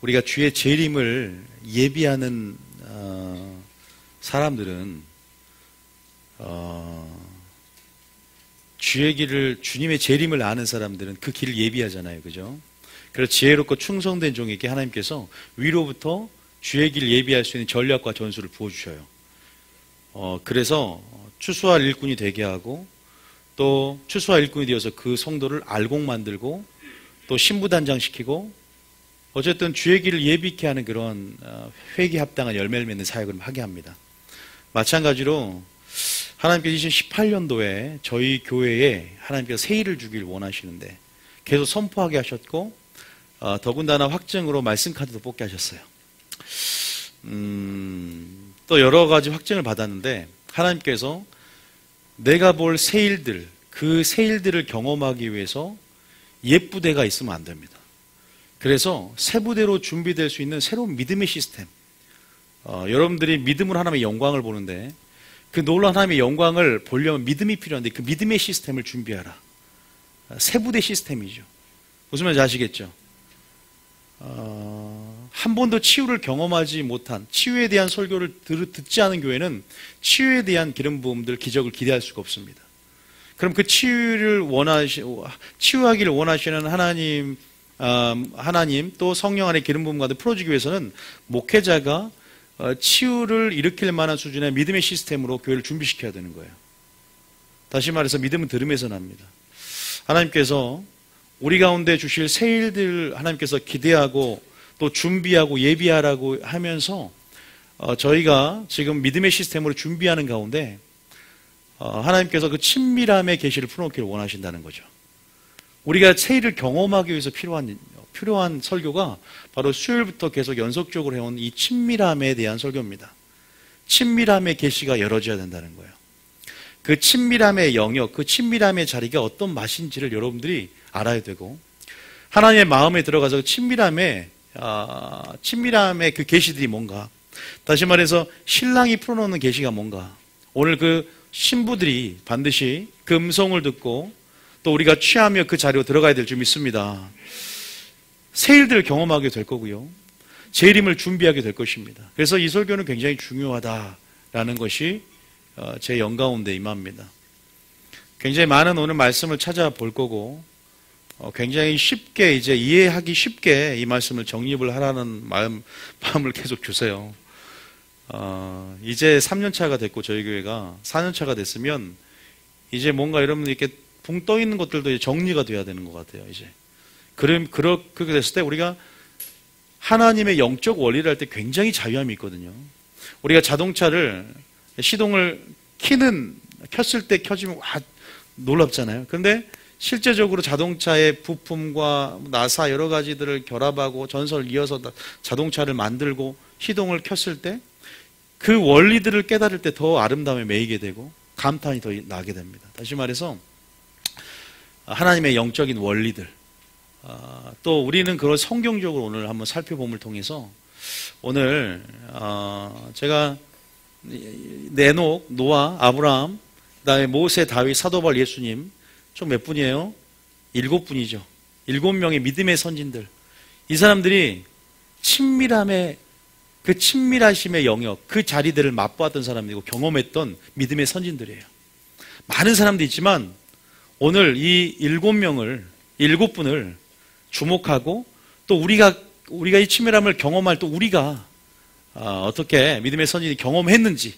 우리가 주의 재림을 예비하는 사람들은 주의 길을, 주님의 재림을 아는 사람들은 그 길을 예비하잖아요. 그죠? 그래서 지혜롭고 충성된 종에게 하나님께서 위로부터 주의 길을 예비할 수 있는 전략과 전술을 부어주셔요. 그래서 추수할 일꾼이 되게 하고, 또 추수할 일꾼이 되어서 그 성도를 알곡 만들고, 또 신부단장시키고, 어쨌든 주의 길을 예비케 하는 그런 회개 합당한 열매를 맺는 사역을 하게 합니다. 마찬가지로 하나님께서 2018년도에 저희 교회에 하나님께서 새 일을 주길 원하시는데 계속 선포하게 하셨고, 더군다나 확증으로 말씀 카드도 뽑게 하셨어요. 또 여러 가지 확증을 받았는데 하나님께서 내가 볼 새 일들, 그 새 일들을 경험하기 위해서 옛 부대가 있으면 안 됩니다. 그래서 새 부대로 준비될 수 있는 새로운 믿음의 시스템, 여러분들이 믿음으로 하나님의 영광을 보는데 그 놀라운 하나님의 영광을 보려면 믿음이 필요한데 그 믿음의 시스템을 준비하라. 새 부대 시스템이죠. 무슨 말인지 아시겠죠? 한 번도 치유를 경험하지 못한, 치유에 대한 설교를 듣지 않은 교회는 치유에 대한 기름 부음들, 기적을 기대할 수가 없습니다. 그럼 그 치유하기를 원하시는 하나님 또 성령 안에 기름 부음과도 풀어주기 위해서는 목회자가 치유를 일으킬 만한 수준의 믿음의 시스템으로 교회를 준비시켜야 되는 거예요. 다시 말해서 믿음은 들음에서 납니다. 하나님께서 우리 가운데 주실 새 일들 하나님께서 기대하고 또 준비하고 예비하라고 하면서 저희가 지금 믿음의 시스템으로 준비하는 가운데 하나님께서 그 친밀함의 계시를 풀어놓기를 원하신다는 거죠. 우리가 새 일을 경험하기 위해서 필요한 설교가 바로 수요일부터 계속 연속적으로 해온 이 친밀함에 대한 설교입니다. 친밀함의 계시가 열어져야 된다는 거예요. 그 친밀함의 영역, 그 친밀함의 자리가 어떤 맛인지를 여러분들이 알아야 되고, 하나님의 마음에 들어가서 친밀함의 그 계시들이 뭔가, 다시 말해서 신랑이 풀어놓는 계시가 뭔가, 오늘 그 신부들이 반드시 그 음성을 듣고 또 우리가 취하며 그 자리로 들어가야 될 줄 믿습니다. 새 일들을 경험하게 될 거고요, 재림을 준비하게 될 것입니다. 그래서 이 설교는 굉장히 중요하다라는 것이 제 영가운데 임합니다. 굉장히 많은 오늘 말씀을 찾아볼 거고, 굉장히 쉽게 이제 이해하기 쉽게 이 말씀을 정립을 하라는 마음을 계속 주세요. 이제 3년차가 됐고 저희 교회가 4년차가 됐으면 이제 뭔가 여러분 이렇게 붕 떠 있는 것들도 이제 정리가 돼야 되는 것 같아요. 이제 그렇게 됐을 때 우리가 하나님의 영적 원리를 할 때 굉장히 자유함이 있거든요. 우리가 자동차를 시동을 켰을 때 켜지면 와 놀랍잖아요. 그런데 실제적으로 자동차의 부품과 나사 여러 가지들을 결합하고 전선을 이어서 자동차를 만들고 시동을 켰을 때 그 원리들을 깨달을 때 더 아름다움에 매이게 되고 감탄이 더 나게 됩니다. 다시 말해서 하나님의 영적인 원리들, 또 우리는 그걸 성경적으로 오늘 한번 살펴봄을 통해서 오늘 제가 에녹, 노아, 아브라함, 그다음에 모세, 다윗, 사도바울, 예수님 총 몇 분이에요? 7분이죠. 7명의 믿음의 선진들. 이 사람들이 그 친밀하심의 영역, 그 자리들을 맛보았던 사람들이고 경험했던 믿음의 선진들이에요. 많은 사람도 있지만 오늘 이 7분을 주목하고 또 우리가 이 친밀함을 경험할 또 우리가 어떻게 믿음의 선진이 경험했는지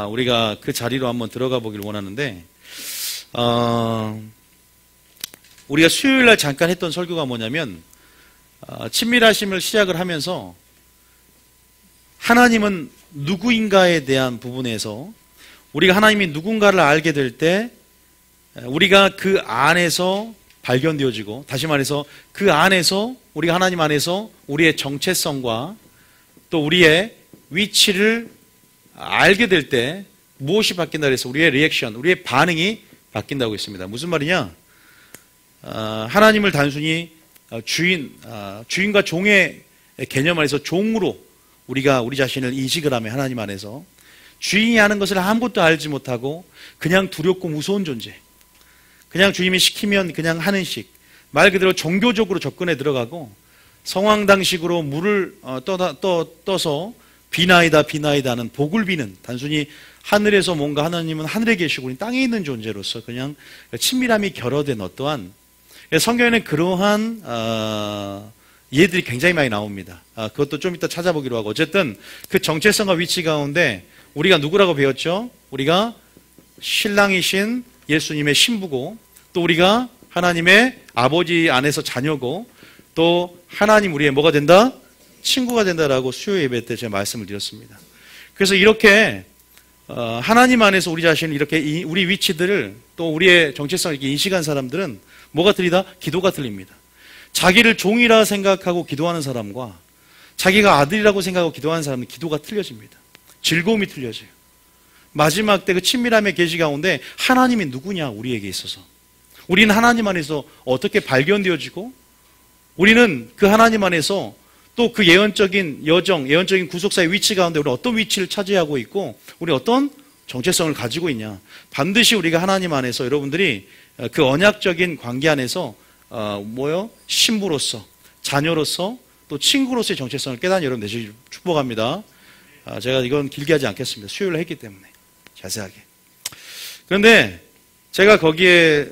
우리가 그 자리로 한번 들어가 보길 원하는데, 우리가 수요일날 잠깐 했던 설교가 뭐냐면 친밀하심을 시작을 하면서 하나님은 누구인가에 대한 부분에서 우리가 하나님이 누군가를 알게 될 때 우리가 그 안에서 발견되어지고, 다시 말해서 그 안에서 우리가 하나님 안에서 우리의 정체성과 또 우리의 위치를 알게 될 때 무엇이 바뀐다 그래서 우리의 리액션, 우리의 반응이 바뀐다고 했습니다. 무슨 말이냐? 하나님을 단순히 주인과 종의 개념 안에서 종으로 우리가 우리 자신을 인식을 하면 하나님 안에서 주인이 하는 것을 아무것도 알지 못하고 그냥 두렵고 무서운 존재, 그냥 주님이 시키면 그냥 하는 식, 말 그대로 종교적으로 접근해 들어가고 성황당식으로 물을 떠서 비나이다 비나이다 하는 복을 비는, 단순히 하늘에서 뭔가 하나님은 하늘에 계시고 우리는 땅에 있는 존재로서 그냥 친밀함이 결여된 어떠한, 성경에는 그러한 예들이 굉장히 많이 나옵니다. 그것도 좀 이따 찾아보기로 하고, 어쨌든 그 정체성과 위치 가운데 우리가 누구라고 배웠죠? 우리가 신랑이신 예수님의 신부고, 또 우리가 하나님의 아버지 안에서 자녀고, 또 하나님 우리의 뭐가 된다? 친구가 된다라고 수요 예배 때 제가 말씀을 드렸습니다. 그래서 이렇게 하나님 안에서 우리 자신을 이렇게 우리 위치들을, 또 우리의 정체성을 이렇게 인식한 사람들은 뭐가 틀리다? 기도가 틀립니다. 자기를 종이라 생각하고 기도하는 사람과 자기가 아들이라고 생각하고 기도하는 사람은 기도가 틀려집니다. 즐거움이 틀려져요. 마지막 때 그 친밀함의 계시 가운데 하나님이 누구냐, 우리에게 있어서 우리는 하나님 안에서 어떻게 발견되어지고, 우리는 그 하나님 안에서 또 그 예언적인 여정, 예언적인 구속사의 위치 가운데 우리 어떤 위치를 차지하고 있고, 우리 어떤 정체성을 가지고 있냐. 반드시 우리가 하나님 안에서, 여러분들이 그 언약적인 관계 안에서 신부로서, 자녀로서, 또 친구로서의 정체성을 깨닫는 여러분 되시길 축복합니다. 제가 이건 길게 하지 않겠습니다. 수요일에 했기 때문에 자세하게. 그런데 제가 거기에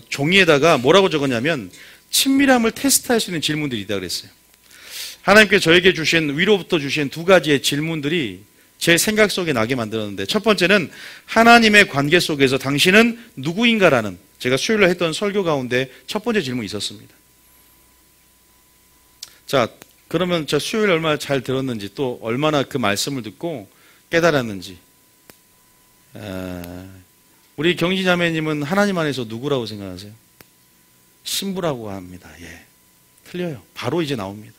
종이에다가 뭐라고 적었냐면, 친밀함을 테스트할 수 있는 질문들이 있다고 그랬어요. 하나님께서 저에게 주신, 위로부터 주신 두 가지의 질문들이 제 생각 속에 나게 만들었는데, 첫 번째는 하나님의 관계 속에서 당신은 누구인가라는, 제가 수요일에 했던 설교 가운데 첫 번째 질문이 있었습니다. 자, 그러면 저 수요일 얼마나 잘 들었는지, 또 얼마나 그 말씀을 듣고 깨달았는지. 우리 경지자매님은 하나님 안에서 누구라고 생각하세요? 신부라고 합니다. 예, 틀려요. 바로 이제 나옵니다.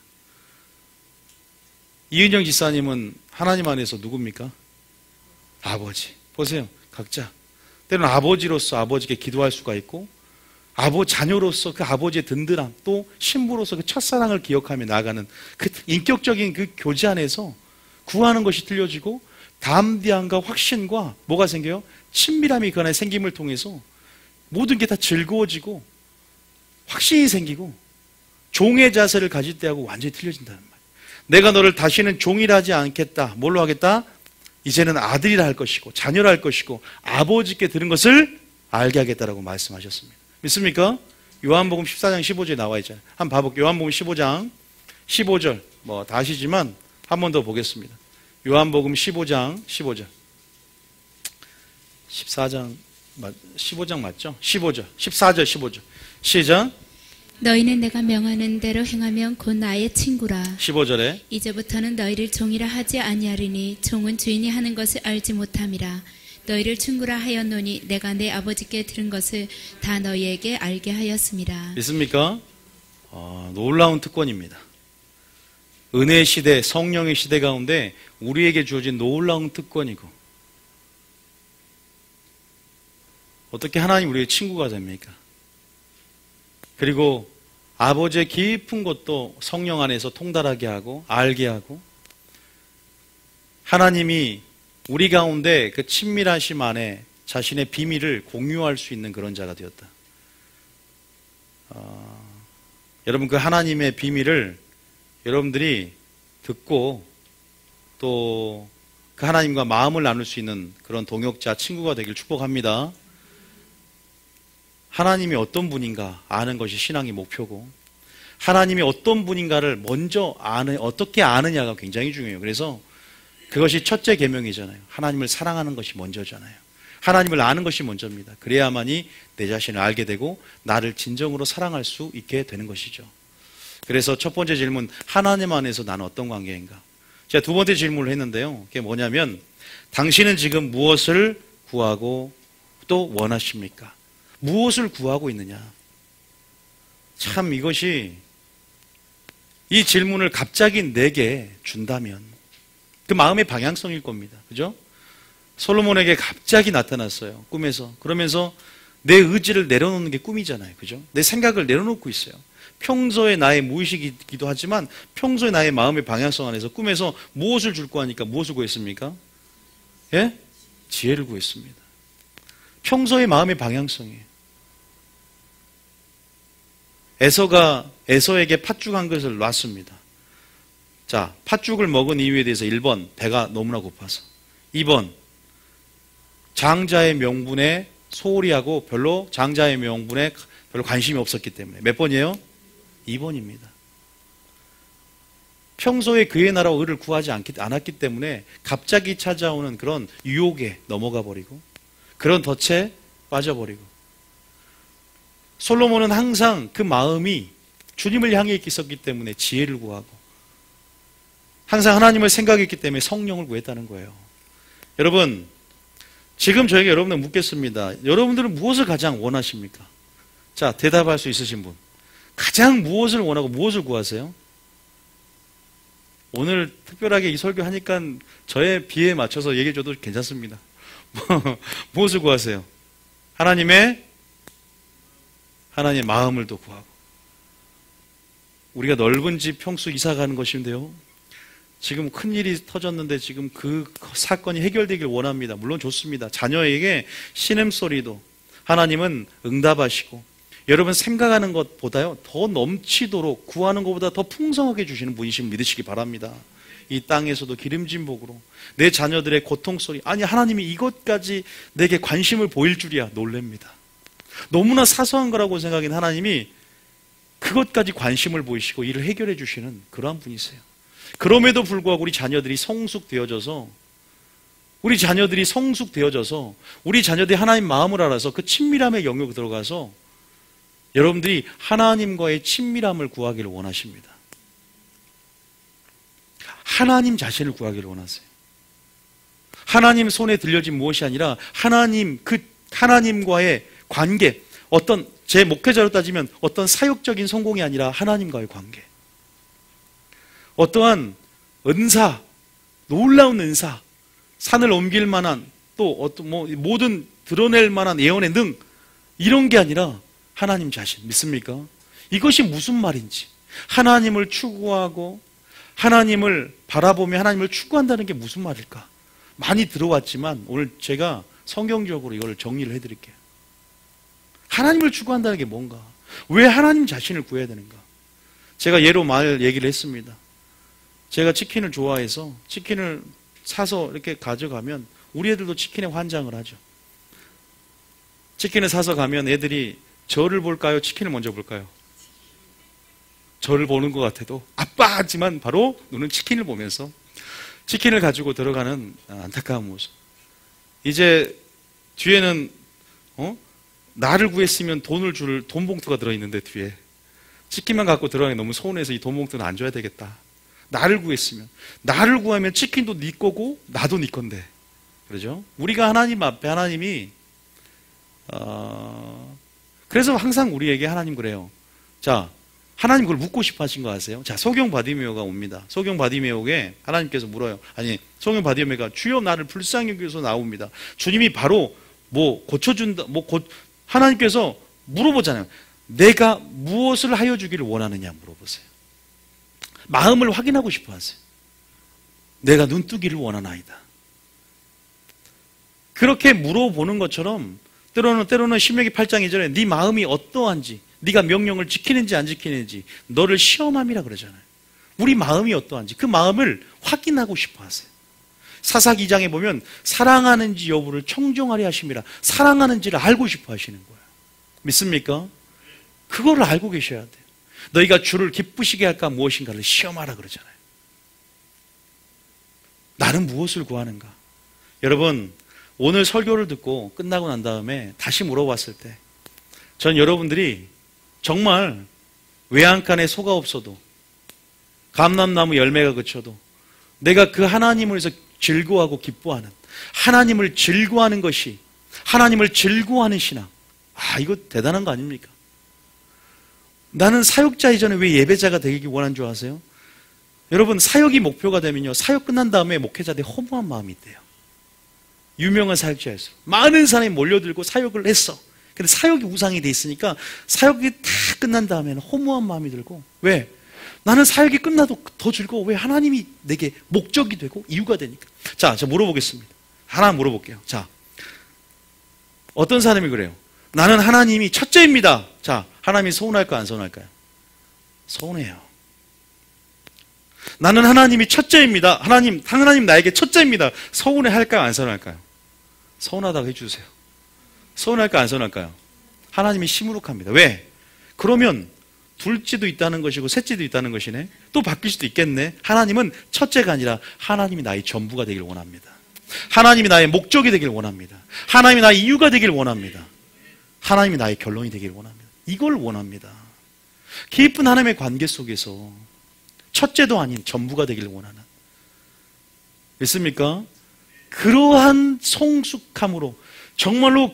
이은정 지사님은 하나님 안에서 누굽니까? 아버지. 보세요. 각자 때로는 아버지로서 아버지께 기도할 수가 있고, 자녀로서 그 아버지의 든든함, 또 신부로서 그 첫사랑을 기억하며 나아가는 그 인격적인 그 교제 안에서 구하는 것이 틀려지고, 담대함과 확신과 뭐가 생겨요? 친밀함이 그 안에 생김을 통해서 모든 게 다 즐거워지고 확신이 생기고, 종의 자세를 가질 때하고 완전히 틀려진다는 말이에요. 내가 너를 다시는 종이라 하지 않겠다. 뭘로 하겠다? 이제는 아들이라 할 것이고, 자녀라 할 것이고, 아버지께 들은 것을 알게 하겠다라고 말씀하셨습니다. 믿습니까? 요한복음 14장 15절에 나와 있잖아요. 한번 봐볼게요. 요한복음 15장 15절. 다 아시지만 한 번 더 보겠습니다. 요한복음 15장 15절. 15장 맞죠? 15절. 14절 15절. 시작. 너희는 내가 명하는 대로 행하면 곧 나의 친구라. 15절에 이제부터는 너희를 종이라 하지 아니하리니 종은 주인이 하는 것을 알지 못함이라. 너희를 친구라 하였노니 내가 내 아버지께 들은 것을 다 너희에게 알게 하였습니다. 믿습니까? 놀라운 특권입니다. 은혜의 시대, 성령의 시대 가운데 우리에게 주어진 놀라운 특권이고, 어떻게 하나님 우리의 친구가 됩니까? 그리고 아버지의 깊은 것도 성령 안에서 통달하게 하고 알게 하고, 하나님이 우리 가운데 그 친밀하심 안에 자신의 비밀을 공유할 수 있는 그런 자가 되었다. 여러분, 그 하나님의 비밀을 여러분들이 듣고 또 그 하나님과 마음을 나눌 수 있는 그런 동역자, 친구가 되길 축복합니다. 하나님이 어떤 분인가 아는 것이 신앙의 목표고, 하나님이 어떤 분인가를 먼저 어떻게 아느냐가 굉장히 중요해요. 그래서 그것이 첫째 계명이잖아요. 하나님을 사랑하는 것이 먼저잖아요. 하나님을 아는 것이 먼저입니다. 그래야만이 내 자신을 알게 되고 나를 진정으로 사랑할 수 있게 되는 것이죠. 그래서 첫 번째 질문, 하나님 안에서 나는 어떤 관계인가? 제가 두 번째 질문을 했는데요. 그게 뭐냐면, 당신은 지금 무엇을 구하고 또 원하십니까? 무엇을 구하고 있느냐? 참, 이것이, 이 질문을 갑자기 내게 준다면 그 마음의 방향성일 겁니다. 그죠? 솔로몬에게 갑자기 나타났어요. 꿈에서. 그러면서 내 의지를 내려놓는 게 꿈이잖아요. 그죠? 내 생각을 내려놓고 있어요. 평소에 나의 무의식이기도 하지만 평소에 나의 마음의 방향성 안에서 꿈에서 무엇을 줄 거하니까 무엇을 구했습니까? 예? 지혜를 구했습니다. 평소의 마음의 방향성이에요. 에서에게 팥죽 한 그릇을 놨습니다. 자, 팥죽을 먹은 이유에 대해서 1번, 배가 너무나 고파서. 2번, 장자의 명분에 소홀히 하고 장자의 명분에 별로 관심이 없었기 때문에. 몇 번이에요? 2번입니다. 평소에 그의 나라와 의를 구하지 않았기 때문에 갑자기 찾아오는 그런 유혹에 넘어가 버리고 그런 덫에 빠져버리고. 솔로몬은 항상 그 마음이 주님을 향해 있었기 때문에 지혜를 구하고 항상 하나님을 생각했기 때문에 성령을 구했다는 거예요. 여러분, 지금 저에게 여러분들 묻겠습니다. 여러분들은 무엇을 가장 원하십니까? 자, 대답할 수 있으신 분. 가장 무엇을 원하고 무엇을 구하세요? 오늘 특별하게 이 설교 하니까 저의 비에 맞춰서 얘기해 줘도 괜찮습니다. 무엇을 구하세요? 하나님의 마음을 또 구하고. 우리가 넓은 집 평수 이사 가는 것인데요. 지금 큰일이 터졌는데 지금 그 사건이 해결되길 원합니다. 물론 좋습니다. 자녀에게 신음소리도 하나님은 응답하시고 여러분 생각하는 것보다요 더 넘치도록 구하는 것보다 더 풍성하게 주시는 분이심을 믿으시기 바랍니다. 이 땅에서도 기름진 복으로 내 자녀들의 고통소리, 아니 하나님이 이것까지 내게 관심을 보일 줄이야 놀랍니다. 너무나 사소한 거라고 생각인 하나님이 그것까지 관심을 보이시고 이를 해결해 주시는 그러한 분이세요. 그럼에도 불구하고 우리 자녀들이 성숙되어져서 우리 자녀들이 하나님 마음을 알아서 그 친밀함의 영역으로 들어가서 여러분들이 하나님과의 친밀함을 구하기를 원하십니다. 하나님 자신을 구하기를 원하세요. 하나님 손에 들려진 무엇이 아니라 하나님과의 관계, 어떤 제 목회자로 따지면 어떤 사역적인 성공이 아니라 하나님과의 관계. 어떠한 은사, 놀라운 은사, 산을 옮길 만한 또 모든 드러낼 만한 예언의 능, 이런 게 아니라 하나님 자신. 믿습니까? 이것이 무슨 말인지. 하나님을 추구하고 하나님을 바라보며 하나님을 추구한다는 게 무슨 말일까? 많이 들어왔지만 오늘 제가 성경적으로 이걸 정리를 해드릴게요. 하나님을 추구한다는 게 뭔가? 왜 하나님 자신을 구해야 되는가? 제가 예로 얘기를 했습니다. 제가 치킨을 좋아해서 치킨을 사서 이렇게 가져가면 우리 애들도 치킨에 환장을 하죠. 치킨을 사서 가면 애들이 저를 볼까요? 치킨을 먼저 볼까요? 저를 보는 것 같아도 아빠 하지만 바로 눈은 치킨을 보면서 치킨을 가지고 들어가는 안타까운 모습. 이제 뒤에는 나를 구했으면 돈을 줄 돈 봉투가 들어있는데 뒤에 치킨만 갖고 들어가기 너무 서운해서 이 돈 봉투는 안 줘야 되겠다. 나를 구했으면, 나를 구하면 치킨도 네 거고 나도 네 건데, 그러죠? 우리가 하나님 앞에 하나님이 그래서 항상 우리에게 하나님 그래요. 자, 하나님 그걸 묻고 싶어 하신 거 아세요? 자, 소경 바디메오가 옵니다. 소경 바디메오에게 하나님께서 물어요. 소경 바디메오가 주여 나를 불쌍히 여기서 나옵니다. 주님이 바로 고쳐준다, 하나님께서 물어보잖아요. 내가 무엇을 하여 주기를 원하느냐 물어보세요. 마음을 확인하고 싶어 하세요. 내가 눈뜨기를 원하나이다. 그렇게 물어보는 것처럼 때로는 신명기 8장 2절에 네 마음이 어떠한지, 네가 명령을 지키는지 안 지키는지 너를 시험함이라 그러잖아요. 우리 마음이 어떠한지 그 마음을 확인하고 싶어 하세요. 사사 2장에 보면 사랑하는지 여부를 청정하려 하심이라, 사랑하는지를 알고 싶어 하시는 거예요. 믿습니까? 그거를 알고 계셔야 돼요. 너희가 주를 기쁘시게 할까 무엇인가를 시험하라 그러잖아요. 나는 무엇을 구하는가? 여러분, 오늘 설교를 듣고 끝나고 난 다음에 다시 물어봤을 때 전 여러분들이 정말 외양간에 소가 없어도 감람나무 열매가 그쳐도 내가 그 하나님을 위해서 즐거워하고 기뻐하는, 하나님을 즐거워하는 것이 하나님을 즐거워하는 신앙, 이거 대단한 거 아닙니까? 나는 사역자 이전에 왜 예배자가 되기 원한 줄 아세요? 여러분, 사역이 목표가 되면요, 사역 끝난 다음에 목회자들이 허무한 마음이 있대요. 유명한 사역자였어요. 많은 사람이 몰려들고 사역을 했어. 근데 사역이 우상이 돼 있으니까 사역이 다 끝난 다음에는 허무한 마음이 들고, 왜? 나는 사역이 끝나도 더 즐거워. 왜? 하나님이 내게 목적이 되고 이유가 되니까. 자, 제가 물어보겠습니다. 하나 물어볼게요. 자, 어떤 사람이 그래요? 나는 하나님이 첫째입니다. 자, 하나님이 서운할까요? 안 서운할까요? 서운해요. 나는 하나님이 첫째입니다. 하나님 나에게 첫째입니다. 서운해할까요? 안 서운할까요? 서운하다고 해주세요. 서운할까요? 안 서운할까요? 하나님이 시무룩합니다. 왜? 그러면 둘째도 있다는 것이고 셋째도 있다는 것이네. 또 바뀔 수도 있겠네. 하나님은 첫째가 아니라 하나님이 나의 전부가 되길 원합니다. 하나님이 나의 목적이 되길 원합니다. 하나님이 나의 이유가 되길 원합니다. 하나님이 나의 결론이 되길 원합니다. 이걸 원합니다. 깊은 하나님의 관계 속에서 첫째도 아닌 전부가 되길 원하는, 믿습니까? 그러한 성숙함으로 정말로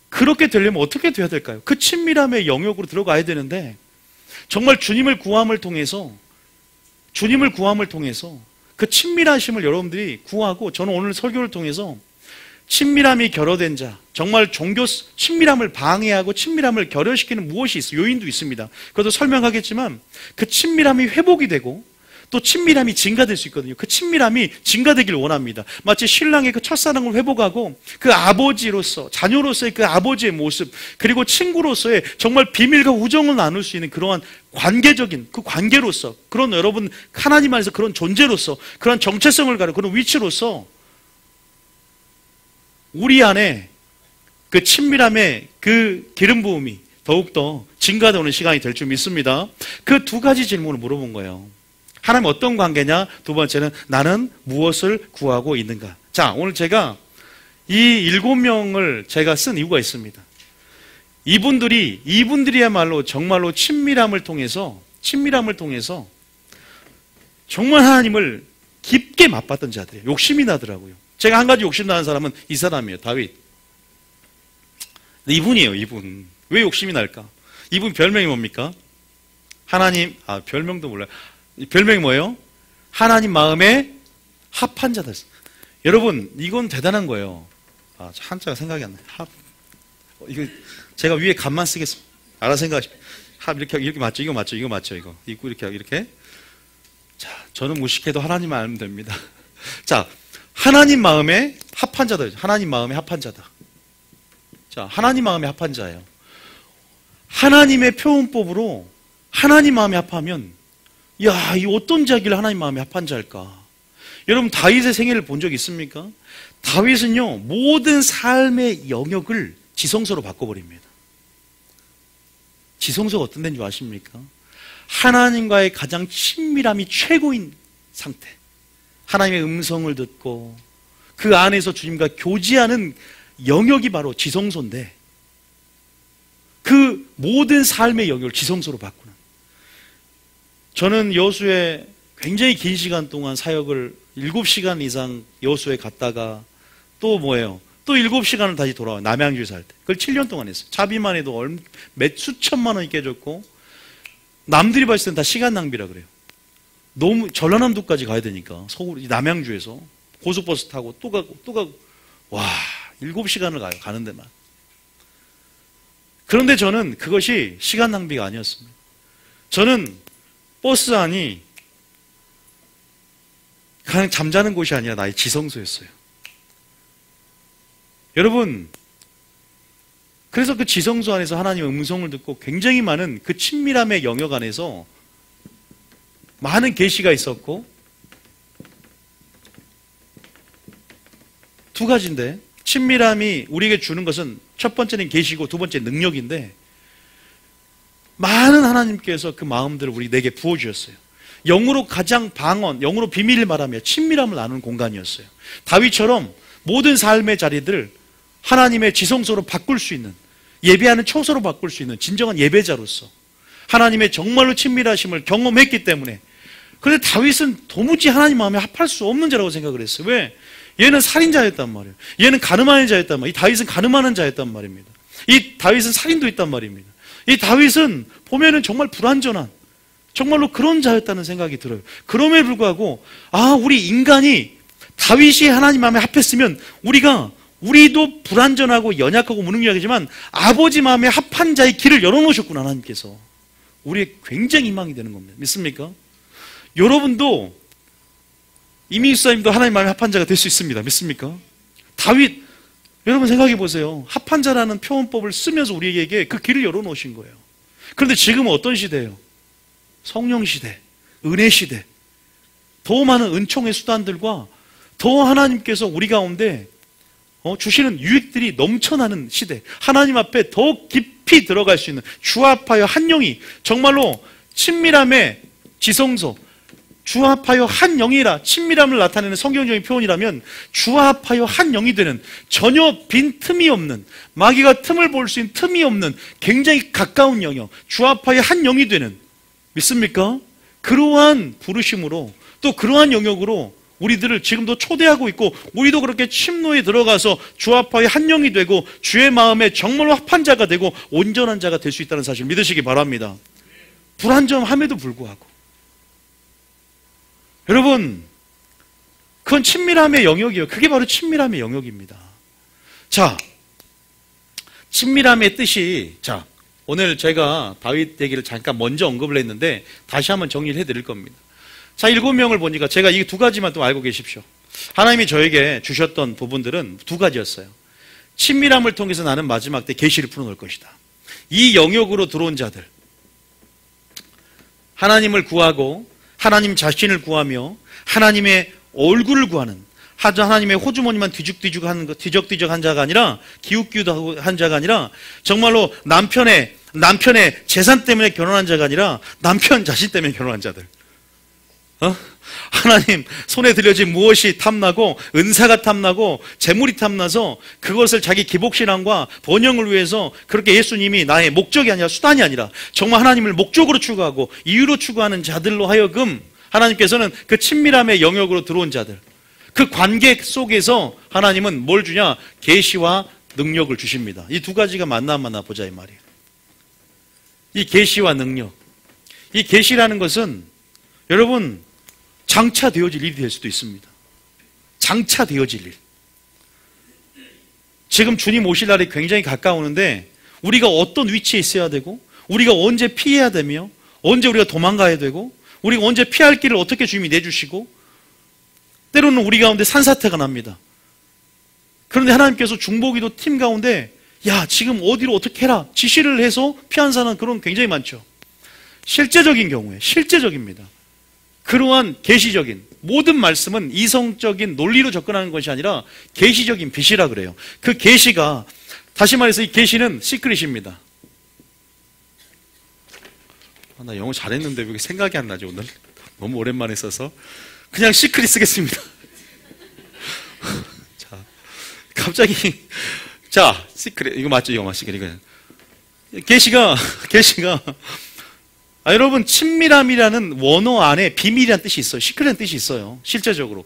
그렇게 되려면 어떻게 돼야 될까요? 그 친밀함의 영역으로 들어가야 되는데, 정말 주님을 구함을 통해서 그 친밀하심을 여러분들이 구하고, 저는 오늘 설교를 통해서 친밀함이 결여된 자, 정말 종교 친밀함을 방해하고 친밀함을 결여시키는 무엇이 있어요? 요인도 있습니다. 그것도 설명하겠지만, 그 친밀함이 회복이 되고 또 친밀함이 증가될 수 있거든요. 그 친밀함이 증가되길 원합니다. 마치 신랑의 그 첫사랑을 회복하고 그 아버지로서, 자녀로서의 그 아버지의 모습, 그리고 친구로서의 정말 비밀과 우정을 나눌 수 있는 그러한 관계적인 그 관계로서, 그런 여러분 하나님 안에서 그런 존재로서, 그런 정체성을 가지고 그런 위치로서 우리 안에 그 친밀함의 그 기름 부음이 더욱더 증가되는 시간이 될 줄 믿습니다. 그 두 가지 질문을 물어본 거예요. 하나님 어떤 관계냐? 두 번째는 나는 무엇을 구하고 있는가? 자, 오늘 제가 이 7명을 제가 쓴 이유가 있습니다. 이분들이야말로 정말로 친밀함을 통해서 정말 하나님을 깊게 맛봤던 자들이에요. 욕심이 나더라고요. 제가 한 가지 욕심 나는 사람은 이 사람이에요. 다윗. 이분이에요, 이분. 왜 욕심이 날까? 이분 별명이 뭡니까? 하나님, 별명도 몰라요. 별명이 뭐예요? 하나님 마음에 합한 자다. 여러분, 이건 대단한 거예요. 한자가 생각이 안 나요. 이거 제가 위에 감만 쓰겠습니다. 알아서 생각하십시오. 이렇게 맞죠? 이거 맞죠? 이거. 입고 이렇게. 자, 저는 무식해도 하나님만 알면 됩니다. 자, 하나님 마음에 합한 자다. 하나님 마음에 합한 자다. 자, 하나님 마음에 합한 자예요. 하나님의 표현법으로 하나님 마음에 합하면, 야, 이 어떤 자기를 하나님 마음에 합한 자일까? 여러분, 다윗의 생애를 본 적 있습니까? 다윗은요, 모든 삶의 영역을 지성소로 바꿔버립니다. 지성소가 어떤 데인 줄 아십니까? 하나님과의 가장 친밀함이 최고인 상태. 하나님의 음성을 듣고 그 안에서 주님과 교제하는 영역이 바로 지성소인데, 그 모든 삶의 영역을 지성소로 바꾸는. 저는 여수에 굉장히 긴 시간 동안 사역을 7시간 이상 여수에 갔다가 또 뭐예요? 또 7시간을 다시 돌아와요. 남양주에 살 때. 그걸 7년 동안 했어요. 차비만 해도 몇 수천만 원이 깨졌고, 남들이 봤을 땐 다 시간 낭비라 그래요. 너무 전라남도까지 가야 되니까, 서울, 남양주에서 고속버스 타고 또 가고, 와, 7시간을 가요. 가는 데만. 그런데 저는 그것이 시간 낭비가 아니었습니다. 저는 버스 안이 그냥 잠자는 곳이 아니라 나의 지성소였어요. 여러분, 그래서 그 지성소 안에서 하나님의 음성을 듣고 굉장히 많은 그 친밀함의 영역 안에서 많은 계시가 있었고, 두 가지인데, 친밀함이 우리에게 주는 것은 첫 번째는 계시고 두 번째 능력인데, 많은 하나님께서 그 마음들을 내게 부어주셨어요. 영으로 가장 영으로 비밀을 말하며 친밀함을 나누는 공간이었어요. 다윗처럼 모든 삶의 자리들을 하나님의 지성소로 바꿀 수 있는, 예배하는 처소로 바꿀 수 있는 진정한 예배자로서 하나님의 정말로 친밀하심을 경험했기 때문에. 그런데 다윗은 도무지 하나님 마음에 합할 수 없는 자라고 생각을 했어요. 왜? 얘는 살인자였단 말이에요. 얘는 가늠하는 자였단 말이에요. 이 다윗은 가늠하는 자였단 말입니다. 이 다윗은 살인도 있단 말입니다. 이 다윗은 보면은 정말 불완전한, 정말로 그런 자였다는 생각이 들어요. 그럼에도 불구하고, 우리 인간이 다윗이 하나님 마음에 합했으면 우리도 불완전하고 연약하고 무능력이지만 아버지 마음에 합한 자의 길을 열어놓으셨구나, 하나님께서. 우리의 굉장히 희망이 되는 겁니다. 믿습니까? 여러분도, 이민수 사님도 하나님 마음에 합한 자가 될 수 있습니다. 믿습니까? 다윗, 여러분 생각해 보세요. 합한자라는 표현법을 쓰면서 우리에게 그 길을 열어놓으신 거예요. 그런데 지금은 어떤 시대예요? 성령 시대, 은혜 시대, 더 많은 은총의 수단들과 더 하나님께서 우리 가운데 주시는 유익들이 넘쳐나는 시대, 하나님 앞에 더 깊이 들어갈 수 있는 주합하여 한 영이, 정말로 친밀함의 지성소, 주합하여 한 영이라 친밀함을 나타내는 성경적인 표현이라면 주합하여 한 영이 되는, 전혀 빈 틈이 없는, 마귀가 틈을 볼 수 있는 틈이 없는 굉장히 가까운 영역, 주합하여 한 영이 되는, 믿습니까? 그러한 부르심으로, 또 그러한 영역으로 우리들을 지금도 초대하고 있고, 우리도 그렇게 침노에 들어가서 주합하여 한 영이 되고 주의 마음에 정말로 합한 자가 되고 온전한 자가 될 수 있다는 사실 믿으시기 바랍니다. 불안정함에도 불구하고 여러분, 그건 친밀함의 영역이에요. 그게 바로 친밀함의 영역입니다. 자, 친밀함의 뜻이, 자, 오늘 제가 다윗 얘기를 잠깐 먼저 언급을 했는데 다시 한번 정리를 해드릴 겁니다. 자, 7명을 보니까 제가 이 두 가지만 또 알고 계십시오. 하나님이 저에게 주셨던 부분들은 두 가지였어요. 친밀함을 통해서 나는 마지막 때 계시를 풀어놓을 것이다. 이 영역으로 들어온 자들, 하나님을 구하고 하나님 자신을 구하며 하나님의 얼굴을 구하는, 하나님의 호주머니만 뒤적뒤적한 자가 아니라, 기웃기웃한 자가 아니라, 정말로 남편의 재산 때문에 결혼한 자가 아니라 남편 자신 때문에 결혼한 자들. 하나님 손에 들려진 무엇이 탐나고 은사가 탐나고 재물이 탐나서 그것을 자기 기복신앙과 번영을 위해서, 그렇게 예수님이 나의 목적이 아니라 수단이 아니라 정말 하나님을 목적으로 추구하고 이유로 추구하는 자들로 하여금 하나님께서는 그 친밀함의 영역으로 들어온 자들, 그 관계 속에서 하나님은 뭘 주냐? 계시와 능력을 주십니다. 이 두 가지가 만나 보자 이 말이에요. 이 계시와 능력, 이 계시라는 것은 여러분 장차되어질 일이 될 수도 있습니다. 장차되어질 일. 지금 주님 오실 날이 굉장히 가까우는데 우리가 어떤 위치에 있어야 되고, 우리가 언제 피해야 되며, 언제 우리가 도망가야 되고, 우리가 언제 피할 길을 어떻게 주님이 내주시고, 때로는 우리 가운데 산사태가 납니다. 그런데 하나님께서 중보기도 팀 가운데 야, 지금 어디로 어떻게 해라 지시를 해서 피한 사는 그런 굉장히 많죠. 실제적인 경우에, 실제적입니다. 그러한 계시적인 모든 말씀은 이성적인 논리로 접근하는 것이 아니라 계시적인 빛이라 그래요. 그 계시가, 다시 말해서 이 계시는 시크릿입니다. 나 영어 잘했는데 왜 생각이 안 나지 오늘? 너무 오랜만에 써서 그냥 시크릿 쓰겠습니다. 자, 갑자기 자, 시크릿 이거 맞죠? 이거 시크릿 이거. 계시가 여러분, 친밀함이라는 원어 안에 비밀이라는 뜻이 있어요. 시크릿이라는 뜻이 있어요. 실제적으로.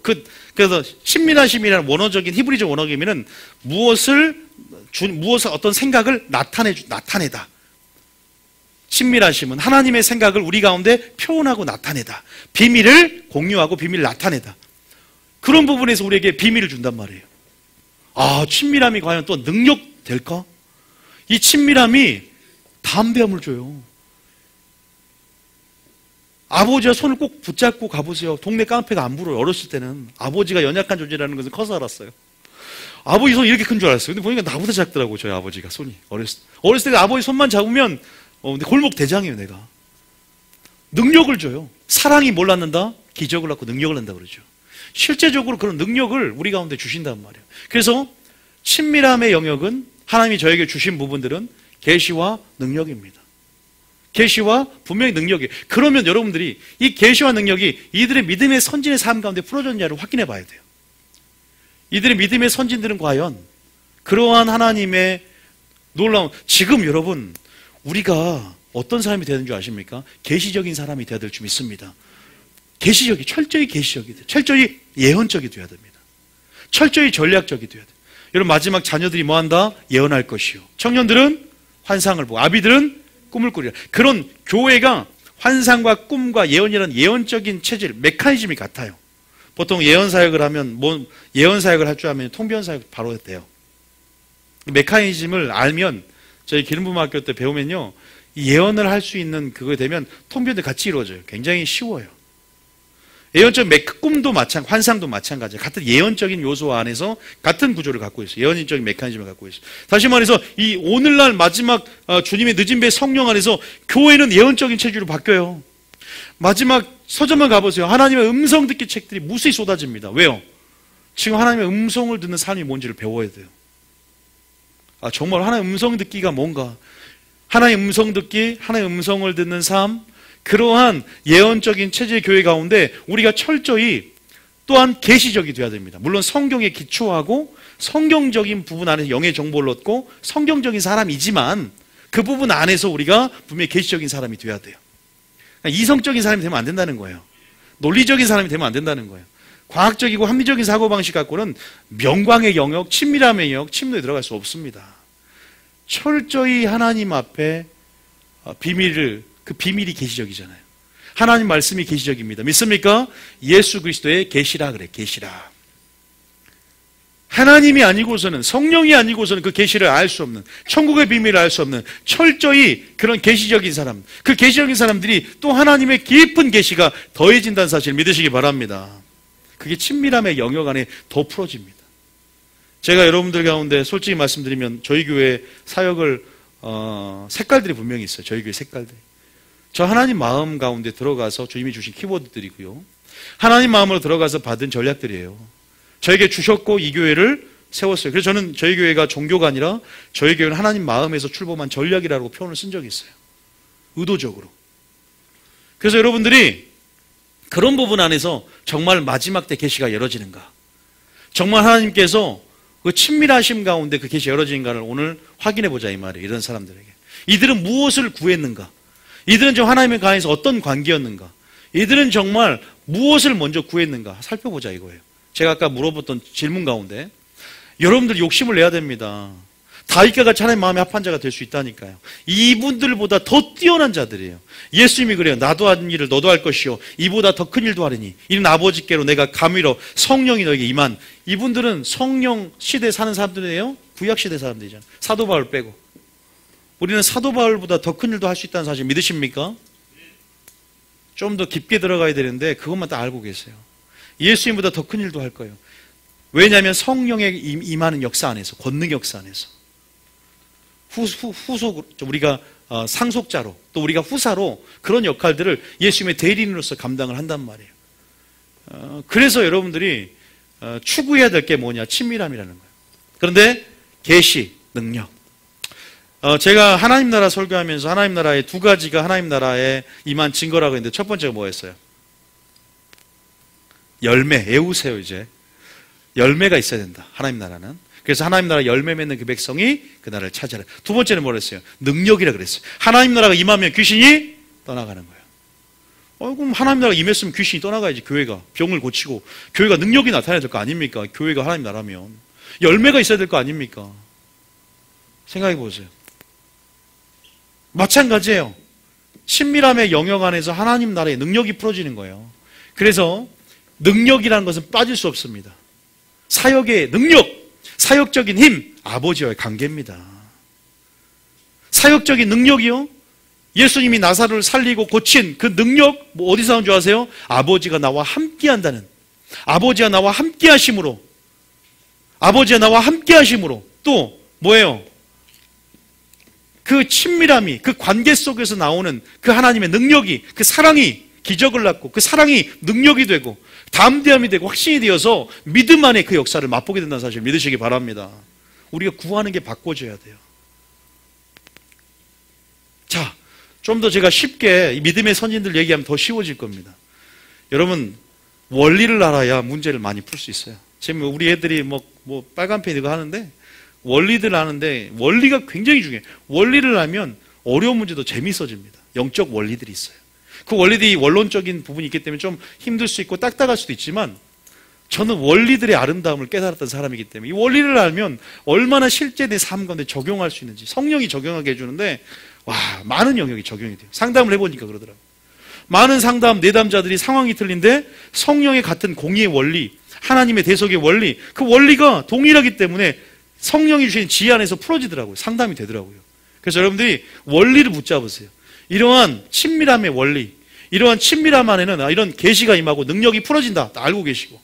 그래서 친밀하심이라는 원어적인 히브리적 원어기면은 무엇을 어떤 생각을 나타내다. 친밀하심은 하나님의 생각을 우리 가운데 표현하고 나타내다. 비밀을 공유하고 비밀을 나타내다. 그런 부분에서 우리에게 비밀을 준단 말이에요. 아, 친밀함이 과연 또 능력 될까? 이 친밀함이 담대함을 줘요. 아버지와 손을 꼭 붙잡고 가보세요. 동네 깡패가 안 불어요. 어렸을 때는 아버지가 연약한 존재라는 것을 커서 알았어요. 아버지 손이 이렇게 큰 줄 알았어요. 근데 보니까 나보다 작더라고요. 저희 아버지가 손이. 어렸을 때 아버지 손만 잡으면 근데 골목 대장이에요. 내가. 능력을 줘요. 사랑이 뭘 낳는다? 기적을 낳고 능력을 낳는다 그러죠. 실제적으로 그런 능력을 우리 가운데 주신단 말이에요. 그래서 친밀함의 영역은, 하나님이 저에게 주신 부분들은 계시와 능력입니다. 계시와 분명히 능력이에요. 그러면 여러분들이 이 계시와 능력이 이들의 믿음의 선진의 삶 가운데 풀어졌냐를 확인해 봐야 돼요. 이들의 믿음의 선진들은 과연 그러한 하나님의 놀라운, 지금 여러분 우리가 어떤 사람이 되는 줄 아십니까? 계시적인 사람이 되어야 될 줄 믿습니다. 철저히 계시적이 돼요. 철저히 예언적이 되어야 됩니다. 철저히 전략적이 되어야 돼요. 여러분, 마지막 자녀들이 뭐한다? 예언할 것이요. 청년들은 환상을 보고, 아비들은 꿈을 꾸리라. 그런 교회가 환상과 꿈과 예언이라는 예언적인 체질, 메커니즘이 같아요. 보통 예언 사역을 하면, 예언 사역을 할 줄 알면 통변 사역 바로 돼요. 메커니즘을 알면, 저희 기름부음학교 때 배우면요, 예언을 할 수 있는 그거 되면 통변도 같이 이루어져요. 굉장히 쉬워요. 예언적 꿈도 환상도 마찬가지예요. 같은 예언적인 요소 안에서 같은 구조를 갖고 있어요. 예언적인 메커니즘을 갖고 있어요. 다시 말해서 이 오늘날 마지막 주님의 늦은 배 성령 안에서 교회는 예언적인 체질로 바뀌어요. 마지막 서점만 가보세요. 하나님의 음성 듣기 책들이 무수히 쏟아집니다. 왜요? 지금 하나님의 음성을 듣는 삶이 뭔지를 배워야 돼요. 정말 하나님의 음성 듣기가 뭔가, 하나님의 음성 듣기, 하나님의 음성을 듣는 삶, 그러한 예언적인 체질 교회 가운데 우리가 철저히 또한 계시적이 되어야 됩니다. 물론 성경에 기초하고 성경적인 부분 안에서 영의 정보를 얻고 성경적인 사람이지만 그 부분 안에서 우리가 분명히 계시적인 사람이 되어야 돼요. 이성적인 사람이 되면 안 된다는 거예요. 논리적인 사람이 되면 안 된다는 거예요. 과학적이고 합리적인 사고방식 갖고는 명광의 영역, 친밀함의 영역, 침노에 들어갈 수 없습니다. 철저히 하나님 앞에 그 비밀이 계시적이잖아요. 하나님 말씀이 계시적입니다. 믿습니까? 예수 그리스도의 계시라 그래, 계시라. 하나님이 아니고서는, 성령이 아니고서는 그 계시를 알 수 없는, 천국의 비밀을 알 수 없는 철저히 그런 계시적인 사람, 그 계시적인 사람들이 또 하나님의 깊은 계시가 더해진다는 사실을 믿으시기 바랍니다. 그게 친밀함의 영역 안에 더 풀어집니다. 제가 여러분들 가운데 솔직히 말씀드리면 저희 교회 사역을 색깔들이 분명히 있어요. 저희 교회 색깔들이. 저 하나님 마음 가운데 들어가서 주님이 주신 키워드들이고요. 하나님 마음으로 들어가서 받은 전략들이에요. 저에게 주셨고 이 교회를 세웠어요. 그래서 저는 저희 교회가 종교가 아니라 저희 교회는 하나님 마음에서 출범한 전략이라고 표현을 쓴 적이 있어요. 의도적으로. 그래서 여러분들이 그런 부분 안에서 정말 마지막 때 계시가 열어지는가, 정말 하나님께서 그 친밀하심 가운데 그 계시 열어지는가를 오늘 확인해 보자 이 말이에요. 이런 사람들에게. 이들은 무엇을 구했는가? 이들은 저 하나님의 가에서 어떤 관계였는가? 이들은 정말 무엇을 먼저 구했는가? 살펴보자 이거예요. 제가 아까 물어봤던 질문 가운데 여러분들 욕심을 내야 됩니다. 다윗과 같이 하나님 마음에 합한 자가 될 수 있다니까요. 이분들보다 더 뛰어난 자들이에요. 예수님이 그래요. 나도 한 일을 너도 할 것이요 이보다 더 큰 일도 하리니 이는 아버지께로 내가 감히러 성령이 너에게 임한. 이분들은 성령 시대에 사는 사람들이에요. 구약 시대 사람들이잖아요. 사도 바울 빼고. 우리는 사도 바울보다 더 큰 일도 할 수 있다는 사실 믿으십니까? 좀 더 깊게 들어가야 되는데 그것만 딱 알고 계세요. 예수님보다 더 큰 일도 할 거예요. 왜냐하면 성령의 임하는 역사 안에서, 권능 역사 안에서 후속, 우리가 상속자로 또 우리가 후사로 그런 역할들을 예수님의 대리인으로서 감당을 한단 말이에요. 그래서 여러분들이 추구해야 될 게 뭐냐? 친밀함이라는 거예요. 그런데 계시, 능력. 제가 하나님 나라 설교하면서 하나님 나라의 두 가지가 하나님 나라에 임한 증거라고 했는데 첫 번째가 뭐였어요? 열매, 에우세요 이제. 열매가 있어야 된다. 하나님 나라는. 그래서 하나님 나라 열매 맺는 그 백성이 그 나라를 차지하라. 두 번째는 뭐라 했어요? 능력이라 그랬어요. 하나님 나라가 임하면 귀신이 떠나가는 거예요. 그럼 하나님 나라가 임했으면 귀신이 떠나가야지. 교회가 병을 고치고 교회가 능력이 나타나야 될 거 아닙니까? 교회가 하나님 나라면 열매가 있어야 될 거 아닙니까? 생각해 보세요. 마찬가지예요. 친밀함의 영역 안에서 하나님 나라의 능력이 풀어지는 거예요. 그래서 능력이라는 것은 빠질 수 없습니다. 사역의 능력, 사역적인 힘, 아버지와의 관계입니다. 사역적인 능력이요. 예수님이 나사로를 살리고 고친 그 능력, 어디서 나온 줄 아세요? 아버지가 나와 함께 한다는, 아버지가 나와 함께 하심으로, 아버지가 나와 함께 하심으로, 또 뭐예요? 그 친밀함이, 그 관계 속에서 나오는 그 하나님의 능력이, 그 사랑이 기적을 낳고 그 사랑이 능력이 되고 담대함이 되고 확신이 되어서 믿음 안에 그 역사를 맛보게 된다는 사실을 믿으시기 바랍니다. 우리가 구하는 게 바꿔줘야 돼요. 자, 좀 더 제가 쉽게 믿음의 선진들 얘기하면 더 쉬워질 겁니다. 여러분, 원리를 알아야 문제를 많이 풀 수 있어요. 지금 우리 애들이 뭐 빨간 펜 이거 하는데 원리들 아는데 원리가 굉장히 중요해요. 원리를 알면 어려운 문제도 재밌어집니다. 영적 원리들이 있어요. 그 원리들이 원론적인 부분이 있기 때문에 좀 힘들 수 있고 딱딱할 수도 있지만 저는 원리들의 아름다움을 깨달았던 사람이기 때문에 이 원리를 알면 얼마나 실제 내 삶 가운데 적용할 수 있는지 성령이 적용하게 해주는데 와, 많은 영역이 적용이 돼요. 상담을 해보니까 그러더라고요. 많은 상담, 내담자들이 상황이 틀린데 성령의 같은 공의의 원리, 하나님의 대속의 원리, 그 원리가 동일하기 때문에 성령이 주신 지혜 안에서 풀어지더라고요. 상담이 되더라고요. 그래서 여러분들이 원리를 붙잡으세요. 이러한 친밀함의 원리, 이러한 친밀함 안에는 이런 계시가 임하고 능력이 풀어진다. 다 알고 계시고.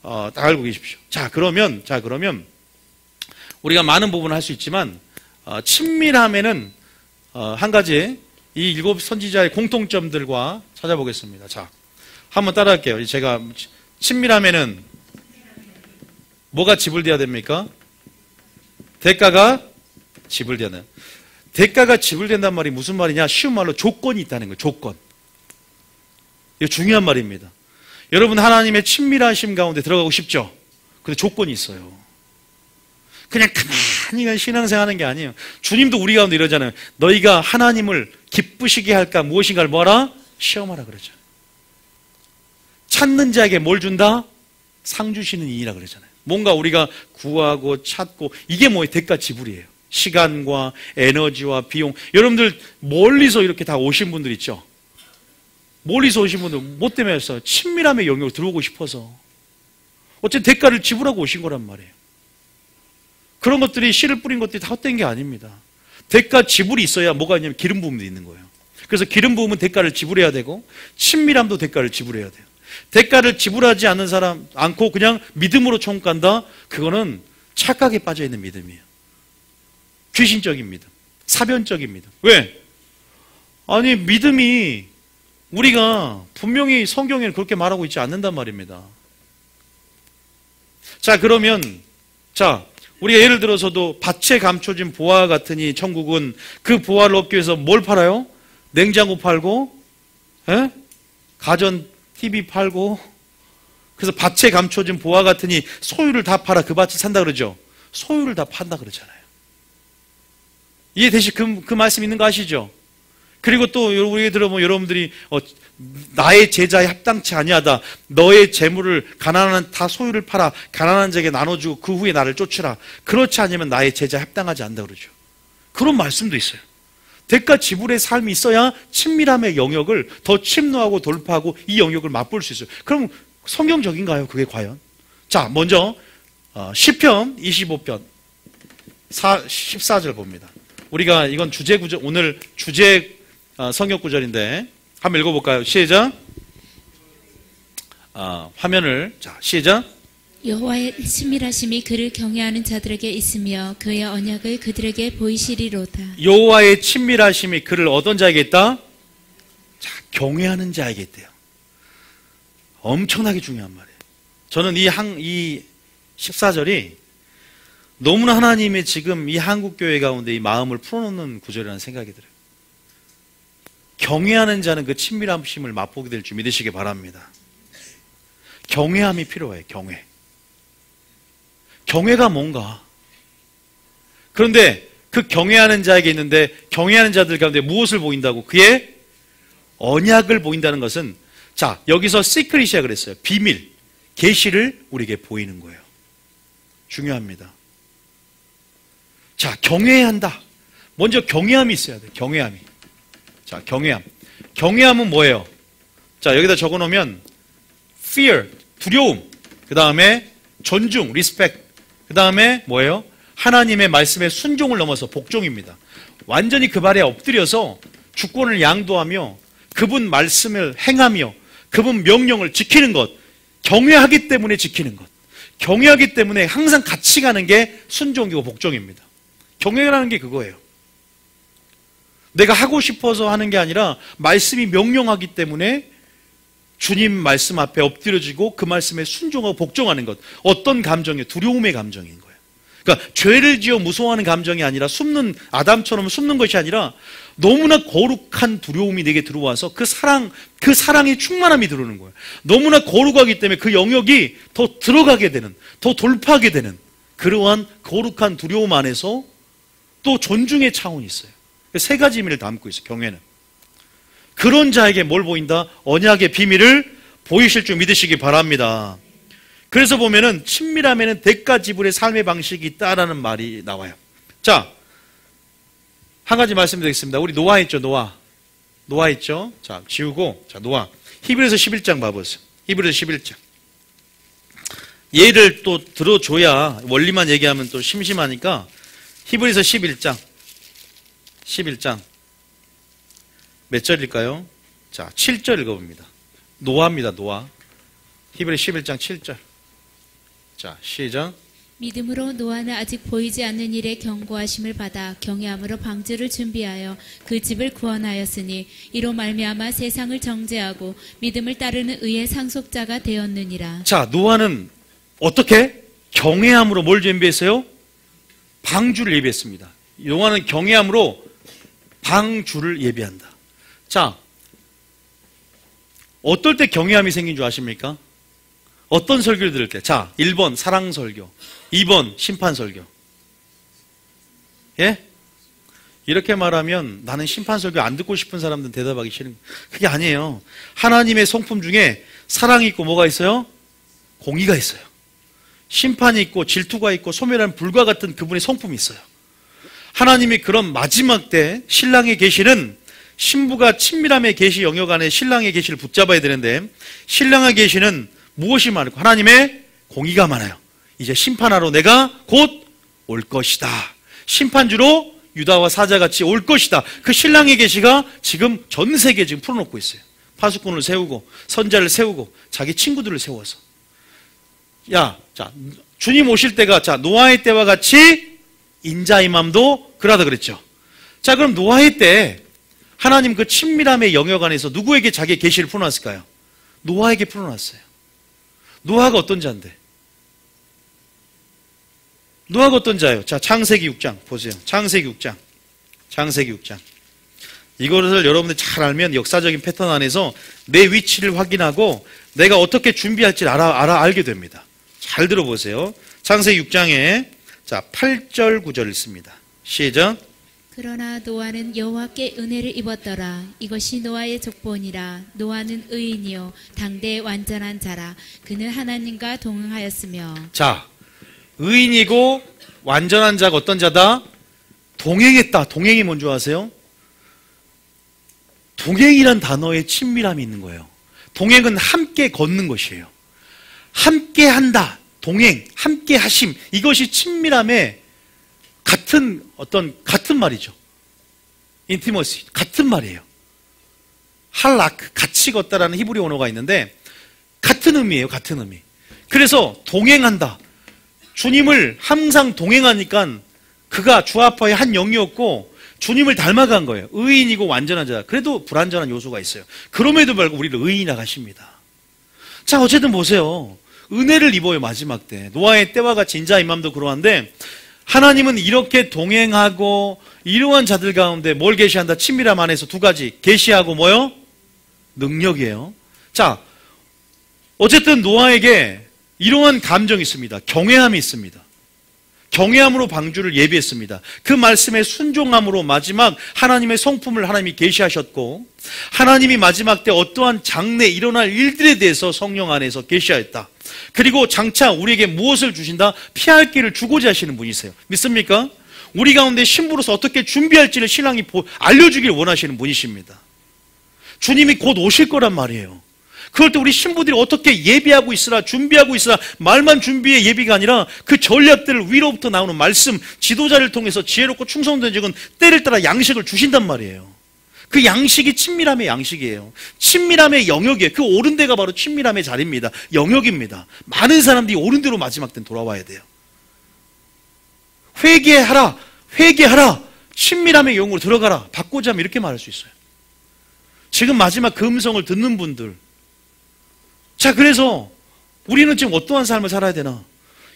다 알고 계십시오. 자, 그러면 우리가 많은 부분을 할 수 있지만 친밀함에는 한 가지 이 7 선지자의 공통점들과 찾아보겠습니다. 자, 한번 따라할게요. 제가 친밀함에는 뭐가 지불돼야 됩니까? 대가가 지불되는. 대가가 지불된단 말이 무슨 말이냐? 쉬운 말로 조건이 있다는 거예요. 조건. 이거 중요한 말입니다. 여러분 하나님의 친밀하심 가운데 들어가고 싶죠? 근데 조건이 있어요. 그냥 가만히 신앙생활 하는 게 아니에요. 주님도 우리 가운데 이러잖아요. 너희가 하나님을 기쁘시게 할까 무엇인가를 뭐하라? 시험하라 그러죠. 찾는 자에게 뭘 준다? 상 주시는 이라 그러잖아요. 뭔가 우리가 구하고 찾고 이게 뭐예요? 대가 지불이에요. 시간과 에너지와 비용. 여러분들 멀리서 이렇게 다 오신 분들 있죠? 멀리서 오신 분들 뭐 때문에 했어요? 친밀함의 영역으로 들어오고 싶어서. 어쨌든 대가를 지불하고 오신 거란 말이에요. 그런 것들이 씨를 뿌린 것들이 다 헛된 게 아닙니다. 대가 지불이 있어야 뭐가 있냐면 기름 부음도 있는 거예요. 그래서 기름 부음은 대가를 지불해야 되고 친밀함도 대가를 지불해야 돼요. 대가를 지불하지 않는 사람 않고 그냥 믿음으로 총간다? 그거는 착각에 빠져있는 믿음이에요. 귀신적인 믿음, 사변적인 믿음. 왜? 아니 믿음이 우리가 분명히 성경에는 그렇게 말하고 있지 않는단 말입니다. 자, 그러면 우리가 예를 들어서도 밭에 감춰진 보화 같으니 천국은 그 보화를 얻기 위해서 뭘 팔아요? 냉장고 팔고, 가전 TV 팔고. 그래서 밭에 감춰진 보화 같으니 소유를 다 팔아 그 밭을 산다 그러죠. 소유를 다 판다 그러잖아요. 이해되시 그 말씀 있는 거 아시죠? 그리고 또 우리 들어보면 여러분들이 나의 제자에 합당치 아니하다. 너의 재물을 가난한 다 소유를 팔아 가난한 자에게 나눠주고 그 후에 나를 쫓으라. 그렇지 않으면 나의 제자에 합당하지 않다 그러죠. 그런 말씀도 있어요. 대가 지불의 삶이 있어야 친밀함의 영역을 더 침노하고 돌파하고 이 영역을 맛볼 수 있어요. 그럼 성경적인가요? 그게 과연? 자, 먼저 시편 25편 14절 봅니다. 우리가 이건 주제 구절, 오늘 주제 성경 구절인데 한번 읽어볼까요? 시작. 화면을 시작. 여호와의 친밀하심이 그를 경외하는 자들에게 있으며 그의 언약을 그들에게 보이시리로다. 여호와의 친밀하심이 그를 어떤 자에게 있다? 자, 경외하는 자에게 있대요. 엄청나게 중요한 말이에요. 저는 이 14절이 너무나 하나님의 지금 이 한국교회 가운데 이 마음을 풀어놓는 구절이라는 생각이 들어요. 경외하는 자는 그 친밀함심을 맛보게 될 줄 믿으시기 바랍니다. 경외함이 필요해요. 경외가 뭔가. 그런데 그 경외하는 자에게 있는데 경외하는 자들 가운데 무엇을 보인다고? 그의 언약을 보인다는 것은 자, 여기서 시크릿이야 그랬어요. 비밀, 계시를 우리에게 보이는 거예요. 중요합니다. 자, 경외한다. 먼저 경외함이 있어야 돼요. 경외함이. 자, 경외함. 경외함은 뭐예요? 자, 여기다 적어 놓으면 fear, 두려움. 그 다음에 존중, respect. 그 다음에 뭐예요? 하나님의 말씀에 순종을 넘어서 복종입니다. 완전히 그 발에 엎드려서 주권을 양도하며 그분 말씀을 행하며 그분 명령을 지키는 것. 경외하기 때문에 지키는 것. 경외하기 때문에 항상 같이 가는 게 순종이고 복종입니다. 경외라는 게 그거예요. 내가 하고 싶어서 하는 게 아니라 말씀이 명령하기 때문에 주님 말씀 앞에 엎드려지고 그 말씀에 순종하고 복종하는 것. 어떤 감정이에요? 두려움의 감정인 거예요. 그러니까 죄를 지어 무서워하는 감정이 아니라 아담처럼 숨는 것이 아니라 너무나 거룩한 두려움이 내게 들어와서 그 사랑의 충만함이 들어오는 거예요. 너무나 거룩하기 때문에 그 영역이 더 들어가게 되는, 더 돌파하게 되는 그러한 거룩한 두려움 안에서 또 존중의 차원이 있어요. 세 가지 의미를 담고 있어요. 경외는. 그런 자에게 뭘 보인다? 언약의 비밀을 보이실 줄 믿으시기 바랍니다. 그래서 보면은 친밀함에는 대가 지불의 삶의 방식이 있다라는 말이 나와요. 자, 한 가지 말씀드리겠습니다. 우리 노아 있죠, 노아 있죠? 자, 지우고, 자, 노아. 히브리서 11장 봐보세요. 히브리서 11장. 예를 또 들어줘야 원리만 얘기하면 또 심심하니까 히브리서 11장 몇 절일까요? 자, 7절 읽어봅니다. 노아입니다. 노아. 히브리 11장 7절. 자, 시작. 믿음으로 노아는 아직 보이지 않는 일에 경고하심을 받아 경외함으로 방주를 준비하여 그 집을 구원하였으니 이로 말미암아 세상을 정죄하고 믿음을 따르는 의의 상속자가 되었느니라. 자, 노아는 어떻게? 경외함으로 뭘 준비했어요? 방주를 예비했습니다. 노아는 경외함으로 방주를 예비한다. 자, 어떨 때 경외함이 생긴 줄 아십니까? 어떤 설교를 들을 때? 자, 1번 사랑 설교, 2번 심판 설교. 예? 이렇게 말하면 나는 심판 설교 안 듣고 싶은 사람들은 대답하기 싫은 거예요. 그게 아니에요. 하나님의 성품 중에 사랑이 있고 뭐가 있어요? 공의가 있어요. 심판이 있고 질투가 있고 소멸하는 불과 같은 그분의 성품이 있어요. 하나님이 그런 마지막 때 신랑의 계시는 신부가 친밀함의 계시 영역 안에 신랑의 계시를 붙잡아야 되는데 신랑의 계시는 무엇이 많을까? 하나님의 공의가 많아요. 이제 심판하러 내가 곧 올 것이다. 심판주로 유다와 사자같이 올 것이다. 그 신랑의 계시가 지금 전 세계에 지금 풀어놓고 있어요. 파수꾼을 세우고 선자를 세우고 자기 친구들을 세워서 자, 주님 오실 때가 노아의 때와 같이 인자의 맘도 그러다 그랬죠. 자, 그럼 노아의 때 하나님 그 친밀함의 영역 안에서 누구에게 자기의 계시를 풀어놨을까요? 노아에게 풀어놨어요. 노아가 어떤 자인데? 노아가 어떤 자예요? 자, 창세기 6장 보세요. 창세기 6장. 이것을 여러분들 잘 알면 역사적인 패턴 안에서 내 위치를 확인하고 내가 어떻게 준비할지 알게 됩니다. 잘 들어보세요. 창세기 6장에 자, 8절 9절 읽습니다. 시작. 그러나 노아는 여호와께 은혜를 입었더라. 이것이 노아의 족본이라. 노아는 의인이요 당대의 완전한 자라. 그는 하나님과 동행하였으며. 자, 의인이고 완전한 자가 어떤 자다? 동행했다. 동행이 뭔지 아세요? 동행이란 단어에 친밀함이 있는 거예요. 동행은 함께 걷는 것이에요. 함께 한다. 동행, 함께 하심. 이것이 친밀함의 같은 말이죠. 인티머시, 같은 말이에요. 할라크, 같이 걷다라는 히브리 언어가 있는데 같은 의미예요. 같은 의미. 그래서 동행한다. 주님을 항상 동행하니까 그가 주 아파의 한 영이었고 주님을 닮아간 거예요. 의인이고 완전한 자. 그래도 불완전한 요소가 있어요. 그럼에도 불구하고 우리를 의인이라고 하십니다. 자, 어쨌든 보세요. 은혜를 입어요. 마지막 때. 노아의 때와 같이 인자의 맘도 그러한데 하나님은 이렇게 동행하고 이러한 자들 가운데 뭘 계시한다? 친밀함 안에서 두 가지. 계시하고 뭐요? 능력이에요. 자, 어쨌든 노아에게 이러한 감정이 있습니다. 경외함이 있습니다. 경외함으로 방주를 예비했습니다. 그 말씀에 순종함으로 마지막 하나님의 성품을 하나님이 계시하셨고 하나님이 마지막 때 어떠한 장래 일어날 일들에 대해서 성령 안에서 계시하였다. 그리고 장차 우리에게 무엇을 주신다? 피할 길을 주고자 하시는 분이세요. 믿습니까? 우리 가운데 신부로서 어떻게 준비할지를 신랑이 알려주길 원하시는 분이십니다. 주님이 곧 오실 거란 말이에요. 그럴 때 우리 신부들이 어떻게 예비하고 있으라, 준비하고 있으라, 말만 준비해 예비가 아니라 그 전략들을 위로부터 나오는 말씀, 지도자를 통해서 지혜롭고 충성된 적은 때를 따라 양식을 주신단 말이에요. 그 양식이 친밀함의 양식이에요. 친밀함의 영역이에요. 그 옳은 데가 바로 친밀함의 자리입니다. 영역입니다. 많은 사람들이 옳은 데로 마지막 때는 돌아와야 돼요. 회개하라, 회개하라, 친밀함의 영역으로 들어가라, 바꾸자 하면 이렇게 말할 수 있어요. 지금 마지막 그 음성을 듣는 분들, 자, 그래서 우리는 지금 어떠한 삶을 살아야 되나?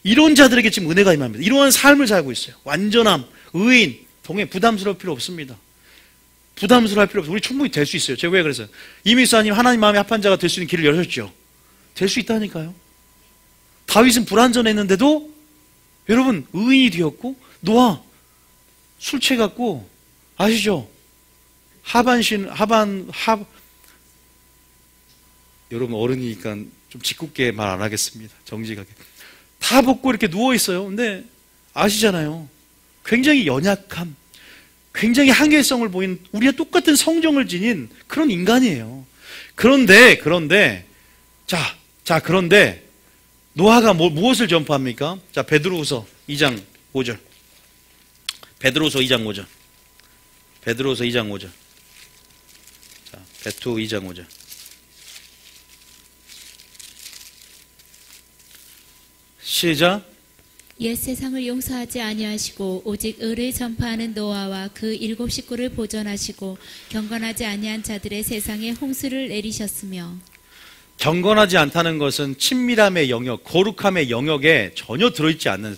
이런 자들에게 지금 은혜가 임합니다. 이러한 삶을 살고 있어요. 완전함, 의인, 동행, 부담스러울 필요 없습니다. 부담스러울 필요 없어요. 우리 충분히 될 수 있어요. 제가 왜 그랬어요? 이미사님 하나님 마음에 합한 자가 될 수 있는 길을 열었죠. 될 수 있다니까요. 다윗은 불완전했는데도 여러분 의인이 되었고 노아 술 취해갖고 아시죠? 여러분 어른이니까 좀 짓궂게 말 안 하겠습니다. 정직하게. 다 벗고 이렇게 누워있어요. 근데 아시잖아요. 굉장히 연약함, 굉장히 한계성을 보이는 우리와 똑같은 성정을 지닌 그런 인간이에요. 그런데 노아가 무엇을 전파합니까? 자, 베드로후서 2장 5절. 베드로후서 2장 5절. 베투 2장 5절. 시작. 옛 세상을 용서하지 아니하시고 오직 의를 전파하는 노아와 그 7 식구를 보존하시고 경건하지 아니한 자들의 세상에 홍수를 내리셨으며. 경건하지 않다는 것은 친밀함의 영역, 거룩함의 영역에 전혀 들어있지 않는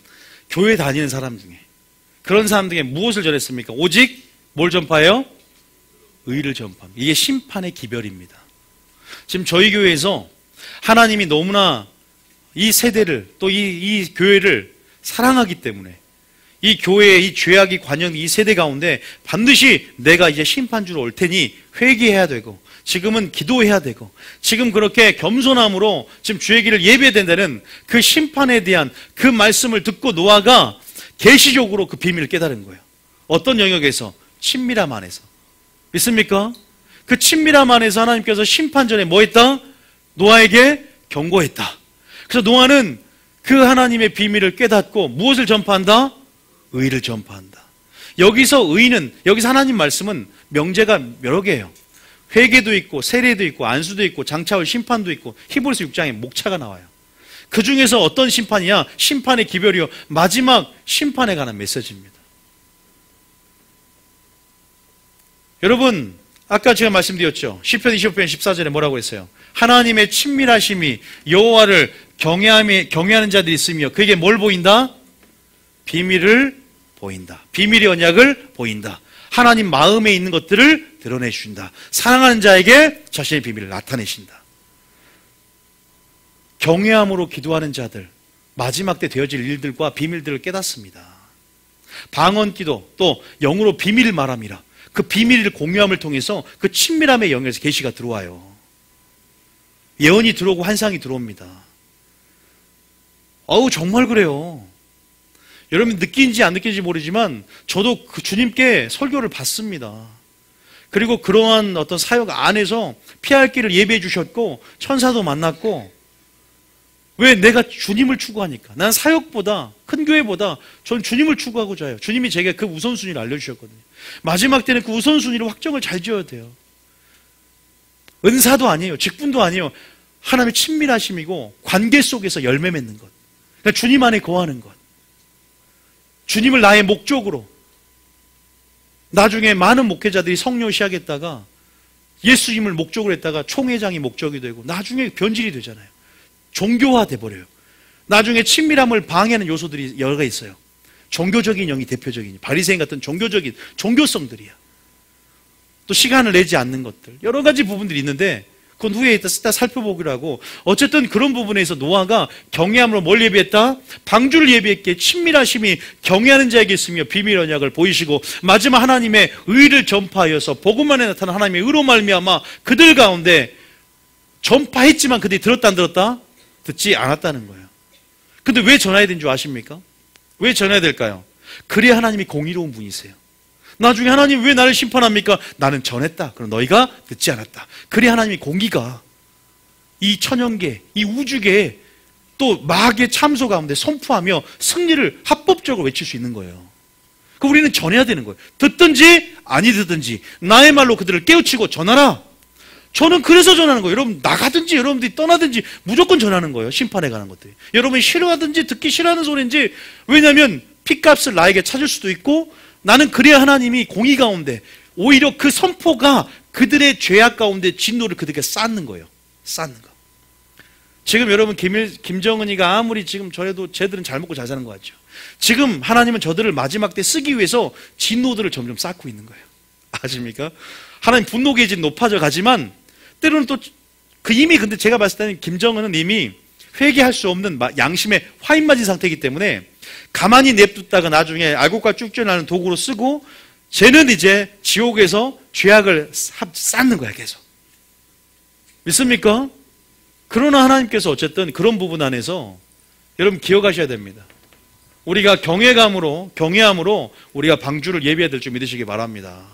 교회 다니는 사람 중에, 그런 사람 중에 무엇을 전했습니까? 오직 뭘 전파해요? 의를 전파합니다. 이게 심판의 기별입니다. 지금 저희 교회에서 하나님이 너무나 이 세대를, 또 이 교회를 사랑하기 때문에 이 교회의 이 죄악이 관영 이 세대 가운데 반드시 내가 이제 심판주로 올 테니 회개해야 되고, 지금은 기도해야 되고, 지금 그렇게 겸손함으로 지금 주의 길을 예배해야 된다는 그 심판에 대한 그 말씀을 듣고 노아가 계시적으로 그 비밀을 깨달은 거예요. 어떤 영역에서? 친밀함 안에서. 믿습니까? 그 친밀함 안에서 하나님께서 심판 전에 뭐 했다? 노아에게 경고했다. 그래서 노아는 그 하나님의 비밀을 깨닫고 무엇을 전파한다? 의를 전파한다. 여기서 하나님 말씀은 명제가 여러 개예요. 회개도 있고 세례도 있고 안수도 있고 장차올 심판도 있고 히브리서 6장에 목차가 나와요. 그 중에서 어떤 심판이냐? 심판의 기별이요, 마지막 심판에 관한 메시지입니다. 여러분, 아까 제가 말씀드렸죠. 시편 25편 14절에 뭐라고 했어요? 하나님의 친밀하심이 여호와를 경외하는 자들이 있으며 그에게 뭘 보인다? 비밀을 보인다. 비밀의 언약을 보인다. 하나님 마음에 있는 것들을 드러내주신다. 사랑하는 자에게 자신의 비밀을 나타내신다. 경외함으로 기도하는 자들, 마지막 때 되어질 일들과 비밀들을 깨닫습니다. 방언기도, 또 영으로 비밀을 말함이라. 그 비밀을 공유함을 통해서 그 친밀함의 영역에서 계시가 들어와요. 예언이 들어오고 환상이 들어옵니다. 정말 그래요. 여러분 느끼는지 안 느끼는지 모르지만 저도 그 주님께 설교를 받습니다. 그리고 그러한 어떤 사역 안에서 피할 길을 예배해 주셨고 천사도 만났고, 왜? 내가 주님을 추구하니까. 난 사역보다, 큰 교회보다 전 주님을 추구하고자 해요. 주님이 제게 그 우선순위를 알려주셨거든요. 마지막 때는 그 우선순위로 확정을 잘 지어야 돼요. 은사도 아니에요. 직분도 아니에요. 하나님의 친밀하심이고 관계 속에서 열매 맺는 것. 그러니까 주님 안에 거하는 것. 주님을 나의 목적으로. 나중에 많은 목회자들이 성료시하겠다가 예수님을 목적으로 했다가 총회장이 목적이 되고 나중에 변질이 되잖아요. 종교화 돼버려요. 나중에 친밀함을 방해하는 요소들이 여러 개 있어요. 종교적인 영이 대표적인, 바리새인 같은 종교적인 종교성들이야. 또 시간을 내지 않는 것들, 여러 가지 부분들이 있는데 그건 후에 이따 살펴보기로 하고, 어쨌든 그런 부분에서 노아가 경외함으로 뭘 예비했다? 방주를 예비했기에 친밀하심이 경외하는 자에게 있으며 비밀 언약을 보이시고, 마지막 하나님의 의를 전파하여서 복음 안에 나타난 하나님의 의로 말미암아 그들 가운데 전파했지만 그들이 들었다 안 들었다? 듣지 않았다는 거예요. 근데 왜 전해야 되는 줄 아십니까? 왜 전해야 될까요? 그래야 하나님이 공의로운 분이세요. 나중에 하나님 왜 나를 심판합니까? 나는 전했다. 그럼 너희가 듣지 않았다. 그래야 하나님이 공의가 이 천연계, 이 우주계에 또 마귀의 참소 가운데 선포하며 승리를 합법적으로 외칠 수 있는 거예요. 그럼 우리는 전해야 되는 거예요. 듣든지 아니 듣든지 나의 말로 그들을 깨우치고 전하라. 저는 그래서 전하는 거예요. 여러분 나가든지 여러분들이 떠나든지 무조건 전하는 거예요. 심판에 관한 것들이. 여러분이 싫어하든지 듣기 싫어하는 소리인지, 왜냐하면 핏값을 나에게 찾을 수도 있고, 나는 그래야 하나님이 공의 가운데 오히려 그 선포가 그들의 죄악 가운데 진노를 그들에게 쌓는 거예요. 쌓는 거. 지금 여러분 김정은이가 아무리 지금 저래도 쟤들은 잘 먹고 잘 사는 것 같죠. 지금 하나님은 저들을 마지막 때 쓰기 위해서 진노들을 점점 쌓고 있는 거예요. 아십니까? 하나님 분노 계진 높아져 가지만 때로는 또 이미, 근데 제가 봤을 때는 김정은은 이미 회개할 수 없는 양심에 화인 맞은 상태이기 때문에 가만히 냅뒀다가 나중에 알곡과 쭉져나는 도구로 쓰고, 쟤는 이제 지옥에서 죄악을 쌓는 거야 계속. 믿습니까? 그러나 하나님께서 어쨌든 그런 부분 안에서 여러분 기억하셔야 됩니다. 우리가 경외함으로 우리가 방주를 예비해야 될 줄 믿으시기 바랍니다.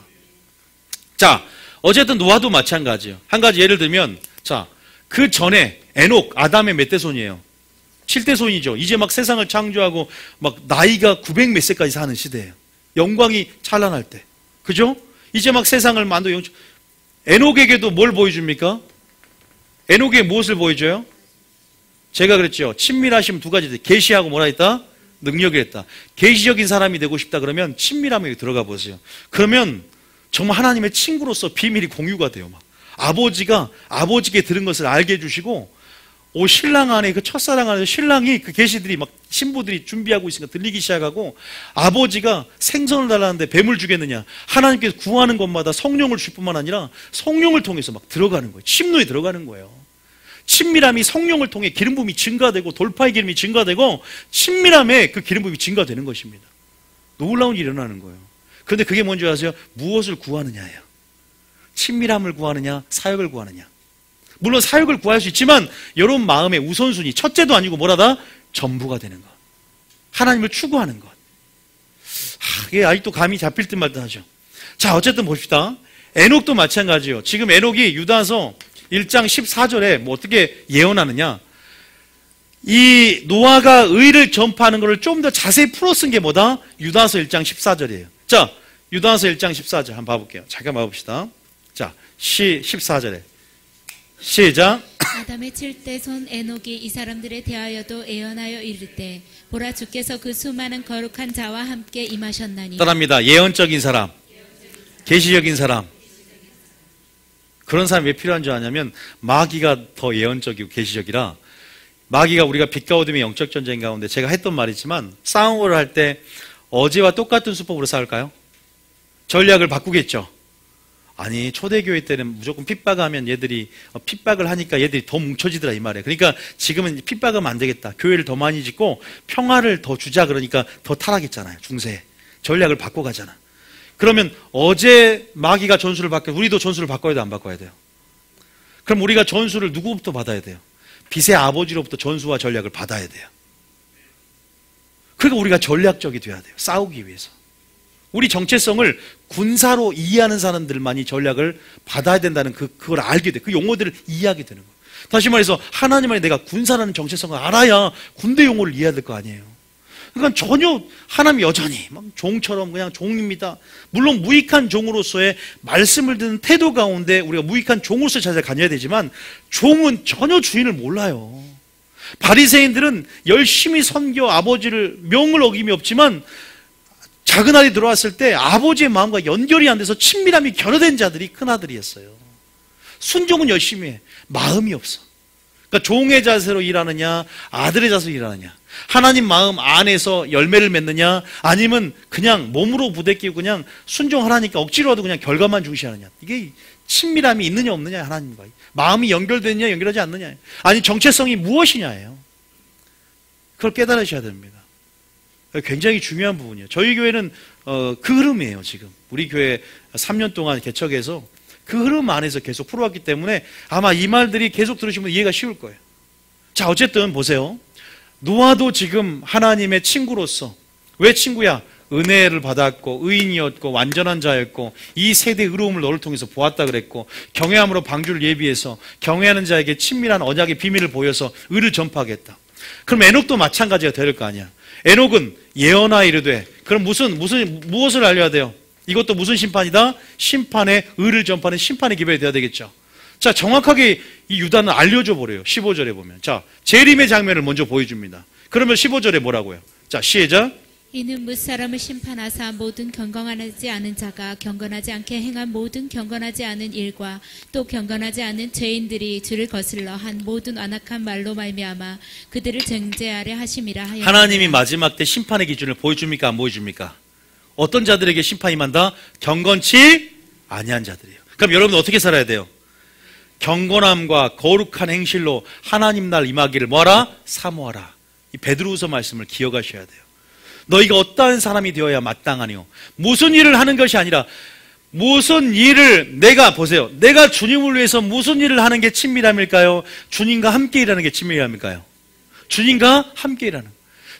자, 어쨌든 노아도 마찬가지예요. 한 가지 예를 들면, 자, 그 전에 에녹, 아담의 몇 대 손이에요? 7대 손이죠. 이제 막 세상을 창조하고 막 나이가 900 몇 세까지 사는 시대예요. 영광이 찬란할 때. 그죠? 이제 막 세상을 만들고 에녹에게도 뭘 보여줍니까? 에녹에게 무엇을 보여줘요? 제가 그랬죠. 친밀하시면 두 가지. 계시하고 뭐라 했다? 능력이 했다. 계시적인 사람이 되고 싶다 그러면 친밀함에 들어가 보세요. 그러면 정말 하나님의 친구로서 비밀이 공유가 돼요. 막 아버지가 아버지께 들은 것을 알게 해주시고, 신랑 안에 그 첫사랑 안에 신랑이 그 계시들이 막 신부들이 준비하고 있으니까 들리기 시작하고, 아버지가 생선을 달라는데 뱀을 주겠느냐, 하나님께서 구하는 것마다 성령을 줄 뿐만 아니라 성령을 통해서 막 들어가는 거예요. 침노에 들어가는 거예요. 친밀함이 성령을 통해 기름 부음이 증가되고 돌파의 기름이 증가되고 친밀함에 그 기름 부음이 증가되는 것입니다. 놀라운 일이 일어나는 거예요. 그런데 그게 뭔지 아세요? 무엇을 구하느냐예요. 친밀함을 구하느냐, 사역을 구하느냐. 물론 사역을 구할 수 있지만 여러분 마음의 우선순위, 첫째도 아니고 뭐라다? 전부가 되는 것. 하나님을 추구하는 것. 이게 아직도 감이 잡힐 듯 말 듯 하죠. 자, 어쨌든 봅시다. 에녹도 마찬가지예요. 지금 에녹이 유다서 1장 14절에 뭐 어떻게 예언하느냐, 이 노아가 의를 전파하는 것을 좀 더 자세히 풀어 쓴 게 뭐다? 유다서 1장 14절이에요. 자, 유다서 1장 14절 한번 봐볼게요. 잠깐 봐봅시다. 자, 14절에 시작. 아담의 7대 손 에녹이 이 사람들에 대하여도 예언하여 이르되, 보라, 주께서 그 수많은 거룩한 자와 함께 임하셨나니. 따라합니다. 예언적인 사람, 계시적인 사람. 그런 사람이 왜 필요한 줄 아냐면, 마귀가 더 예언적이고 계시적이라. 마귀가 우리가 빛과 어둠의 영적 전쟁 가운데, 제가 했던 말이지만 싸움을 할 때 어제와 똑같은 수법으로 싸울까요? 전략을 바꾸겠죠. 아니, 초대교회 때는 무조건 핍박하면 얘들이 핍박을 하니까 얘들이 더 뭉쳐지더라 이 말이에요. 그러니까 지금은 핍박하면 안 되겠다. 교회를 더 많이 짓고 평화를 더 주자. 그러니까 더 타락했잖아요. 중세. 전략을 바꿔가잖아. 그러면 어제 마귀가 전술을 바뀌어, 우리도 전술을 바꿔야 돼, 안 바꿔야 돼요? 그럼 우리가 전술을 누구부터 받아야 돼요? 빛의 아버지로부터 전수와 전략을 받아야 돼요. 그러니까 우리가 전략적이 돼야 돼요. 싸우기 위해서. 우리 정체성을 군사로 이해하는 사람들만이 전략을 받아야 된다는 그걸 알게 돼. 그 용어들을 이해하게 되는 거예요. 다시 말해서 하나님 안에 내가 군사라는 정체성을 알아야 군대 용어를 이해해야 될 거 아니에요. 그러니까 전혀 하나님이 여전히 막 종처럼 그냥 종입니다. 물론 무익한 종으로서의 말씀을 듣는 태도 가운데 우리가 무익한 종으로서의 자세를 가져야 되지만, 종은 전혀 주인을 몰라요. 바리새인들은 열심히 섬겨 아버지를 명을 어김이 없지만, 작은 아들이 들어왔을 때 아버지의 마음과 연결이 안 돼서 친밀함이 결여된 자들이 큰아들이었어요. 순종은 열심히 해. 마음이 없어. 그러니까 종의 자세로 일하느냐, 아들의 자세로 일하느냐, 하나님 마음 안에서 열매를 맺느냐, 아니면 그냥 몸으로 부대끼고 그냥 순종하라니까 억지로라도 그냥 결과만 중시하느냐. 이게 친밀함이 있느냐 없느냐, 하나님과 마음이 연결되느냐 연결하지 않느냐, 아니 정체성이 무엇이냐예요. 그걸 깨달으셔야 됩니다. 굉장히 중요한 부분이에요. 저희 교회는 그 흐름이에요. 지금 우리 교회 3년 동안 개척해서 그 흐름 안에서 계속 풀어왔기 때문에 아마 이 말들이 계속 들으시면 이해가 쉬울 거예요. 자, 어쨌든 보세요. 노아도 지금 하나님의 친구로서, 왜 친구야? 은혜를 받았고 의인이었고 완전한 자였고 이 세대의 의로움을 너를 통해서 보았다 그랬고, 경외함으로 방주를 예비해서 경외하는 자에게 친밀한 언약의 비밀을 보여서 의를 전파하겠다. 그럼 에녹도 마찬가지가 될 거 아니야. 에녹은 예언하 이르되, 그럼 무엇을 알려야 돼요? 이것도 무슨 심판이다? 심판의 의를 전파하는 심판의 기별이 되어야 되겠죠. 자, 정확하게 이 유다는 알려줘 버려요. 15절에 보면. 자, 재림의 장면을 먼저 보여줍니다. 그러면 15절에 뭐라고요? 자, 시작. 이는 뭇사람을 심판하사 모든 경건하지 않은 자가 경건하지 않게 행한 모든 경건하지 않은 일과 또 경건하지 않은 죄인들이 주를 거슬러 한 모든 완악한 말로 말미암아 그들을 정죄하려 하심이라 하였습니다. 하나님이 마지막 때 심판의 기준을 보여줍니까, 안 보여줍니까? 어떤 자들에게 심판이 임한다? 경건치 아니한 자들이에요. 그럼 여러분 어떻게 살아야 돼요? 경건함과 거룩한 행실로 하나님 날 임하기를 뭐하라? 사모하라. 이 베드로후서 말씀을 기억하셔야 돼요. 너희가 어떠한 사람이 되어야 마땅하니요? 무슨 일을 하는 것이 아니라, 무슨 일을 내가 보세요. 내가 주님을 위해서 무슨 일을 하는 게 친밀함일까요? 주님과 함께 일하는 게 친밀함일까요? 주님과 함께 일하는.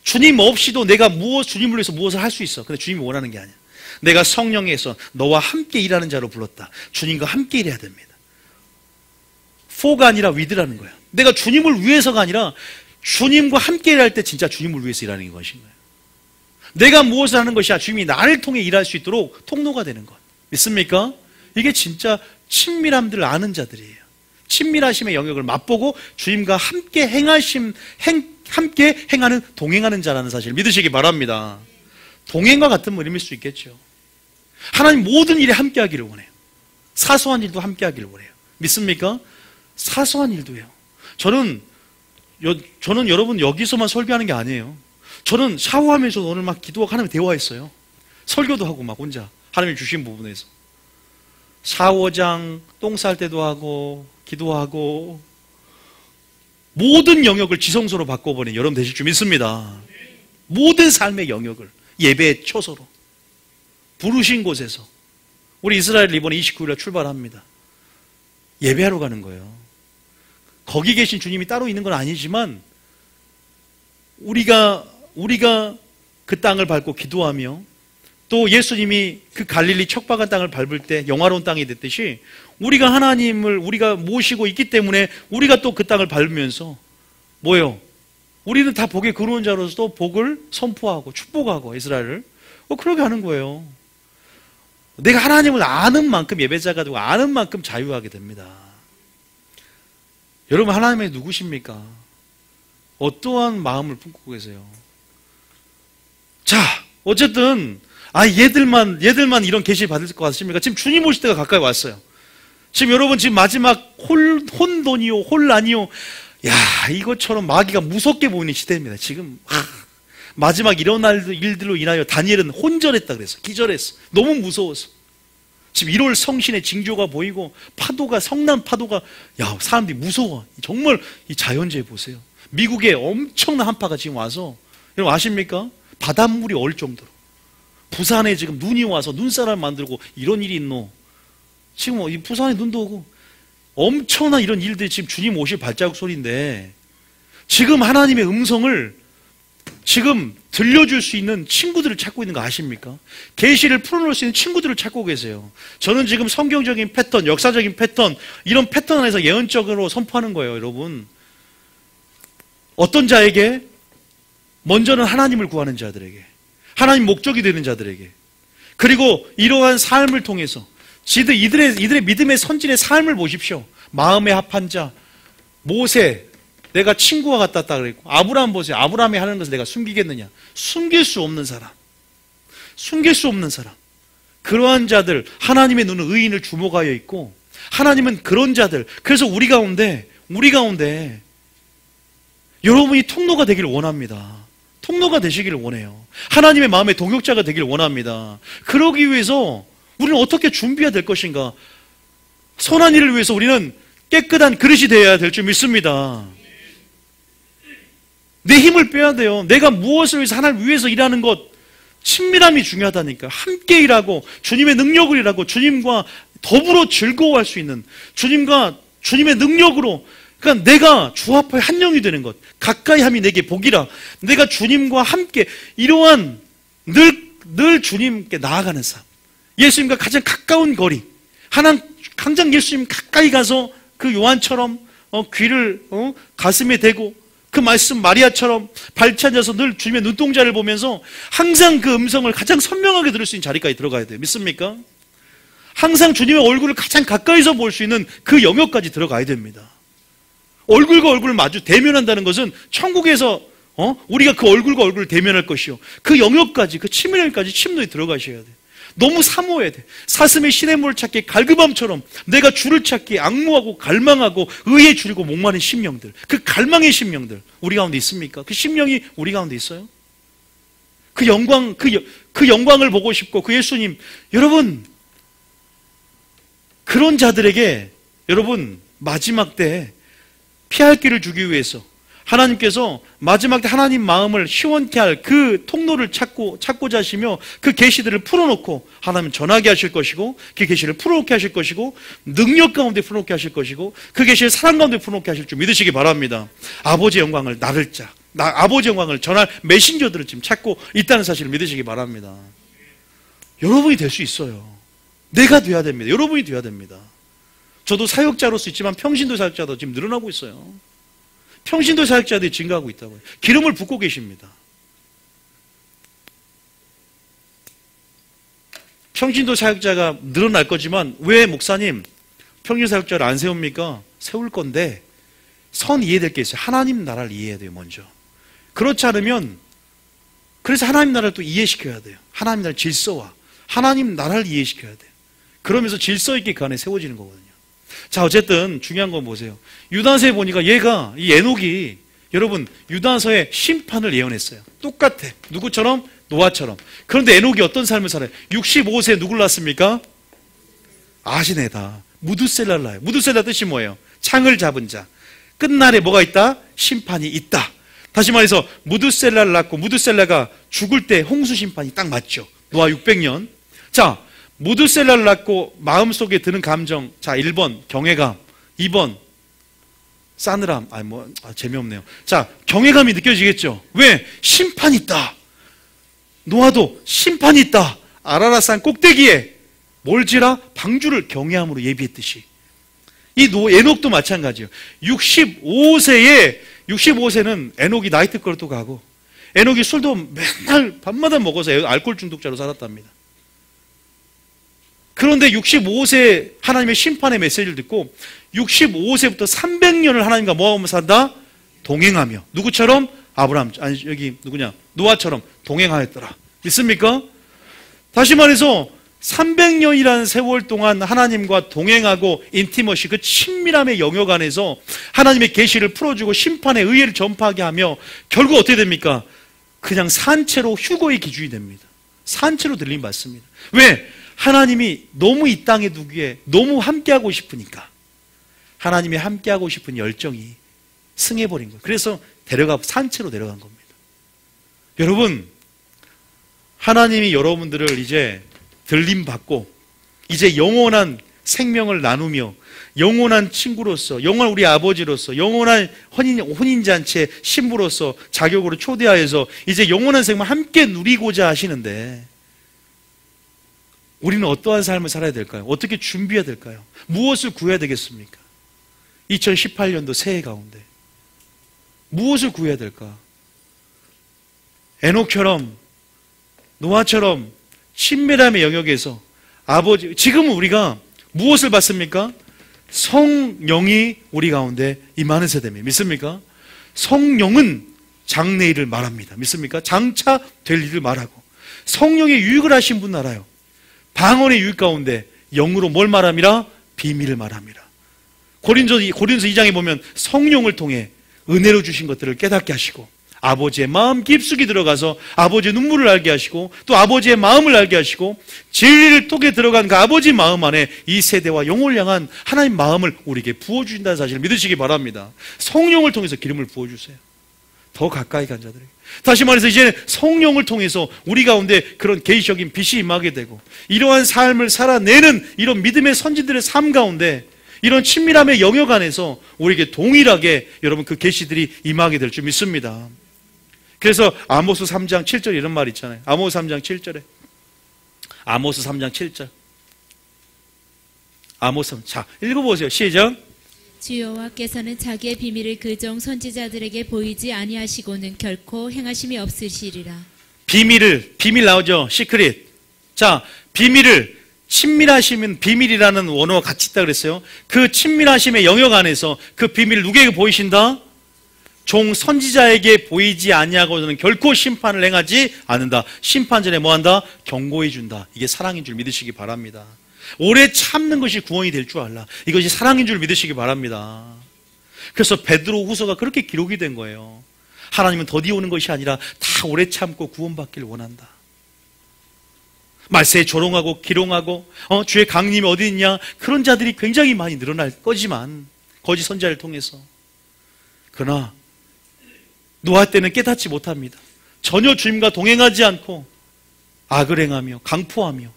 주님 없이도 내가 주님을 위해서 무엇을 할 수 있어. 근데 주님이 원하는 게 아니야. 내가 성령에서 너와 함께 일하는 자로 불렀다. 주님과 함께 일해야 됩니다. for가 아니라 with라는 거야. 내가 주님을 위해서가 아니라 주님과 함께 일할 때 진짜 주님을 위해서 일하는 것인 거예요. 내가 무엇을 하는 것이 아니라 주님이 나를 통해 일할 수 있도록 통로가 되는 것. 믿습니까? 이게 진짜 친밀함들을 아는 자들이에요. 친밀하심의 영역을 맛보고 주님과 함께 함께 행하는, 동행하는 자라는 사실을 믿으시기 바랍니다. 동행과 같은 의미일 수 있겠죠. 하나님 모든 일에 함께 하기를 원해요. 사소한 일도 함께 하기를 원해요. 믿습니까? 사소한 일도요. 저는 여러분 여기서만 설교하는 게 아니에요. 저는 샤워하면서 오늘 막 기도하고 하나님 대화했어요. 설교도 하고 막 혼자 하나님이 주신 부분에서 샤워장 똥 쌀 때도 하고 기도하고 모든 영역을 지성소로 바꿔버린 여러분 되실 줄 믿습니다. 모든 삶의 영역을 예배의 초소로 부르신 곳에서 우리 이스라엘 이번에 29일날 출발합니다. 예배하러 가는 거예요. 거기 계신 주님이 따로 있는 건 아니지만 우리가 그 땅을 밟고 기도하며 또 예수님이 그 갈릴리 척박한 땅을 밟을 때 영화로운 땅이 됐듯이 우리가 하나님을 우리가 모시고 있기 때문에 우리가 또 그 땅을 밟으면서 뭐예요? 우리는 다 복의 그루운 자로서 복을 선포하고 축복하고 이스라엘을 그렇게 하는 거예요. 내가 하나님을 아는 만큼 예배자가 되고 아는 만큼 자유하게 됩니다. 여러분 하나님의 누구십니까? 어떠한 마음을 품고 계세요? 자, 어쨌든 얘들만 이런 계시 받을 것 같습니까? 지금 주님 오실 때가 가까이 왔어요. 지금 여러분 지금 마지막 혼돈이요 혼란이요 이것처럼 마귀가 무섭게 보이는 시대입니다. 지금 마지막 일어날 일들로 인하여 다니엘은 혼절했다 그랬어. 기절했어. 너무 무서워서. 지금 1월 성신의 징조가 보이고 성난 파도가 사람들이 무서워. 정말 이 자연재해 보세요. 미국에 엄청난 한파가 지금 와서 여러분 아십니까? 바닷물이 얼 정도로 부산에 지금 눈이 와서 눈사람 만들고 이런 일이 있노. 지금 이 부산에 눈도 오고 엄청난 이런 일들이 지금 주님 오실 발자국 소리인데 지금 하나님의 음성을 지금 들려줄 수 있는 친구들을 찾고 있는 거 아십니까? 계시를 풀어놓을 수 있는 친구들을 찾고 계세요. 저는 지금 성경적인 패턴, 역사적인 패턴, 이런 패턴 안에서 예언적으로 선포하는 거예요, 여러분. 어떤 자에게? 먼저는 하나님을 구하는 자들에게, 하나님 목적이 되는 자들에게, 그리고 이러한 삶을 통해서 이들의 믿음의 선진의 삶을 보십시오. 마음에 합한 자, 모세, 내가 친구와 같았다 그랬고, 아브라함 보세요. 아브라함이 하는 것을 내가 숨기겠느냐? 숨길 수 없는 사람. 숨길 수 없는 사람. 그러한 자들, 하나님의 눈은 의인을 주목하여 있고, 하나님은 그런 자들, 그래서 우리 가운데 여러분이 통로가 되기를 원합니다. 통로가 되시기를 원해요. 하나님의 마음의 동역자가 되기를 원합니다. 그러기 위해서 우리는 어떻게 준비해야 될 것인가? 선한 일을 위해서 우리는 깨끗한 그릇이 되어야 될 줄 믿습니다. 내 힘을 빼야 돼요. 내가 무엇을 위해서 하나님을 위해서 일하는 것, 친밀함이 중요하다니까. 함께 일하고 주님의 능력을 일하고 주님과 더불어 즐거워할 수 있는, 주님의 능력으로, 그러니까 내가 주 앞에 한 영이 되는 것, 가까이 함이 내게 복이라. 내가 주님과 함께 이러한 늘 주님께 나아가는 삶, 예수님과 가장 가까운 거리, 항상 예수님 가까이 가서 그 요한처럼 귀를 가슴에 대고 그 말씀 마리아처럼 발치 앉아서 늘 주님의 눈동자를 보면서 항상 그 음성을 가장 선명하게 들을 수 있는 자리까지 들어가야 돼요. 믿습니까? 항상 주님의 얼굴을 가장 가까이서 볼 수 있는 그 영역까지 들어가야 됩니다. 얼굴과 얼굴을 마주 대면한다는 것은 천국에서 우리가 그 얼굴과 얼굴을 대면할 것이요, 그 영역까지, 그 치밀함까지 침노에 들어가셔야 돼요. 너무 사모해야 돼. 사슴의 시냇물을 찾기 갈그밤처럼 내가 주를 찾기 악무하고 갈망하고 의에 줄이고 목마른 심령들, 그 갈망의 심령들 우리 가운데 있습니까? 그 심령이 우리 가운데 있어요? 그 영광, 그 영광을 보고 싶고 그 예수님, 여러분 그런 자들에게 여러분 마지막 때 피할 길을 주기 위해서 하나님께서 마지막 때 하나님 마음을 시원케 할 그 통로를 찾고자 하시며 그 계시들을 풀어놓고 하나님 전하게 하실 것이고, 그 계시를 풀어놓게 하실 것이고, 능력 가운데 풀어놓게 하실 것이고, 그 계시를 사랑 가운데 풀어놓게 하실 줄 믿으시기 바랍니다. 아버지의 영광을 아버지의 영광을 전할 메신저들을 지금 찾고 있다는 사실을 믿으시기 바랍니다. 여러분이 될 수 있어요. 내가 돼야 됩니다. 여러분이 돼야 됩니다. 저도 사역자로서 있지만 평신도 사역자도 지금 늘어나고 있어요. 평신도 사역자들이 증가하고 있다고요. 기름을 붓고 계십니다. 평신도 사역자가 늘어날 거지만 왜 목사님 평신 사역자를 안 세웁니까? 세울 건데 선 이해될 게 있어요. 하나님 나라를 이해해야 돼요. 먼저. 그렇지 않으면 그래서 하나님 나라를 또 이해시켜야 돼요. 하나님 나라 질서와 하나님 나라를 이해시켜야 돼요. 그러면서 질서 있게 그 안에 세워지는 거거든요. 자, 어쨌든 중요한 건 보세요. 유다서에 보니까 얘가 이 에녹이 여러분 유다서의 심판을 예언했어요. 똑같아. 누구처럼? 노아처럼. 그런데 에녹이 어떤 삶을 살아요? 65세에 누굴 낳았습니까? 아시네 다. 무두셀라를 낳아요. 무두셀라 뜻이 뭐예요? 창을 잡은 자. 끝날에 뭐가 있다? 심판이 있다. 다시 말해서 무두셀라를 낳고 무두셀라가 죽을 때 홍수 심판이 딱 맞죠. 노아 600년. 자, 무두셀라를 낳고 마음속에 드는 감정. 자, 1번 경외감, 2번 싸늘함. 재미없네요. 자, 경외감이 느껴지겠죠. 왜? 심판이 있다. 노아도 심판이 있다. 아라랏산 꼭대기에 뭘 지라? 방주를 경외함으로 예비했듯이. 이 에녹도 마찬가지예요. 65세는 에녹이 나이트클럽도 가고 에녹이 술도 맨날 밤마다 먹어서 알코올 중독자로 살았답니다. 그런데 65세 하나님의 심판의 메시지를 듣고 65세부터 300년을 하나님과 뭐하며 산다? 동행하며. 누구처럼? 노아처럼 동행하였더라. 믿습니까? 다시 말해서 300년이라는 세월 동안 하나님과 동행하고 인티머시, 그 친밀함의 영역 안에서 하나님의 계시를 풀어주고 심판의 의회를 전파하게 하며 결국 어떻게 됩니까? 그냥 산채로 휴거의 기준이 됩니다. 산채로 들림 받습니다. 왜? 하나님이 너무 이 땅에 두기에 너무 함께하고 싶으니까. 하나님이 함께하고 싶은 열정이 승해버린 거예요. 그래서 산채로 내려간 겁니다. 여러분, 하나님이 여러분들을 이제 들림 받고 이제 영원한 생명을 나누며 영원한 친구로서, 영원한 우리 아버지로서, 영원한 혼인잔치 신부로서 자격으로 초대하여서 이제 영원한 생명 함께 누리고자 하시는데 우리는 어떠한 삶을 살아야 될까요? 어떻게 준비해야 될까요? 무엇을 구해야 되겠습니까? 2018년도 새해 가운데 무엇을 구해야 될까? 에녹처럼 노아처럼 친밀함의 영역에서 지금은 우리가 무엇을 받습니까? 성령이 우리 가운데 임하는 세대입니다. 믿습니까? 성령은 장래일을 말합니다. 믿습니까? 장차 될 일을 말하고 성령의 유익을 하신 분 알아요. 방언의 유익 가운데 영으로 뭘 말함이라? 비밀을 말함이라. 고린도서 2장에 보면 성령을 통해 은혜로 주신 것들을 깨닫게 하시고 아버지의 마음 깊숙이 들어가서 아버지의 눈물을 알게 하시고 또 아버지의 마음을 알게 하시고 진리를 통해 들어간 그 아버지 마음 안에 이 세대와 영혼을 향한 하나님 마음을 우리에게 부어주신다는 사실을 믿으시기 바랍니다. 성령을 통해서 기름을 부어주세요. 더 가까이 간 자들에게. 다시 말해서 이제 성령을 통해서 우리 가운데 그런 계시적인 빛이 임하게 되고 이러한 삶을 살아내는 이런 믿음의 선진들의 삶 가운데 이런 친밀함의 영역 안에서 우리에게 동일하게 여러분 그 계시들이 임하게 될 줄 믿습니다. 그래서 아모스 3장 7절 이런 말 있잖아요. 아모스 3장 7절에 아모스 3장 7절 아모스 3장 자 읽어보세요. 시작. 주 여호와께서는 자기의 비밀을 그종 선지자들에게 보이지 아니하시고는 결코 행하심이 없으시리라. 비밀 나오죠. 시크릿. 자 비밀을 친밀하심은 비밀이라는 원어가 같이 있다 그랬어요. 그 친밀하심의 영역 안에서 그 비밀을 누구에게 보이신다? 종 선지자에게 보이지 아니하고는 결코 심판을 행하지 않는다. 심판 전에 뭐한다? 경고해 준다. 이게 사랑인 줄 믿으시기 바랍니다. 오래 참는 것이 구원이 될 줄 알라. 이것이 사랑인 줄 믿으시기 바랍니다. 그래서 베드로 후서가 그렇게 기록이 된 거예요. 하나님은 더디 오는 것이 아니라 다 오래 참고 구원받기를 원한다. 말세에 조롱하고 기롱하고 주의 강림이 어디 있냐? 그런 자들이 굉장히 많이 늘어날 거지만 거짓 선지자를 통해서 그러나 노아 때는 깨닫지 못합니다. 전혀 주님과 동행하지 않고 악을 행하며 강포하며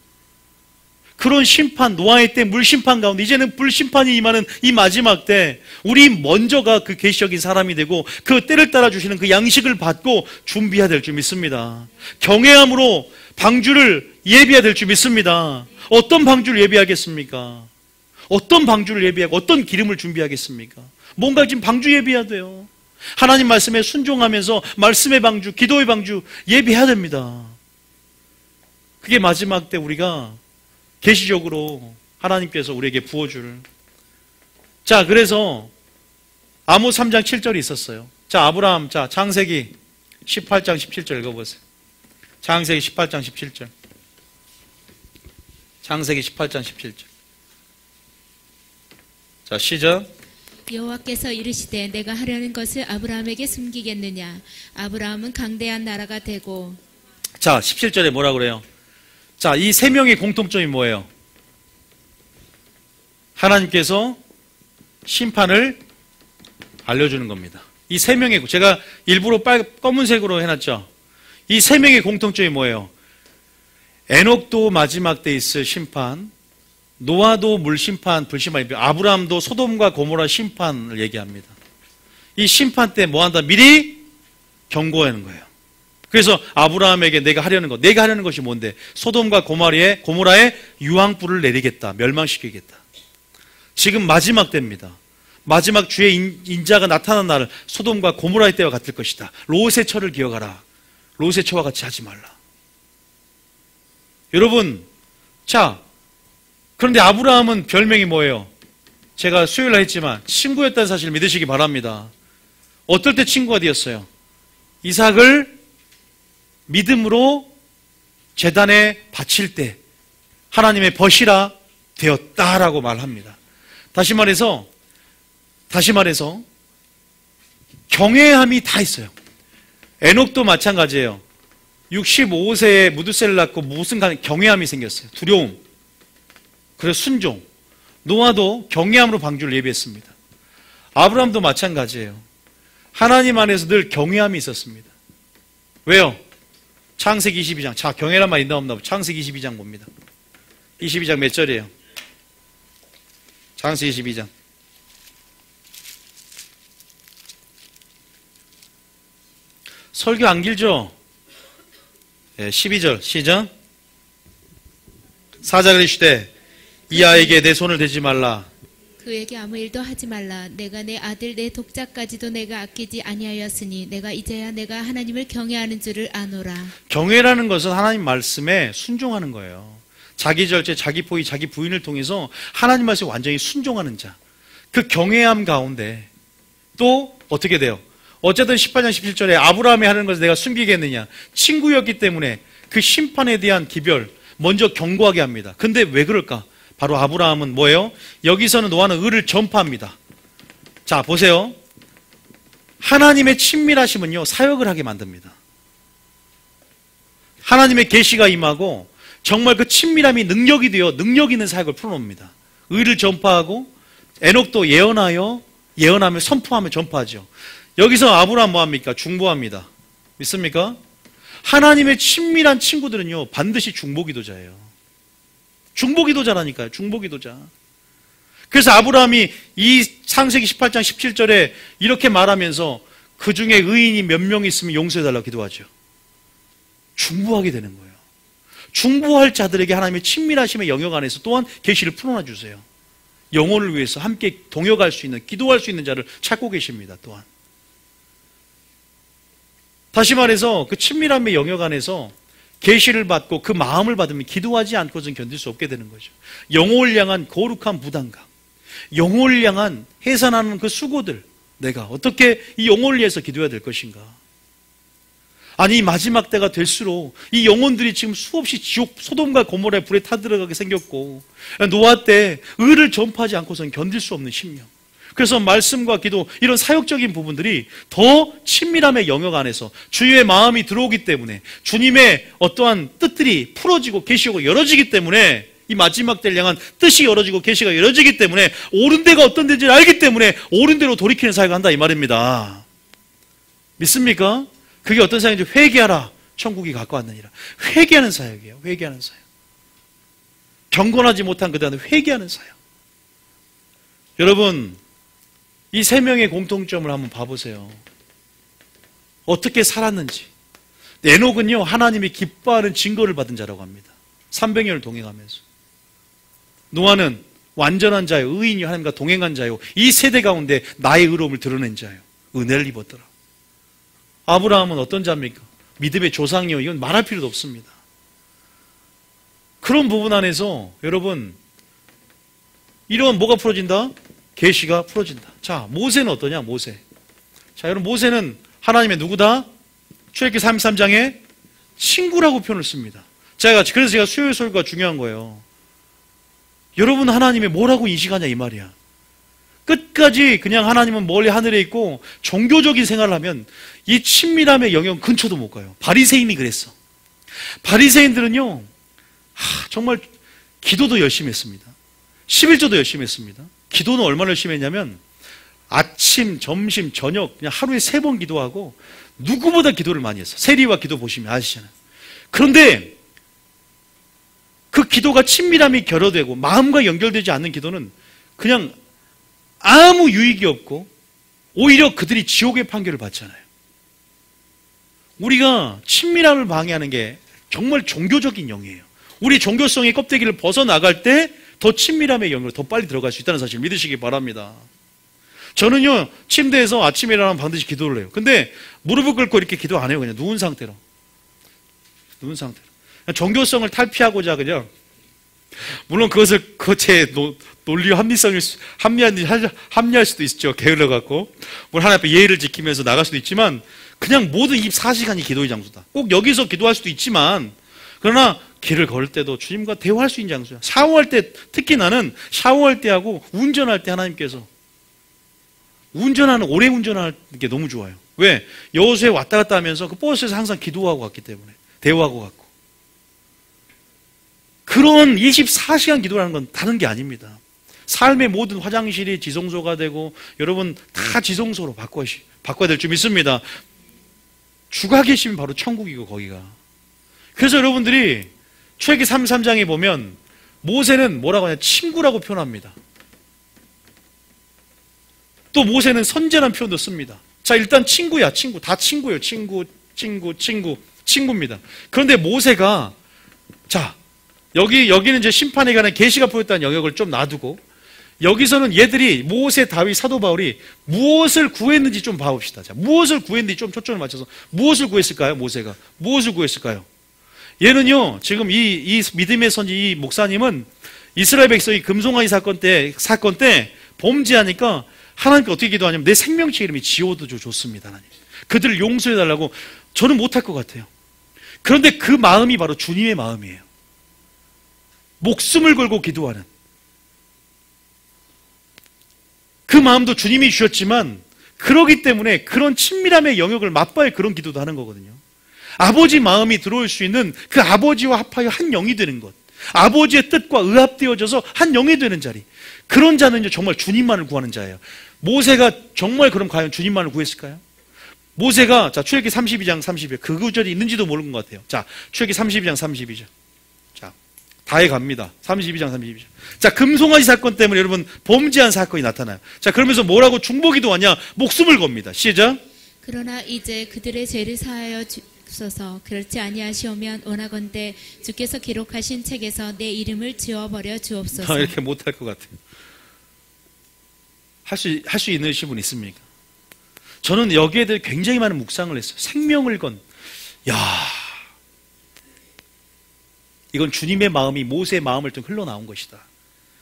그런 심판, 노아의 때 물심판 가운데 이제는 불심판이 임하는 이 마지막 때 우리 먼저가 그 계시적인 사람이 되고 그 때를 따라 주시는 그 양식을 받고 준비해야 될 줄 믿습니다. 경외함으로 방주를 예비해야 될 줄 믿습니다. 어떤 방주를 예비하겠습니까? 어떤 방주를 예비하고 어떤 기름을 준비하겠습니까? 뭔가 지금 방주 예비해야 돼요. 하나님 말씀에 순종하면서 말씀의 방주, 기도의 방주 예비해야 됩니다. 그게 마지막 때 우리가 계시적으로 하나님께서 우리에게 부어줄. 자, 그래서 아모스 3장 7절이 있었어요. 자, 아브라함, 자, 창세기 18장 17절 읽어보세요. 창세기 18장 17절. 창세기 18장 17절. 자, 시작. 여호와께서 이르시되 내가 하려는 것을 아브라함에게 숨기겠느냐. 아브라함은 강대한 나라가 되고. 자, 17절에 뭐라 그래요? 자, 이 세 명의 공통점이 뭐예요? 하나님께서 심판을 알려주는 겁니다. 이 세 명의, 제가 일부러 검은색으로 해놨죠. 이 세 명의 공통점이 뭐예요? 에녹도 마지막 때 있을 심판, 노아도 물심판, 불심판, 아브라함도 소돔과 고모라 심판을 얘기합니다. 이 심판 때 뭐 한다? 미리 경고하는 거예요. 그래서 아브라함에게 내가 하려는 것이 뭔데? 소돔과 고모라의 유황불을 내리겠다. 멸망시키겠다. 지금 마지막 때입니다. 마지막 주의 인자가 나타난 날은 소돔과 고모라의 때와 같을 것이다. 롯의 처를 기억하라. 롯의 처와 같이 하지 말라. 여러분, 자, 그런데 아브라함은 별명이 뭐예요? 제가 수요일날 했지만 친구였다는 사실을 믿으시기 바랍니다. 어떨 때 친구가 되었어요? 이삭을 믿음으로 제단에 바칠 때 하나님의 벗이라 되었다라고 말합니다. 다시 말해서 경외함이 다 있어요. 에녹도 마찬가지예요. 65세에 무드셀을 낳고 무슨 경외함이 생겼어요. 두려움. 그래서 순종. 노아도 경외함으로 방주를 예비했습니다. 아브라함도 마찬가지예요. 하나님 안에서 늘 경외함이 있었습니다. 왜요? 창세기 22장. 자, 경외란 말 있나 없나? 창세기 22장 봅니다. 22장 몇 절이에요? 창세기 22장. 설교 안 길죠? 네, 12절 시작. 사자가 이르시되 이 아이에게 내 손을 대지 말라. 그에게 아무 일도 하지 말라. 내가 내 아들 내 독자까지도 내가 아끼지 아니하였으니 내가 이제야 내가 하나님을 경외하는 줄을 아노라. 경외라는 것은 하나님 말씀에 순종하는 거예요. 자기 절제, 자기 포기, 자기 부인을 통해서 하나님 말씀에 완전히 순종하는 자. 그 경외함 가운데 또 어떻게 돼요? 어쨌든 18장 17절에 아브라함이 하는 것을 내가 숨기겠느냐. 친구였기 때문에 그 심판에 대한 기별 먼저 경고하게 합니다. 근데 왜 그럴까? 바로 아브라함은 뭐예요? 여기서는 노아는 의를 전파합니다. 자, 보세요. 하나님의 친밀하심은요, 사역을 하게 만듭니다. 하나님의 계시가 임하고 정말 그 친밀함이 능력이 되어 능력 있는 사역을 풀어놓습니다. 의를 전파하고 에녹도 예언하며 선포하며 전파하죠. 여기서 아브라함 뭐합니까? 중보합니다. 믿습니까? 하나님의 친밀한 친구들은요, 반드시 중보기도자예요. 중보기도자라니까요. 중보기도자. 그래서 아브라함이 이 창세기 18장 17절에 이렇게 말하면서 그 중에 의인이 몇 명 있으면 용서해달라고 기도하죠. 중보하게 되는 거예요. 중보할 자들에게 하나님의 친밀하심의 영역 안에서 또한 계시를 풀어놔 주세요. 영혼을 위해서 함께 동역할 수 있는, 기도할 수 있는 자를 찾고 계십니다. 또한 다시 말해서 그 친밀함의 영역 안에서 계시를 받고 그 마음을 받으면 기도하지 않고서는 견딜 수 없게 되는 거죠. 영혼을 향한 거룩한 부담감, 영혼을 향한 해산하는 그 수고들, 내가 어떻게 이 영혼을 위해서 기도해야 될 것인가. 아니, 이 마지막 때가 될수록 이 영혼들이 지금 수없이 지옥 소돔과 고모라의 불에 타들어가게 생겼고, 노아 때 의를 전파하지 않고서는 견딜 수 없는 심령. 그래서 말씀과 기도, 이런 사역적인 부분들이 더 친밀함의 영역 안에서 주님의 마음이 들어오기 때문에, 주님의 어떠한 뜻들이 풀어지고 계시고 열어지기 때문에, 이 마지막 때를 향한 뜻이 열어지고 계시가 열어지기 때문에, 옳은 데가 어떤 데인지를 알기 때문에 옳은 데로 돌이키는 사역을 한다 이 말입니다. 믿습니까? 그게 어떤 사역인지, 회개하라 천국이 가까웠느니라. 회개하는 사역이에요. 회개하는 사역. 경건하지 못한 그들한테 회개하는 사역. 여러분, 이 세 명의 공통점을 한번 봐보세요. 어떻게 살았는지. 에녹은요, 하나님이 기뻐하는 증거를 받은 자라고 합니다. 300년을 동행하면서. 노아는 완전한 자요, 의인이 하나님과 동행한 자요, 이 세대 가운데 나의 의로움을 드러낸 자요, 은혜를 입었더라. 아브라함은 어떤 자입니까? 믿음의 조상이요. 이건 말할 필요도 없습니다. 그런 부분 안에서 여러분 이런 뭐가 풀어진다? 계시가 풀어진다. 자, 모세는 어떠냐? 모세. 자, 여러분 모세는 하나님의 누구다? 출애굽기 33장에 친구라고 표현을 씁니다. 그래서 제가 수요일 설교가 중요한 거예요. 여러분 하나님의 뭐라고 인식하냐 이 말이야. 끝까지 그냥 하나님은 멀리 하늘에 있고 종교적인 생활을 하면 이 친밀함의 영역 근처도 못 가요. 바리새인이 그랬어. 바리새인들은요 정말 기도도 열심히 했습니다. 11조도 열심히 했습니다. 기도는 얼마나 열심히 했냐면 아침, 점심, 저녁 그냥 하루에 3번 기도하고 누구보다 기도를 많이 했어. 세리와 기도 보시면 아시잖아요. 그런데 그 기도가 친밀함이 결여되고 마음과 연결되지 않는 기도는 그냥 아무 유익이 없고 오히려 그들이 지옥의 판결을 받잖아요. 우리가 친밀함을 방해하는 게 정말 종교적인 영이에요. 우리 종교성의 껍데기를 벗어나갈 때 더 친밀함의 영으로 더 빨리 들어갈 수 있다는 사실을 믿으시기 바랍니다. 저는요 침대에서 아침에 일어나면 반드시 기도를 해요. 근데 무릎을 꿇고 이렇게 기도 안 해요. 그냥 누운 상태로 그냥 종교성을 탈피하고자 그냥 물론 그것을 제 논리 합리할 수도 있죠. 게을러 갖고 물론 하나님 앞에 예의를 지키면서 나갈 수도 있지만 그냥 모든 24시간이 기도의 장소다. 꼭 여기서 기도할 수도 있지만 그러나 길을 걸을 때도 주님과 대화할 수 있는 장소야. 샤워할 때 특히 나는 샤워할 때 하고 운전할 때 하나님께서 오래 운전하는 게 너무 좋아요. 왜? 여호수에 왔다 갔다 하면서 그 버스에서 항상 기도하고 갔기 때문에 대화하고 갔고 그런 24시간 기도라는 건 다른 게 아닙니다. 삶의 모든 화장실이 지성소가 되고 여러분 다 지성소로 바꿔야 될 줄 믿습니다. 주가 계시면 바로 천국이고 거기가. 그래서 여러분들이 출애굽기 33장에 보면 모세는 뭐라고 하냐? 친구라고 표현합니다. 또 모세는 선제라는 표현도 씁니다. 자, 일단 친구야, 친구. 다 친구예요. 친구입니다. 그런데 모세가 자, 여기는 이제 심판에 관한 계시가 보였다는 영역을 좀 놔두고 여기서는 얘들이 모세, 다윗, 사도 바울이 무엇을 구했는지 좀 봐봅시다. 자, 무엇을 구했는지 좀 초점을 맞춰서 무엇을 구했을까요? 모세가 무엇을 구했을까요? 얘는요 지금 이 믿음의 선지 이 목사님은 이스라엘 백성이 금송아지 사건 때 범죄하니까 하나님께 어떻게 기도하냐면 내 생명체 이름이 지오드조 좋습니다. 하나님 그들을 용서해달라고. 저는 못할 것 같아요. 그런데 그 마음이 바로 주님의 마음이에요. 목숨을 걸고 기도하는 그 마음도 주님이 주셨지만 그러기 때문에 그런 친밀함의 영역을 맛봐야 그런 기도도 하는 거거든요. 아버지 마음이 들어올 수 있는 그 아버지와 합하여 한 영이 되는 것, 아버지의 뜻과 의합되어져서 한 영이 되는 자리, 그런 자는 정말 주님만을 구하는 자예요. 모세가 정말 그럼 과연 주님만을 구했을까요? 모세가 자 출애굽기 32장 32절 그 구절이 있는지도 모르는 것 같아요. 자 출애굽기 32장 32절 자 다 해갑니다. 32장 32절 자 금송아지 사건 때문에 여러분 범죄한 사건이 나타나요. 자 그러면서 뭐라고 중보기도 하냐? 목숨을 겁니다. 시작. 그러나 이제 그들의 죄를 사하여 주옵소서. 그렇지 아니하시오면 원하건대 주께서 기록하신 책에서 내 이름을 지워버려 주옵소서. 이렇게 못할 것 같아요. 할 수 있는 분 있습니까? 저는 여기에 대해 굉장히 많은 묵상을 했어요. 생명을 건 이건 주님의 마음이 모세의 마음을 좀 흘러나온 것이다.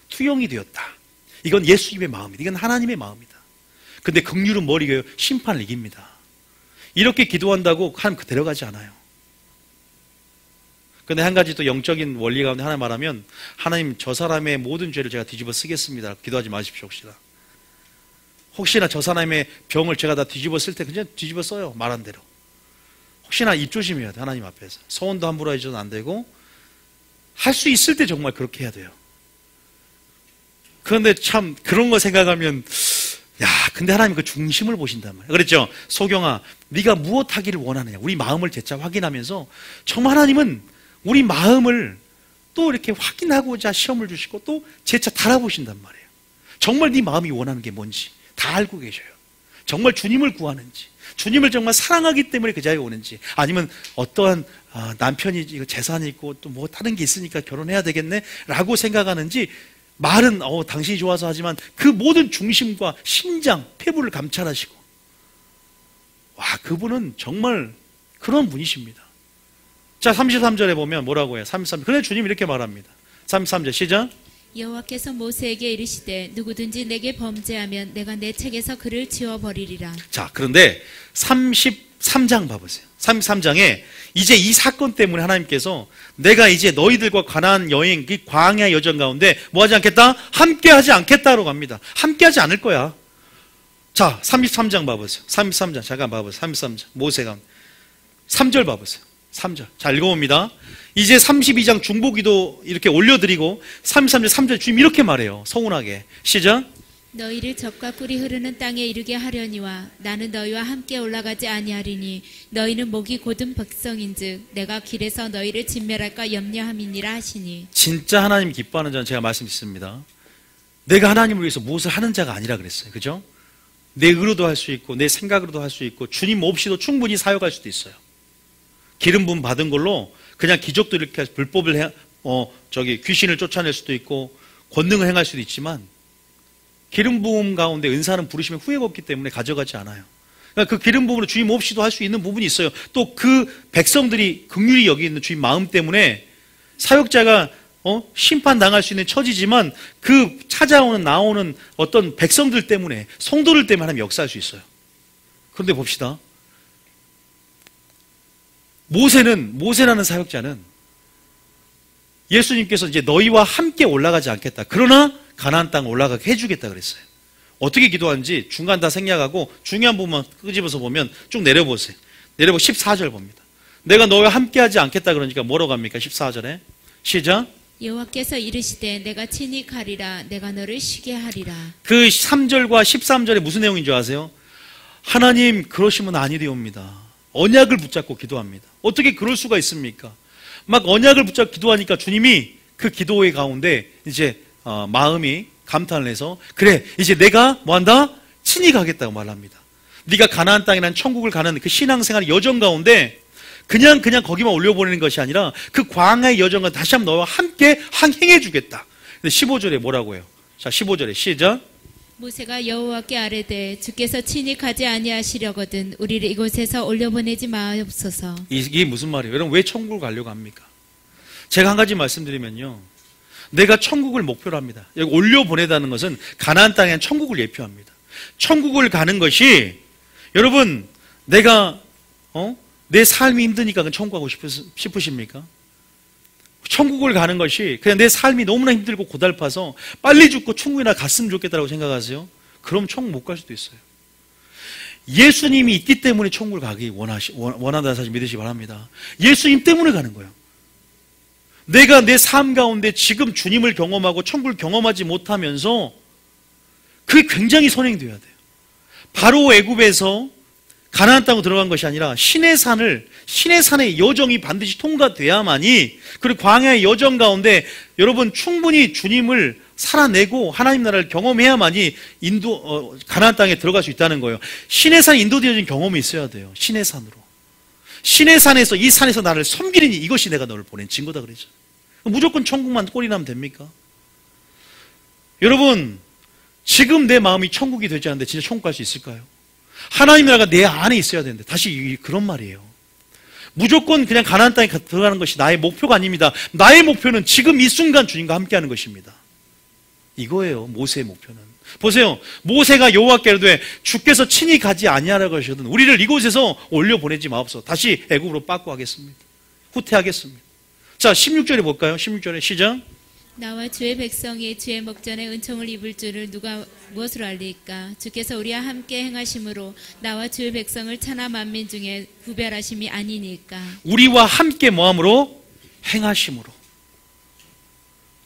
투영이 되었다. 이건 예수님의 마음이다. 이건 하나님의 마음이다. 근데 긍휼은 뭘 이겨요? 심판을 이깁니다. 이렇게 기도한다고 하나님 데려가지 않아요. 근데 한 가지 또 영적인 원리 가운데 하나 말하면 하나님 저 사람의 모든 죄를 제가 뒤집어 쓰겠습니다. 기도하지 마십시오. 혹시나 저 사람의 병을 제가 다 뒤집어 쓸 때 그냥 뒤집어 써요. 말한 대로. 혹시나 입 조심해야 돼. 하나님 앞에서. 서원도 함부로 해줘도 안 되고 할 수 있을 때 정말 그렇게 해야 돼요. 그런데 참 그런 거 생각하면 근데 하나님 그 중심을 보신단 말이에요. 그랬죠? 소경아, 네가 무엇 하기를 원하느냐? 우리 마음을 재차 확인하면서 정말 하나님은 우리 마음을 또 이렇게 확인하고자 시험을 주시고 또 재차 달아보신단 말이에요. 정말 네 마음이 원하는 게 뭔지 다 알고 계셔요. 정말 주님을 구하는지, 주님을 정말 사랑하기 때문에 그 자리에 오는지, 아니면 어떠한 남편이 재산이 있고 또 뭐 다른 게 있으니까 결혼해야 되겠네 라고 생각하는지, 말은 당신이 좋아서 하지만 그 모든 중심과 심장, 폐부를 감찰하시고, 와, 그분은 정말 그런 분이십니다. 자, 33절에 보면 뭐라고 해요? 33절. 그런데 주님 이렇게 말합니다. 33절 시작. 여호와께서 모세에게 이르시되 누구든지 내게 범죄하면 내가 내 책에서 그를 지워버리리라. 자, 그런데 33장 봐보세요. 33장에 이제 이 사건 때문에 하나님께서 내가 이제 너희들과 가나안 여행, 그 광야 여정 가운데 뭐 하지 않겠다? 함께 하지 않겠다라고 합니다. 함께 하지 않을 거야. 자, 33장 봐보세요. 33장 잠깐 봐보세요. 33장 모세가 3절 봐보세요. 3절 자, 읽어봅니다. 이제 32장 중보기도 이렇게 올려드리고 33절 3절 주님 이렇게 말해요. 서운하게 시작. 너희를 젖과 꿀이 흐르는 땅에 이르게 하려니와 나는 너희와 함께 올라가지 아니하리니 너희는 목이 곧은 백성인즉 내가 길에서 너희를 진멸할까 염려함이니라 하시니. 진짜 하나님 기뻐하는 자는 제가 말씀드렸습니다. 내가 하나님을 위해서 무엇을 하는 자가 아니라 그랬어요. 그죠? 내 의로도 할 수 있고 내 생각으로도 할 수 있고 주님 없이도 충분히 사역할 수도 있어요. 기름 부음 받은 걸로 그냥 기적도 이렇게 불법을 귀신을 쫓아낼 수도 있고 권능을 행할 수도 있지만 기름 부음 가운데 은사는 부르시면 후회가 없기 때문에 가져가지 않아요. 그러니까 그 기름 부음으로 주님 없이도 할 수 있는 부분이 있어요. 또 그 백성들이 긍휼히 여기 있는 주님 마음 때문에 사역자가 심판당할 수 있는 처지지만 그 찾아오는 나오는 어떤 백성들 때문에 성도들 때문에 하나님 역사할 수 있어요. 그런데 봅시다. 모세라는 사역자는 예수님께서 이제 너희와 함께 올라가지 않겠다. 그러나 가나안 땅 올라가게 해주겠다 그랬어요. 어떻게 기도하는지 중간 다 생략하고 중요한 부분만 끄집어서 보면 쭉 내려보세요. 14절 봅니다. 내가 너희와 함께 하지 않겠다 그러니까 뭐라고 합니까? 14절에 시작. 여호와께서 이르시되 내가 친히 가리라 내가 너를 쉬게 하리라. 그 3절과 13절에 무슨 내용인 줄 아세요? 하나님 그러시면 아니되옵니다. 언약을 붙잡고 기도합니다. 어떻게 그럴 수가 있습니까? 막 언약을 붙잡고 기도하니까 주님이 그 기도의 가운데 이제 마음이 감탄을 해서 그래 이제 내가 뭐한다? 친히 가겠다고 말합니다. 네가 가나안 땅이라는 천국을 가는 그 신앙생활의 여정 가운데 그냥 거기만 올려보내는 것이 아니라 그 광야의 여정과 다시 한번 너와 함께 항행해 주겠다. 근데 15절에 뭐라고 해요? 자, 15절에 시작. 모세가 여호와께 아뢰되 주께서 친히 가지 아니하시려거든 우리를 이곳에서 올려보내지 마옵소서. 이게 무슨 말이에요? 여러분 왜 천국을 가려고 합니까? 제가 한 가지 말씀드리면요. 내가 천국을 목표로 합니다. 여기 올려보내다는 것은 가나안 땅에 천국을 예표합니다. 천국을 가는 것이 여러분 내가 내 삶이 힘드니까 천국 가고 싶으십니까? 천국을 가는 것이 그냥 내 삶이 너무나 힘들고 고달파서 빨리 죽고 천국이나 갔으면 좋겠다고 생각하세요? 그럼 천국 못 갈 수도 있어요. 예수님이 있기 때문에 천국을 가기 원한다는 사실 믿으시기 바랍니다. 예수님 때문에 가는 거예요. 내가 내 삶 가운데 지금 주님을 경험하고 천국을 경험하지 못하면서 그게 굉장히 선행되어야 돼요. 바로 애굽에서 가나안 땅으로 들어간 것이 아니라 시내산의 여정이 반드시 통과돼야만이 그리고 광야의 여정 가운데 여러분 충분히 주님을 살아내고 하나님 나라를 경험해야만이 가나안 땅에 들어갈 수 있다는 거예요. 시내산 인도되어진 경험이 있어야 돼요. 시내산으로. 시내산에서 이 산에서 나를 섬기리니 이것이 내가 너를 보낸 증거다 그러죠. 무조건 천국만 꼴이 나면 됩니까? 여러분 지금 내 마음이 천국이 되지 않는데 진짜 천국 갈 수 있을까요? 하나님 나라가 내 안에 있어야 되는데 다시 그런 말이에요. 무조건 그냥 가나안 땅에 들어가는 것이 나의 목표가 아닙니다. 나의 목표는 지금 이 순간 주님과 함께하는 것입니다. 이거예요. 모세의 목표는. 보세요. 모세가 여호와께 이르되 주께서 친히 가지 아니하라고 하시거든 우리를 이곳에서 올려보내지 마옵소서. 다시 애굽으로 빠꾸 하겠습니다. 후퇴하겠습니다. 자 16절에 볼까요? 16절에 시작. 나와 주의 백성이 주의 목전에 은총을 입을 줄을 누가 무엇으로 알리까? 주께서 우리와 함께 행하심으로 나와 주의 백성을 천하 만민 중에 구별하심이 아니니까. 우리와 함께 뭐함으로? 행하심으로.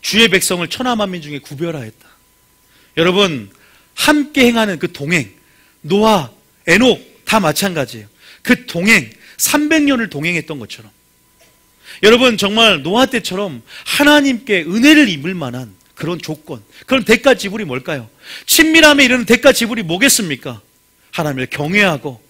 주의 백성을 천하 만민 중에 구별하였다. 여러분 함께 행하는 그 동행, 노아, 에녹 다 마찬가지예요. 그 동행 300년을 동행했던 것처럼 여러분 정말 노아 때처럼 하나님께 은혜를 입을 만한 그런 조건, 그런 대가 지불이 뭘까요? 친밀함에 이르는 대가 지불이 뭐겠습니까? 하나님을 경외하고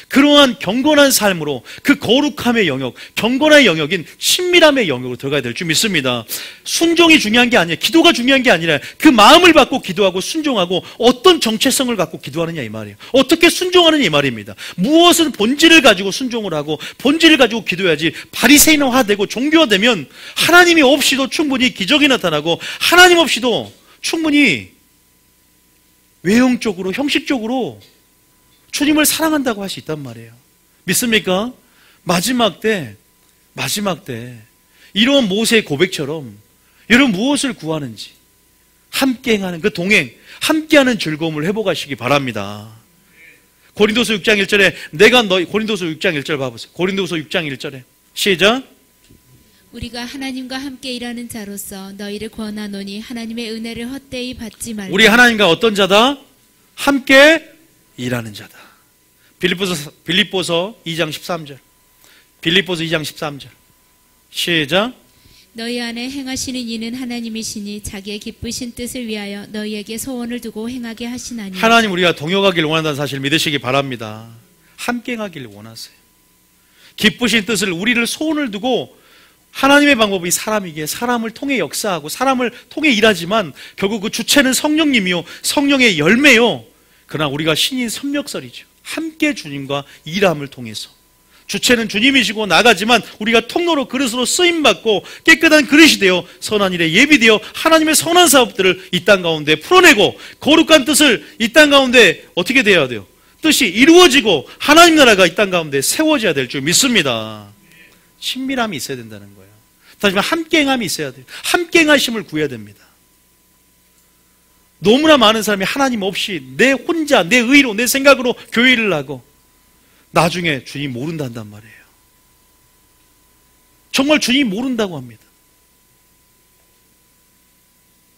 그러한 경건한 삶으로 그 거룩함의 영역, 경건의 영역인 친밀함의 영역으로 들어가야 될 줄 믿습니다. 순종이 중요한 게 아니에요. 기도가 중요한 게 아니라 그 마음을 받고 기도하고 순종하고 어떤 정체성을 갖고 기도하느냐 이 말이에요. 어떻게 순종하느냐 이 말입니다. 무엇은 본질을 가지고 순종을 하고 본질을 가지고 기도해야지 바리새인화되고 종교화되면 하나님이 없이도 충분히 기적이 나타나고 하나님 없이도 충분히 외형적으로 형식적으로 주님을 사랑한다고 할 수 있단 말이에요. 믿습니까? 마지막 때 이런 모세의 고백처럼 여러분 무엇을 구하는지 함께 행하는 그 동행, 함께하는 즐거움을 회복하시기 바랍니다. 고린도서 6장 1절에 내가 너희, 고린도서 6장 1절 봐보세요. 고린도서 6장 1절에 시작. 우리가 하나님과 함께 일하는 자로서 너희를 권하노니 하나님의 은혜를 헛되이 받지 말라. 우리 하나님과 어떤 자다? 함께 일하는 자다. 빌립보서 2장 13절. 빌립보서 2장 13절. 시작. 너희 안에 행하시는 이는 하나님이시니 자기의 기쁘신 뜻을 위하여 너희에게 소원을 두고 행하게 하시나니. 하나님 우리가 동역하기를 원한다는 사실을 믿으시기 바랍니다. 함께 행하기를 원하세요. 기쁘신 뜻을 우리를 소원을 두고 하나님의 방법이 사람이기에 사람을 통해 역사하고 사람을 통해 일하지만 결국 그 주체는 성령님이요 성령의 열매요. 그러나 우리가 신인 선역설이죠. 함께 주님과 일함을 통해서 주체는 주님이시고 나가지만 우리가 통로로 그릇으로 쓰임받고 깨끗한 그릇이 되어 선한 일에 예비되어 하나님의 선한 사업들을 이 땅 가운데 풀어내고 거룩한 뜻을 이 땅 가운데 어떻게 되어야 돼요? 뜻이 이루어지고 하나님 나라가 이 땅 가운데 세워져야 될 줄 믿습니다. 친밀함이 있어야 된다는 거예요. 다시 말해 함께행함이 있어야 돼요. 함께행하심을 구해야 됩니다. 너무나 많은 사람이 하나님 없이 내 혼자 내 의로 내 생각으로 교회를 하고 나중에 주님 모른단단 말이에요. 정말 주님 모른다고 합니다.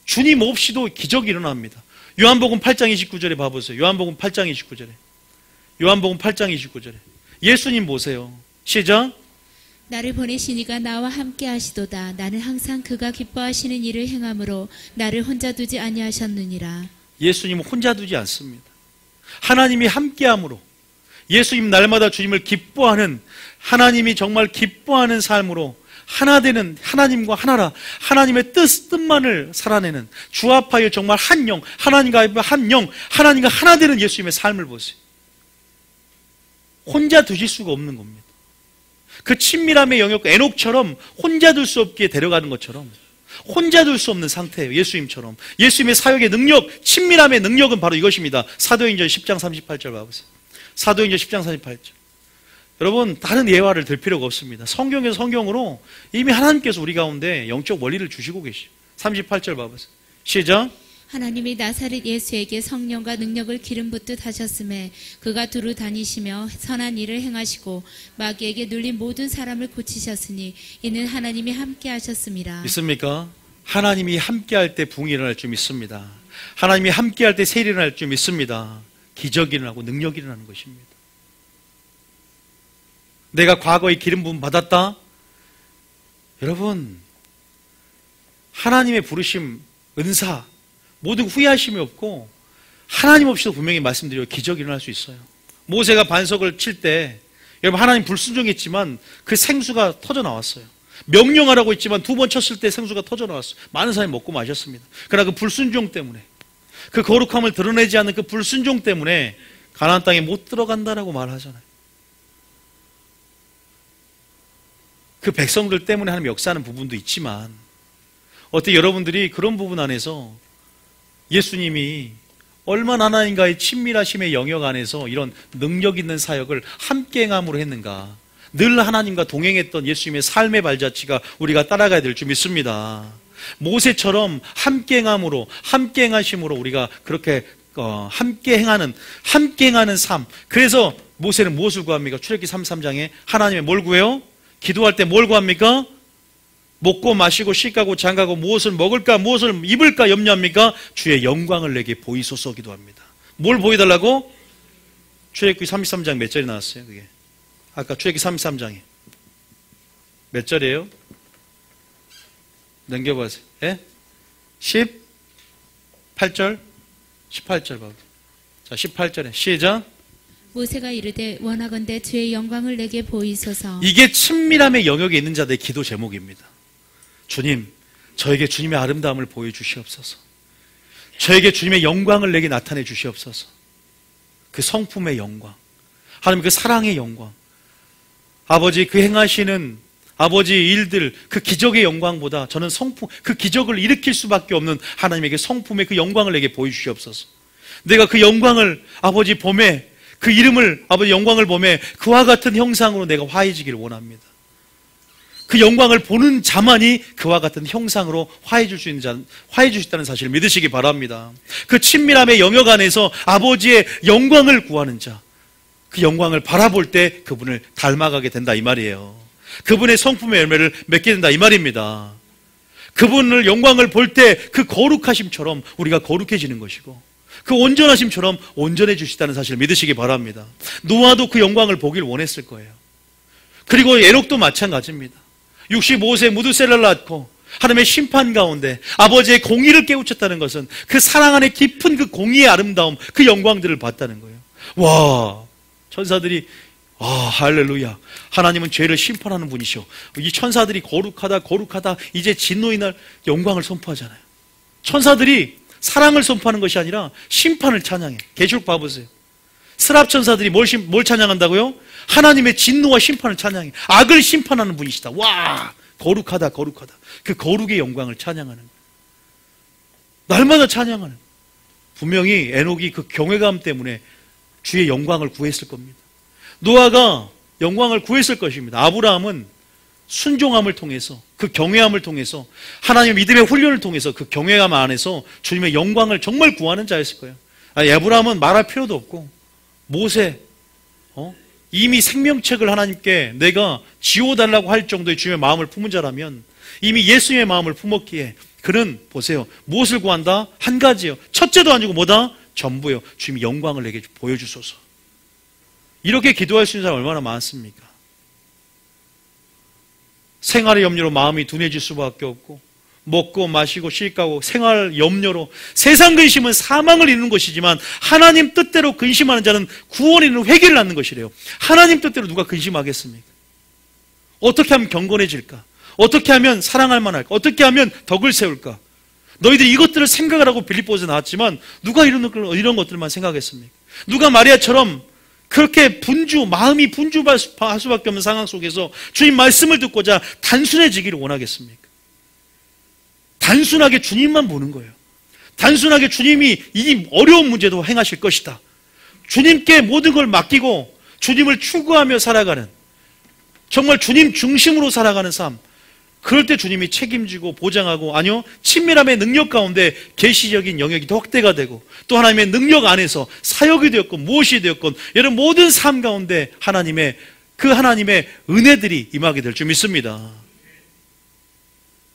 주님 없이도 기적이 일어납니다. 요한복음 8장 29절에 봐보세요. 요한복음 8장 29절에 요한복음 8장 29절에 예수님 보세요. 시작. 나를 보내신 이가 나와 함께 하시도다. 나는 항상 그가 기뻐하시는 일을 행함으로 나를 혼자 두지 아니하셨느니라. 예수님은 혼자 두지 않습니다. 하나님이 함께함으로 예수님 날마다 주님을 기뻐하는 하나님이 정말 기뻐하는 삶으로 하나 되는 하나님과 하나라 하나님의 뜻만을 살아내는 주합하여 정말 한 영 하나님과 한 영 하나님과 하나 되는 예수님의 삶을 보세요. 혼자 두실 수가 없는 겁니다. 그 친밀함의 영역 에녹처럼 혼자 둘 수 없게 데려가는 것처럼 혼자 둘 수 없는 상태예요. 예수님처럼 예수님의 사역의 능력 친밀함의 능력은 바로 이것입니다. 사도행전 10장 38절 봐보세요. 사도행전 10장 38절. 여러분 다른 예화를 들 필요가 없습니다. 성경에서 성경으로 이미 하나님께서 우리 가운데 영적 원리를 주시고 계시죠. 38절 봐보세요. 시작. 하나님이 나사렛 예수에게 성령과 능력을 기름 붓듯 하셨음에 그가 두루 다니시며 선한 일을 행하시고 마귀에게 눌린 모든 사람을 고치셨으니 이는 하나님이 함께 하셨습니다. 믿습니까? 하나님이 함께 할 때 붕이 일어날 줄 믿습니다. 하나님이 함께 할 때 세일이 일어날 줄 믿습니다. 기적이 일어나고 능력이 일어나는 것입니다. 내가 과거에 기름 부음 받았다? 여러분 하나님의 부르심, 은사 모든 후회하심이 없고 하나님 없이도 분명히 말씀드려요. 기적이 일어날 수 있어요. 모세가 반석을 칠 때 여러분 하나님 불순종했지만 그 생수가 터져 나왔어요. 명령하라고 했지만 두 번 쳤을 때 생수가 터져 나왔어요. 많은 사람이 먹고 마셨습니다. 그러나 그 불순종 때문에 그 거룩함을 드러내지 않는 그 불순종 때문에 가나안 땅에 못 들어간다라고 말하잖아요. 그 백성들 때문에 하나님 역사하는 부분도 있지만 어떻게 여러분들이 그런 부분 안에서 예수님이 얼마나 하나님과의 친밀하심의 영역 안에서 이런 능력 있는 사역을 함께 행함으로 했는가. 늘 하나님과 동행했던 예수님의 삶의 발자취가 우리가 따라가야 될 줄 믿습니다. 모세처럼 함께 행함으로 함께 행하심으로 우리가 그렇게 함께 행하는 삶. 그래서 모세는 무엇을 구합니까? 출애굽기 33장에 하나님의 뭘 구해요? 기도할 때 뭘 구합니까? 먹고 마시고 씻고 장가고 무엇을 먹을까 무엇을 입을까 염려합니까? 주의 영광을 내게 보이소서 기도합니다. 뭘 보여달라고? 출애굽기 33장 몇 절이 나왔어요? 그게 아까 출애굽기 33장에 몇 절이에요? 넘겨보세요. 예? 18절? 18절 봐봐. 자 18절에 시작. 모세가 이르되 원하건대 주의 영광을 내게 보이소서. 이게 친밀함의 영역에 있는 자들의 기도 제목입니다. 주님, 저에게 주님의 아름다움을 보여주시옵소서. 저에게 주님의 영광을 내게 나타내 주시옵소서. 그 성품의 영광, 하나님 그 사랑의 영광, 아버지 그 행하시는 아버지의 일들, 그 기적의 영광보다 저는 성품, 그 기적을 일으킬 수밖에 없는 하나님에게 성품의 그 영광을 내게 보여주시옵소서. 내가 그 영광을 아버지 봄에, 그 이름을 아버지 영광을 봄에 그와 같은 형상으로 내가 화해지기를 원합니다. 그 영광을 보는 자만이 그와 같은 형상으로 화해줄 수 있는 자, 화해줄 수 있다는 사실을 믿으시기 바랍니다. 그 친밀함의 영역 안에서 아버지의 영광을 구하는 자, 그 영광을 바라볼 때 그분을 닮아가게 된다 이 말이에요. 그분의 성품의 열매를 맺게 된다 이 말입니다. 그분을 영광을 볼 때 그 거룩하심처럼 우리가 거룩해지는 것이고 그 온전하심처럼 온전해 주시다는 사실을 믿으시기 바랍니다. 노아도 그 영광을 보길 원했을 거예요. 그리고 에녹도 마찬가지입니다. 65세 무두셀라를 낳고 하나님의 심판 가운데 아버지의 공의를 깨우쳤다는 것은 그 사랑 안에 깊은 그 공의의 아름다움, 그 영광들을 봤다는 거예요. 와, 천사들이 할렐루야, 하나님은 죄를 심판하는 분이시오. 이 천사들이 거룩하다 이제 진노의 날 영광을 선포하잖아요. 천사들이 사랑을 선포하는 것이 아니라 심판을 찬양해. 계시록 봐보세요. 스랍 천사들이 뭘 찬양한다고요? 하나님의 진노와 심판을 찬양해. 악을 심판하는 분이시다. 와, 거룩하다. 그 거룩의 영광을 찬양하는 거예요. 날마다 찬양하는. 분명히 에녹이 그 경외감 때문에 주의 영광을 구했을 겁니다. 노아가 영광을 구했을 것입니다. 아브라함은 순종함을 통해서, 그 경외함을 통해서, 하나님의 믿음의 훈련을 통해서 그 경외감 안에서 주님의 영광을 정말 구하는 자였을 거예요. 아브라함은 말할 필요도 없고, 모세, 이미 생명책을 하나님께 내가 지워달라고 할 정도의 주님의 마음을 품은 자라면 이미 예수님의 마음을 품었기에 그는 보세요. 무엇을 구한다? 한 가지요. 첫째도 아니고 뭐다? 전부요. 주님의 영광을 내게 보여주소서. 이렇게 기도할 수 있는 사람 얼마나 많습니까? 생활의 염려로 마음이 둔해질 수밖에 없고 먹고 마시고 쉴까고 생활 염려로 세상 근심은 사망을 이루는 것이지만 하나님 뜻대로 근심하는 자는 구원에 이르는 회개를 낳는 것이래요. 하나님 뜻대로 누가 근심하겠습니까? 어떻게 하면 경건해질까? 어떻게 하면 사랑할 만할까? 어떻게 하면 덕을 세울까? 너희들이 이것들을 생각을 하고 빌립보에서 나왔지만 누가 이런 것들만 생각했습니까? 누가 마리아처럼 그렇게 마음이 분주할 수밖에 없는 상황 속에서 주님 말씀을 듣고자 단순해지기를 원하겠습니까? 단순하게 주님만 보는 거예요. 단순하게 주님이 이 어려운 문제도 행하실 것이다. 주님께 모든 걸 맡기고 주님을 추구하며 살아가는, 정말 주님 중심으로 살아가는 삶. 그럴 때 주님이 책임지고 보장하고, 아니요, 친밀함의 능력 가운데 계시적인 영역이 더 확대가 되고 또 하나님의 능력 안에서 사역이 되었건 무엇이 되었건 여러분 모든 삶 가운데 하나님의 은혜들이 임하게 될 줄 믿습니다.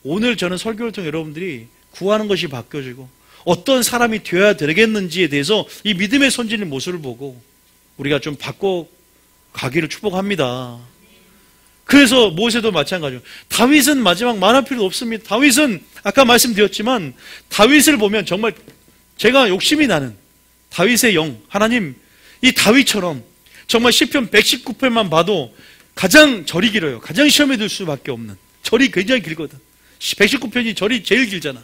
오늘 저는 설교를 통해 여러분들이 구하는 것이 바뀌어지고 어떤 사람이 되어야 되겠는지에 대해서 이 믿음의 선진의 모습을 보고 우리가 좀 바꿔가기를 축복합니다. 그래서 모세도 마찬가지로, 다윗은 마지막 말할 필요도 없습니다. 다윗은 아까 말씀드렸지만 다윗을 보면 정말 제가 욕심이 나는 다윗의 영, 하나님 이 다윗처럼 정말 시편 119편만 봐도 가장 절이 길어요. 가장 시험에 들 수밖에 없는 절이 굉장히 길거든. 119편이 절이 제일 길잖아.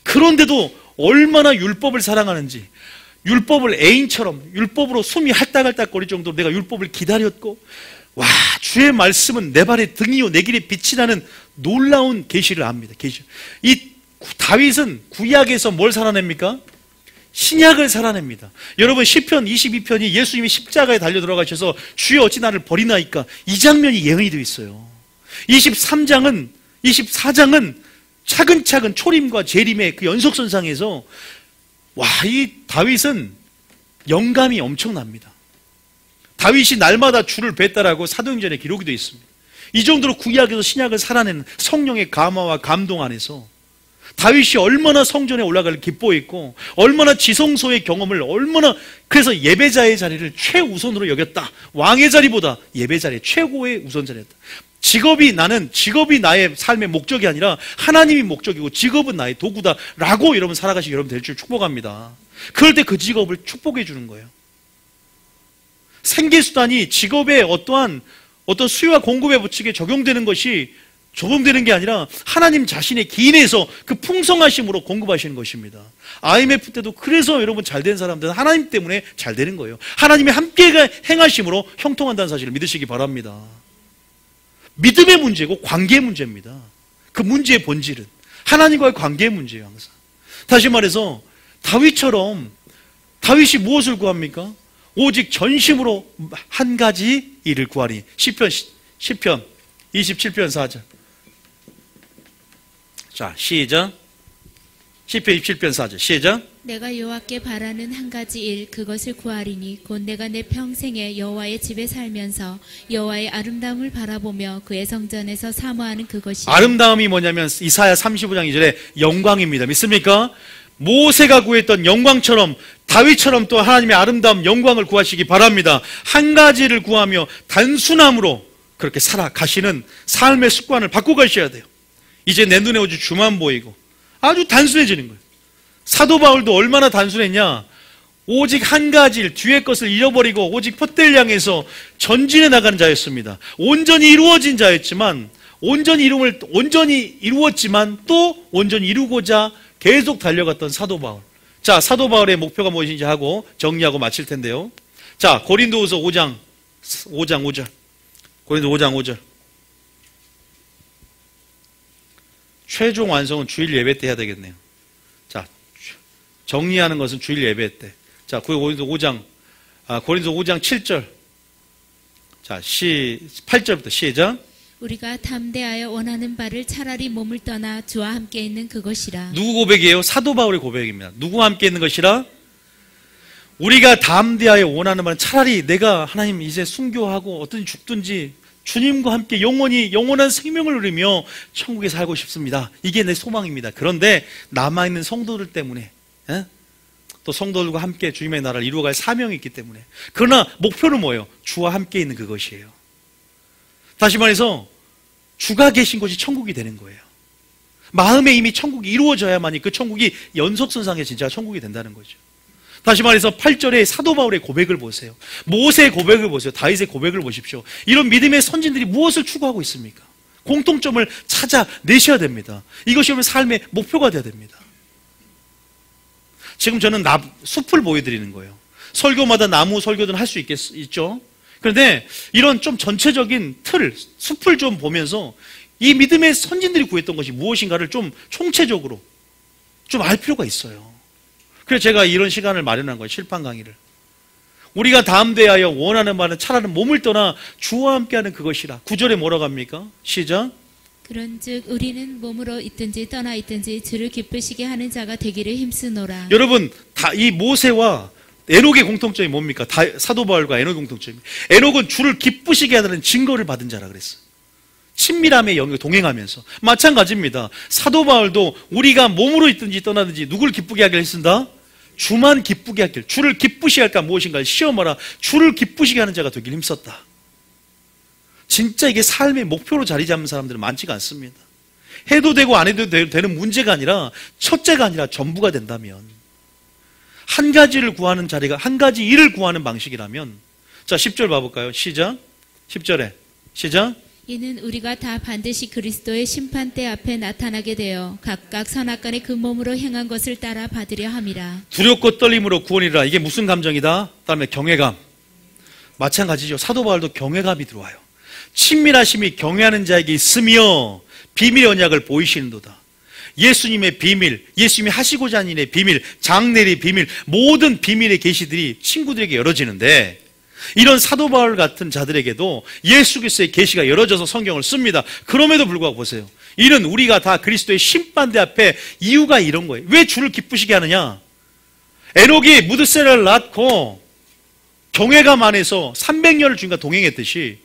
그런데도 얼마나 율법을 사랑하는지, 율법을 애인처럼 율법으로 숨이 할딱할딱거릴 정도로 내가 율법을 기다렸고, 와, 주의 말씀은 내 발의 등이요 내 길의 빛이 나는 놀라운 계시를 압니다. 계시. 이 다윗은 구약에서 뭘 살아냅니까? 신약을 살아냅니다. 여러분 시편 22편이 예수님이 십자가에 달려 들어가셔서 주여 어찌 나를 버리나이까, 이 장면이 예언이 되어 있어요. 24장은 차근차근 초림과 재림의 그 연속선상에서 와, 이 다윗은 영감이 엄청납니다. 다윗이 날마다 주를 뵀다라고 사도행전에 기록이 되어 있습니다. 이 정도로 구약에서 신약을 살아내는 성령의 감화와 감동 안에서 다윗이 얼마나 성전에 올라가길 기뻐했고 얼마나 지성소의 경험을 그래서 예배자의 자리를 최우선으로 여겼다. 왕의 자리보다 예배 자리 최고의 우선 자리였다. 직업이 나의 삶의 목적이 아니라 하나님이 목적이고 직업은 나의 도구다라고 여러분 살아가시기 여러분 될 줄 축복합니다. 그럴 때 그 직업을 축복해 주는 거예요. 생계수단이 직업의 어떤 수요와 공급의 법칙에 적용되는 게 아니라 하나님 자신의 기인에서 그 풍성하심으로 공급하시는 것입니다. IMF 때도 그래서 여러분 잘된 사람들은 하나님 때문에 잘 되는 거예요. 하나님이 함께 행하심으로 형통한다는 사실을 믿으시기 바랍니다. 믿음의 문제고 관계의 문제입니다. 그 문제의 본질은 하나님과의 관계의 문제예요. 항상. 다시 말해서 다윗이 무엇을 구합니까? 오직 전심으로 한 가지 일을 구하니. 시편 27편 4절. 자, 시작. 시편 27편 4절. 시작. 내가 여호와께 바라는 한 가지 일 그것을 구하리니 곧 내가 내 평생에 여호와의 집에 살면서 여호와의 아름다움을 바라보며 그의 성전에서 사모하는 그것이다. 아름다움이 뭐냐면 이사야 35장 2절에 영광입니다. 믿습니까? 모세가 구했던 영광처럼 다윗처럼 또 하나님의 아름다움 영광을 구하시기 바랍니다. 한 가지를 구하며 단순함으로 그렇게 살아가시는 삶의 습관을 바꿔 가셔야 돼요. 이제 내 눈에 오직 주만 보이고 아주 단순해지는 거예요. 사도 바울도 얼마나 단순했냐. 오직 한 가지 일, 뒤의 것을 잃어버리고 오직 푯대를 향해서 전진해 나가는 자였습니다. 온전히 이루어진 자였지만 온전히 이루었지만 또 온전히 이루고자 계속 달려갔던 사도 바울. 자, 사도 바울의 목표가 무엇인지 하고 정리하고 마칠 텐데요. 자, 고린도후서 5장 5절. 고린도 5장 5절. 최종 완성은 주일 예배 때 해야 되겠네요. 자, 정리하는 것은 주일 예배 때. 자, 고린도 5장 7절. 자, 8절부터 시작. 우리가 담대하여 원하는 바를 차라리 몸을 떠나 주와 함께 있는 그것이라. 누구 고백이에요? 사도 바울의 고백입니다. 누구와 함께 있는 것이라? 우리가 담대하여 원하는 바는 차라리 내가 하나님 이제 순교하고 어떻게 죽든지 주님과 함께 영원한 생명을 누리며 천국에 살고 싶습니다. 이게 내 소망입니다. 그런데 남아있는 성도들 때문에 또 성도들과 함께 주님의 나라를 이루어갈 사명이 있기 때문에. 그러나 목표는 뭐예요? 주와 함께 있는 그것이에요. 다시 말해서 주가 계신 곳이 천국이 되는 거예요. 마음에 이미 천국이 이루어져야만이 그 천국이 연속선상에 진짜 천국이 된다는 거죠. 다시 말해서 8절에 사도 바울의 고백을 보세요. 모세의 고백을 보세요. 다윗의 고백을 보십시오. 이런 믿음의 선진들이 무엇을 추구하고 있습니까? 공통점을 찾아내셔야 됩니다. 이것이 오늘 삶의 목표가 되어야 됩니다. 지금 저는 숲을 보여드리는 거예요. 설교마다 나무 설교든 할 수 있죠. 그런데 이런 좀 전체적인 숲을 좀 보면서 이 믿음의 선진들이 구했던 것이 무엇인가를 좀 총체적으로 좀 알 필요가 있어요. 그래서 제가 이런 시간을 마련한 거예요. 실판 강의를. 우리가 담대하여 원하는 바는 차라리 몸을 떠나 주와 함께하는 그것이라. 9절에 뭐라고 합니까? 시작. 그런즉 우리는 몸으로 있든지 떠나 있든지 주를 기쁘시게 하는 자가 되기를 힘쓰노라. 여러분, 이 모세와 에녹의 공통점이 뭡니까? 사도 바울과 에녹의 공통점이. 에녹은 주를 기쁘시게 하는 증거를 받은 자라 그랬어요. 친밀함의 영역에 동행하면서. 마찬가지입니다. 사도 바울도 우리가 몸으로 있든지 떠나든지 누구를 기쁘게 하기를 쓴다? 주만 기쁘게 하길. 주를 기쁘시게 할까 무엇인가를 시험하라. 주를 기쁘시게 하는 자가 되길 힘썼다. 진짜 이게 삶의 목표로 자리 잡는 사람들은 많지가 않습니다. 해도 되고 안 해도 되는 문제가 아니라 첫째가 아니라 전부가 된다면, 한 가지를 구하는 자리가 한 가지 일을 구하는 방식이라면. 자, 10절 봐볼까요? 시작. 10절에 시작. 이는 우리가 다 반드시 그리스도의 심판대 앞에 나타나게 되어 각각 선악간의 그 몸으로 행한 것을 따라 받으려 함이라. 두렵고 떨림으로 구원이라. 이게 무슨 감정이다? 그다음에 경외감. 마찬가지죠. 사도 바울도 경외감이 들어와요. 친밀하심이 경외하는 자에게 있으며 비밀 언약을 보이시는도다. 예수님의 비밀, 예수님이 하시고자 하는 일의 비밀, 장래의 비밀, 모든 비밀의 계시들이 친구들에게 열어지는데, 이런 사도 바울 같은 자들에게도 예수 그리스도의 계시가 열어져서 성경을 씁니다. 그럼에도 불구하고 보세요. 이는 우리가 다 그리스도의 심판대 앞에 이유가 이런 거예요. 왜 주를 기쁘시게 하느냐? 에녹이 무드셀라를 낳고 경외감 안에서 300년을 주님과 동행했듯이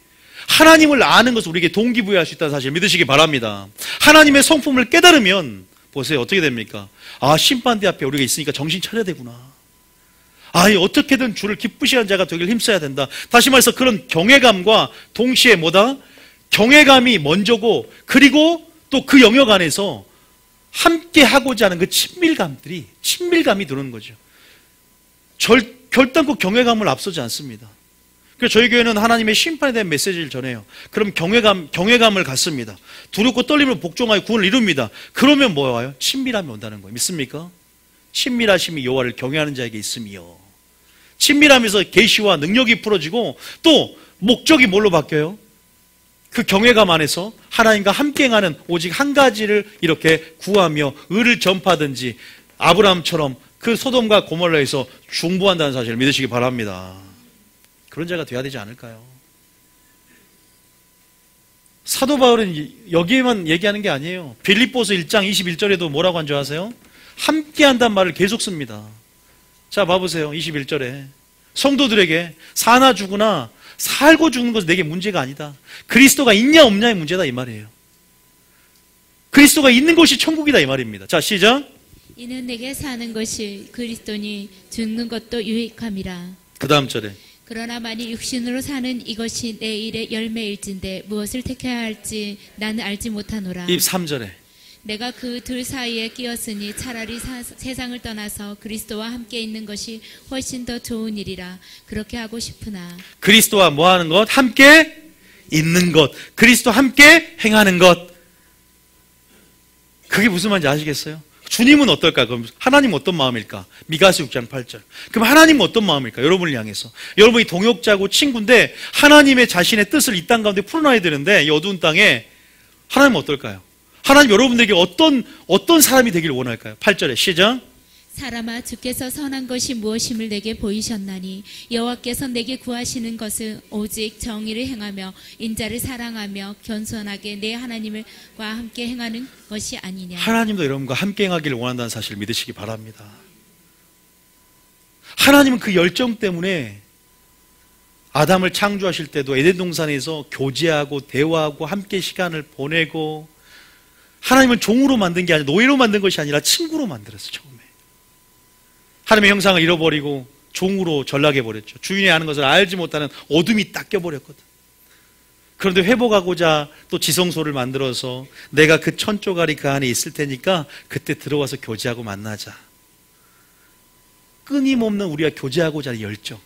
하나님을 아는 것을 우리에게 동기부여할 수 있다는 사실을 믿으시기 바랍니다. 하나님의 성품을 깨달으면 보세요. 어떻게 됩니까? 아, 심판대 앞에 우리가 있으니까 정신 차려야 되구나. 아, 어떻게든 주를 기쁘시게 하는 자가 되길 힘써야 된다. 다시 말해서 그런 경외감과 동시에 뭐다? 경외감이 먼저고, 그리고 또 그 영역 안에서 함께 하고자 하는 그 친밀감이 드는 거죠. 결단코 경외감을 앞서지 않습니다. 그래서 저희 교회는 하나님의 심판에 대한 메시지를 전해요. 그럼 경외감을 갖습니다. 두렵고 떨림을 복종하여 구원을 이룹니다. 그러면 뭐 와요? 친밀함이 온다는 거예요. 믿습니까? 친밀하심이 여호와를 경외하는 자에게 있음이요. 친밀하면서 계시와 능력이 풀어지고 또 목적이 뭘로 바뀌어요? 그 경외감 안에서 하나님과 함께 행하는 오직 한 가지를 이렇게 구하며 의를 전파하든지 아브라함처럼 그 소돔과 고모라에서 중보한다는 사실을 믿으시기 바랍니다. 그런 자가 돼야 되지 않을까요? 사도 바울은 여기에만 얘기하는 게 아니에요. 빌립보서 1장 21절에도 뭐라고 한 줄 아세요? 함께 한다는 말을 계속 씁니다. 자, 봐보세요. 21절에 성도들에게 사나 죽으나 살고 죽는 것은 내게 문제가 아니다. 그리스도가 있냐 없냐의 문제다 이 말이에요. 그리스도가 있는 것이 천국이다 이 말입니다. 자, 시작. 이는 내게 사는 것이 그리스도니 죽는 것도 유익함이라. 그 다음 절에 그러나 만일 육신으로 사는 이것이 내 일의 열매일진데 무엇을 택해야 할지 나는 알지 못하노라. 이 3절에 내가 그 둘 사이에 끼었으니 차라리 세상을 떠나서 그리스도와 함께 있는 것이 훨씬 더 좋은 일이라. 그렇게 하고 싶으나 그리스도와 뭐 하는 것? 함께 있는 것. 그리스도 함께 행하는 것. 그게 무슨 말인지 아시겠어요? 주님은 어떨까? 그럼 하나님은 어떤 마음일까? 미가서 6장 8절. 그럼 하나님은 어떤 마음일까? 여러분을 향해서. 여러분이 동역자고 친구인데 하나님의 자신의 뜻을 이 땅 가운데 풀어놔야 되는데 이 어두운 땅에 하나님은 어떨까요? 하나님 여러분들에게 어떤 사람이 되기를 원할까요? 8절에 시작. 사람아 주께서 선한 것이 무엇임을 내게 보이셨나니 여호와께서 내게 구하시는 것은 오직 정의를 행하며 인자를 사랑하며 겸손하게 내 하나님과 함께 행하는 것이 아니냐. 하나님도 여러분과 함께 행하기를 원한다는 사실을 믿으시기 바랍니다. 하나님은 그 열정 때문에 아담을 창조하실 때도 에덴 동산에서 교제하고 대화하고 함께 시간을 보내고 하나님은 종으로 만든 게 아니라 노예로 만든 것이 아니라 친구로 만들었어요. 처음에 하나님의 형상을 잃어버리고 종으로 전락해버렸죠. 주인이 아는 것을 알지 못하는 어둠이 딱 껴버렸거든. 그런데 회복하고자 또 지성소를 만들어서 내가 그 천조가리 그 안에 있을 테니까 그때 들어와서 교제하고 만나자. 끊임없는 우리가 교제하고자 하는 열정.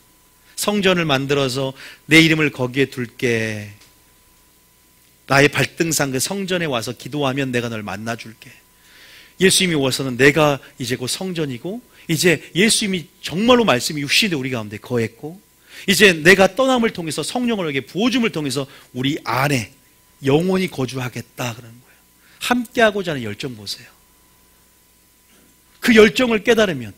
성전을 만들어서 내 이름을 거기에 둘게. 나의 발등상 그 성전에 와서 기도하면 내가 널 만나줄게. 예수님이 오셔서는 내가 이제 곧 성전이고 이제 예수님이 정말로 말씀이 육신이 우리 가운데 거했고 이제 내가 떠남을 통해서 성령을 부어줌을 통해서 우리 안에 영원히 거주하겠다 그러는 거예요. 함께하고자 하는 열정 보세요. 그 열정을 깨달으면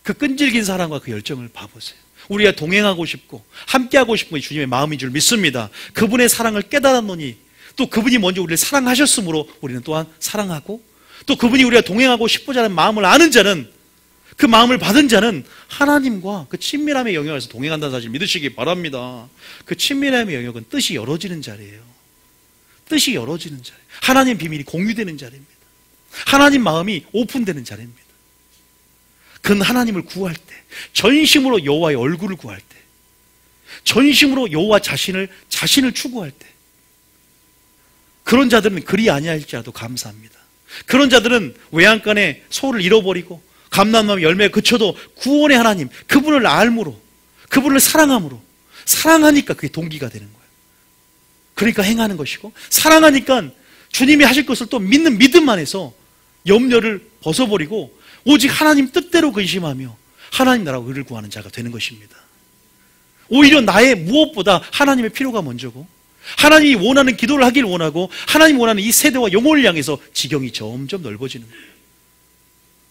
그 끈질긴 사랑과 그 열정을 봐보세요. 우리가 동행하고 싶고 함께하고 싶은 것이 주님의 마음인 줄 믿습니다. 그분의 사랑을 깨달았노니 또 그분이 먼저 우리를 사랑하셨으므로 우리는 또한 사랑하고 또 그분이 우리가 동행하고 싶고자 하는 마음을 아는 자는 그 마음을 받은 자는 하나님과 그 친밀함의 영역에서 동행한다는 사실 믿으시기 바랍니다. 그 친밀함의 영역은 뜻이 열어지는 자리예요. 뜻이 열어지는 자리. 하나님 비밀이 공유되는 자리입니다. 하나님 마음이 오픈되는 자리입니다. 그는 하나님을 구할 때 전심으로 여호와의 얼굴을 구할 때 전심으로 여호와 자신을 추구할 때 그런 자들은 그리 아니할지라도 감사합니다. 그런 자들은 외양간에 소를 잃어버리고 감람나무 열매에 그쳐도 구원의 하나님 그분을 알므로 그분을 사랑함으로 사랑하니까 그게 동기가 되는 거예요. 그러니까 행하는 것이고 사랑하니까 주님이 하실 것을 또 믿는 믿음 안에서 염려를 벗어버리고 오직 하나님 뜻대로 근심하며 하나님 나라와 의를 구하는 자가 되는 것입니다. 오히려 나의 무엇보다 하나님의 필요가 먼저고 하나님이 원하는 기도를 하길 원하고 하나님이 원하는 이 세대와 영혼을 향해서 지경이 점점 넓어지는 거예요.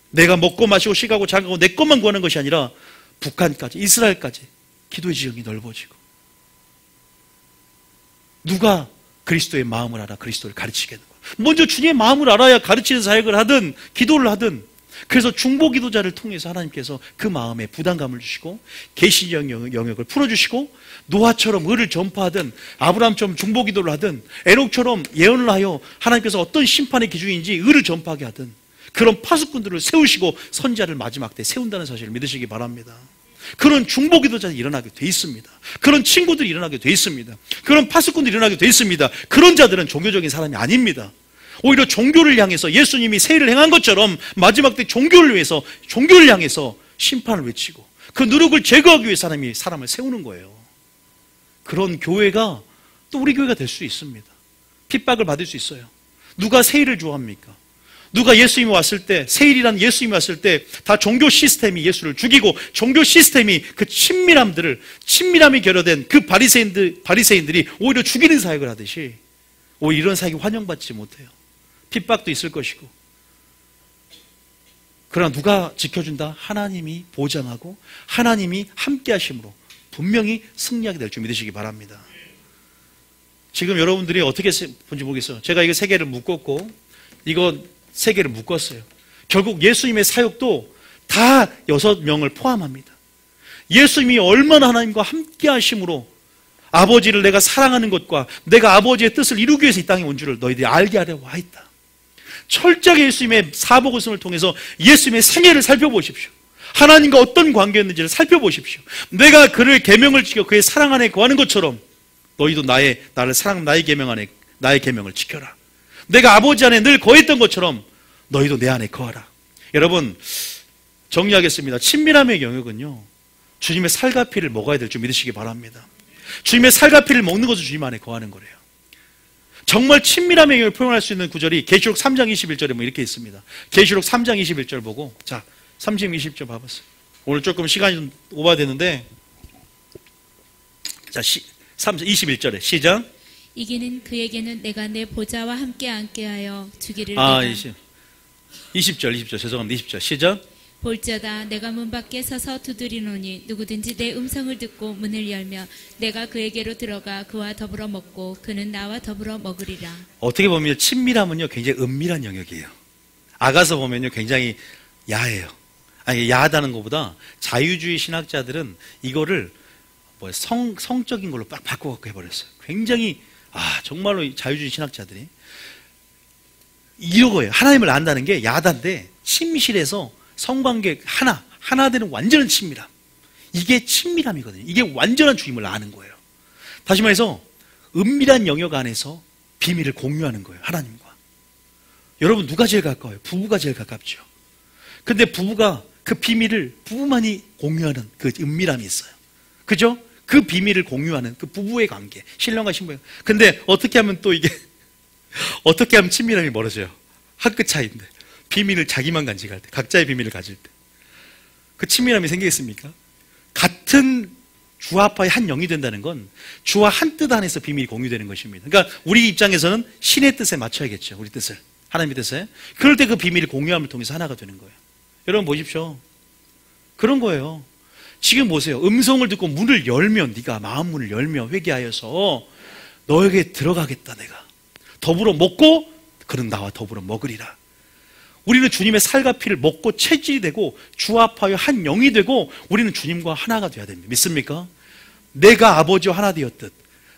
내가 먹고 마시고 쉬가고 자가고 내 것만 구하는 것이 아니라 북한까지 이스라엘까지 기도의 지경이 넓어지고 누가 그리스도의 마음을 알아 그리스도를 가르치게 되는 거예요. 먼저 주님의 마음을 알아야 가르치는 사역을 하든 기도를 하든 그래서 중보 기도자를 통해서 하나님께서 그 마음에 부담감을 주시고 계시적 영역을 풀어주시고 노아처럼 의를 전파하든 아브라함처럼 중보 기도를 하든 에녹처럼 예언을 하여 하나님께서 어떤 심판의 기준인지 의를 전파하게 하든 그런 파수꾼들을 세우시고 선지자를 마지막 때 세운다는 사실을 믿으시기 바랍니다. 그런 중보 기도자들이 일어나게 돼 있습니다. 그런 친구들이 일어나게 돼 있습니다. 그런 파수꾼들이 일어나게 돼 있습니다. 그런 자들은 종교적인 사람이 아닙니다. 오히려 종교를 향해서 예수님이 세일을 행한 것처럼 마지막 때 종교를 위해서 종교를 향해서 심판을 외치고 그 누룩을 제거하기 위해 사람이 사람을 세우는 거예요. 그런 교회가 또 우리 교회가 될 수 있습니다. 핍박을 받을 수 있어요. 누가 세일을 좋아합니까? 누가 예수님이 왔을 때, 세일이란 예수님이 왔을 때 다 종교 시스템이 예수를 죽이고 종교 시스템이 그 친밀함이 결여된 그 바리새인들이 오히려 죽이는 사역을 하듯이 오히려 이런 사역이 환영받지 못해요. 핍박도 있을 것이고. 그러나 누가 지켜준다? 하나님이 보장하고 하나님이 함께 하심으로 분명히 승리하게 될 줄 믿으시기 바랍니다. 지금 여러분들이 어떻게 본지 모르겠어요. 제가 이거 3개를 묶었고 이거 3개를 묶었어요. 결국 예수님의 사역도 다 6명을 포함합니다. 예수님이 얼마나 하나님과 함께 하심으로 아버지를 내가 사랑하는 것과 내가 아버지의 뜻을 이루기 위해서 이 땅에 온 줄을 너희들이 알게 하려 와 있다. 철저하게 예수님의 사복음을 통해서 예수님의 생애를 살펴보십시오. 하나님과 어떤 관계였는지를 살펴보십시오. 내가 그를 계명을 지켜 그의 사랑 안에 거하는 것처럼 너희도 나를 사랑하는 나의 계명 안에 나의 계명을 지켜라. 내가 아버지 안에 늘 거했던 것처럼 너희도 내 안에 거하라. 여러분, 정리하겠습니다. 친밀함의 영역은요, 주님의 살과 피를 먹어야 될 줄 믿으시기 바랍니다. 주님의 살과 피를 먹는 것은 주님 안에 거하는 거래요. 정말 친밀함의 영역을 표현할 수 있는 구절이 계시록 3장 21절에 뭐 이렇게 있습니다. 계시록 3장 21절 보고, 자, 30, 20절 봐보세요. 오늘 조금 시간이 좀 오버되는데, 자, 21절에 시작. 이기는 그에게는 내가 내 보좌와 함께 앉게 하여 주기를. 20절 죄송합니다. 20절 시작. 볼지어다 내가 문 밖에 서서 두드리노니 누구든지 내 음성을 듣고 문을 열면 내가 그에게로 들어가 그와 더불어 먹고 그는 나와 더불어 먹으리라. 어떻게 보면 친밀함은요 굉장히 은밀한 영역이에요. 아가서 보면요 굉장히 야해요. 아니 야하다는 것보다 자유주의 신학자들은 이거를 성적인 걸로 빡 바꿔갖고 해버렸어요. 굉장히 정말로 자유주의 신학자들이 이거예요. 하나님을 안다는 게 야단데 침실에서 성관계 하나 되는 완전한 친밀함. 이게 친밀함이거든요. 이게 완전한 주님을 아는 거예요. 다시 말해서 은밀한 영역 안에서 비밀을 공유하는 거예요. 하나님과. 여러분 누가 제일 가까워요? 부부가 제일 가깝죠. 근데 부부가 그 비밀을 부부만이 공유하는 그 은밀함이 있어요. 그죠? 그 비밀을 공유하는 그 부부의 관계. 신랑과 신부예요. 근데 어떻게 하면 또 이게 어떻게 하면 친밀함이 멀어져요? 한 끗 차이인데. 비밀을 자기만 간직할 때, 각자의 비밀을 가질 때. 그 친밀함이 생기겠습니까? 같은 주와파의 한 영이 된다는 건 주와 한 뜻 안에서 비밀이 공유되는 것입니다. 그러니까 우리 입장에서는 신의 뜻에 맞춰야겠죠. 우리 뜻을. 하나님의 뜻에. 그럴 때 그 비밀을 공유함을 통해서 하나가 되는 거예요. 여러분 보십시오. 그런 거예요. 지금 보세요. 음성을 듣고 문을 열면 네가 마음 문을 열며 회개하여서 너에게 들어가겠다 내가. 더불어 먹고 그는 나와 더불어 먹으리라. 우리는 주님의 살과 피를 먹고 체질이 되고 주합하여 한 영이 되고 우리는 주님과 하나가 되어야 됩니다. 믿습니까? 내가 아버지와 하나 되었듯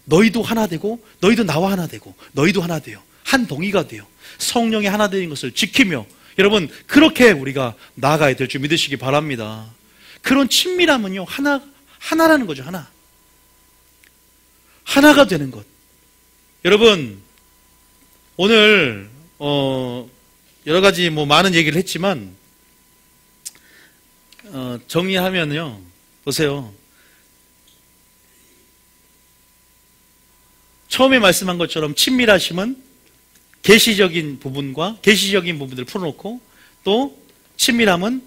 너희도 하나 되고 너희도 나와 하나 되고 너희도 하나 되어 한 동이가 되어 성령이 하나 되는 것을 지키며 여러분 그렇게 우리가 나아가야 될 줄 믿으시기 바랍니다. 그런 친밀함은요 하나라는 거죠. 하나가 되는 것. 여러분 오늘 여러 가지 많은 얘기를 했지만 정리하면요 보세요. 처음에 말씀한 것처럼 친밀하심은 계시적인 부분들을 풀어놓고 또 친밀함은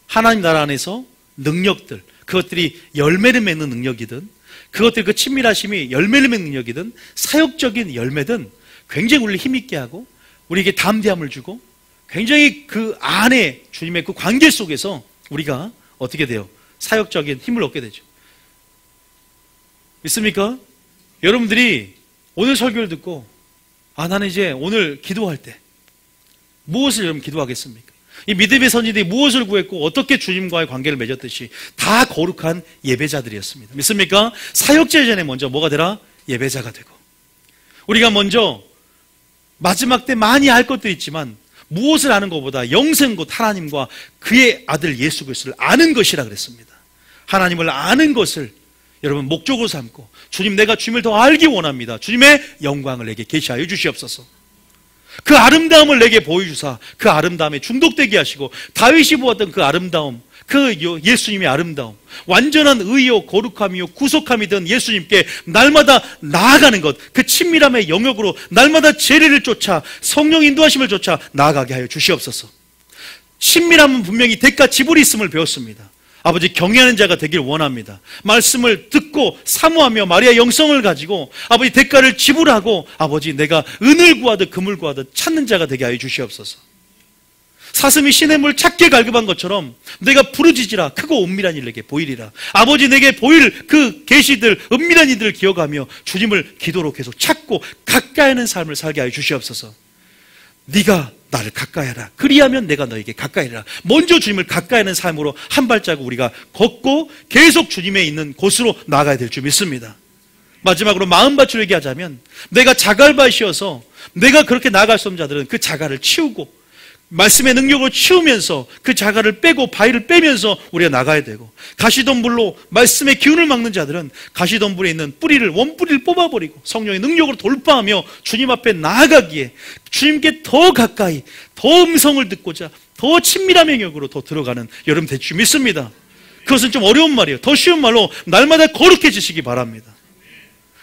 하나님 나라 안에서 능력들 그것들이 열매를 맺는 능력이든 그것들 그 친밀하심이 열매를 맺는 능력이든 사역적인 열매든 굉장히 우리를 힘있게 하고 우리에게 담대함을 주고 굉장히 그 안에 주님의 그 관계 속에서 우리가 어떻게 돼요? 사역적인 힘을 얻게 되죠. 믿습니까? 여러분들이 오늘 설교를 듣고 나는 이제 오늘 기도할 때 무엇을 여러분 기도하겠습니까? 이 믿음의 선지들이 무엇을 구했고 어떻게 주님과의 관계를 맺었듯이 다 거룩한 예배자들이었습니다. 믿습니까? 사역자 전에 먼저 뭐가 되라? 예배자가 되고 우리가 먼저 마지막 때 많이 알 것도 있지만 무엇을 아는 것보다 영생 곧 하나님과 그의 아들 예수 그리스도를 아는 것이라 그랬습니다. 하나님을 아는 것을 여러분 목적으로 삼고 주님 내가 주님을 더 알기 원합니다. 주님의 영광을 내게 계시하여 주시옵소서. 그 아름다움을 내게 보여주사 그 아름다움에 중독되게 하시고 다윗이 보았던 그 아름다움 그 예수님의 아름다움, 완전한 의요 거룩함이요 구속함이던 예수님께 날마다 나아가는 것, 그 친밀함의 영역으로 날마다 재리를 쫓아 성령 인도하심을 쫓아 나아가게 하여 주시옵소서. 친밀함은 분명히 대가 지불이 있음을 배웠습니다. 아버지, 경외하는 자가 되길 원합니다. 말씀을 듣고 사모하며 마리아 영성을 가지고 아버지 대가를 지불하고 아버지 내가 은을 구하듯 금을 구하듯 찾는 자가 되게 하여 주시옵소서. 사슴이 시냇물 찾게 갈급한 것처럼 내가 부르짖으라 크고 은밀한 일 내게 보이리라. 아버지, 내게 보일 그 계시들, 은밀한 이들을 기억하며 주님을 기도로 계속 찾고 가까이 하는 삶을 살게 하여 주시옵소서. 네가 나를 가까이 하라. 그리하면 내가 너에게 가까이 하라. 먼저 주님을 가까이 하는 삶으로 한 발자국 우리가 걷고 계속 주님에 있는 곳으로 나아가야 될 줄 믿습니다. 마지막으로 마음밭을 얘기하자면, 내가 자갈밭이어서 내가 그렇게 나아갈 수 없는 자들은 그 자갈을 치우고 말씀의 능력으로 치우면서 그 자갈을 빼고 바위를 빼면서 우리가 나가야 되고, 가시덤불로 말씀의 기운을 막는 자들은 가시덤불에 있는 뿌리를, 원뿌리를 뽑아버리고 성령의 능력으로 돌파하며 주님 앞에 나아가기에 주님께 더 가까이, 더 음성을 듣고자 더 친밀한 영역으로 더 들어가는 여러분 될 줄 믿습니다. 그것은 좀 어려운 말이에요. 더 쉬운 말로 날마다 거룩해지시기 바랍니다.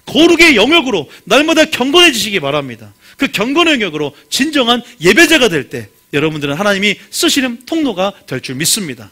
거룩의 영역으로 날마다 경건해지시기 바랍니다. 그 경건의 영역으로 진정한 예배자가 될 때 여러분들은 하나님이 쓰시는 통로가 될 줄 믿습니다.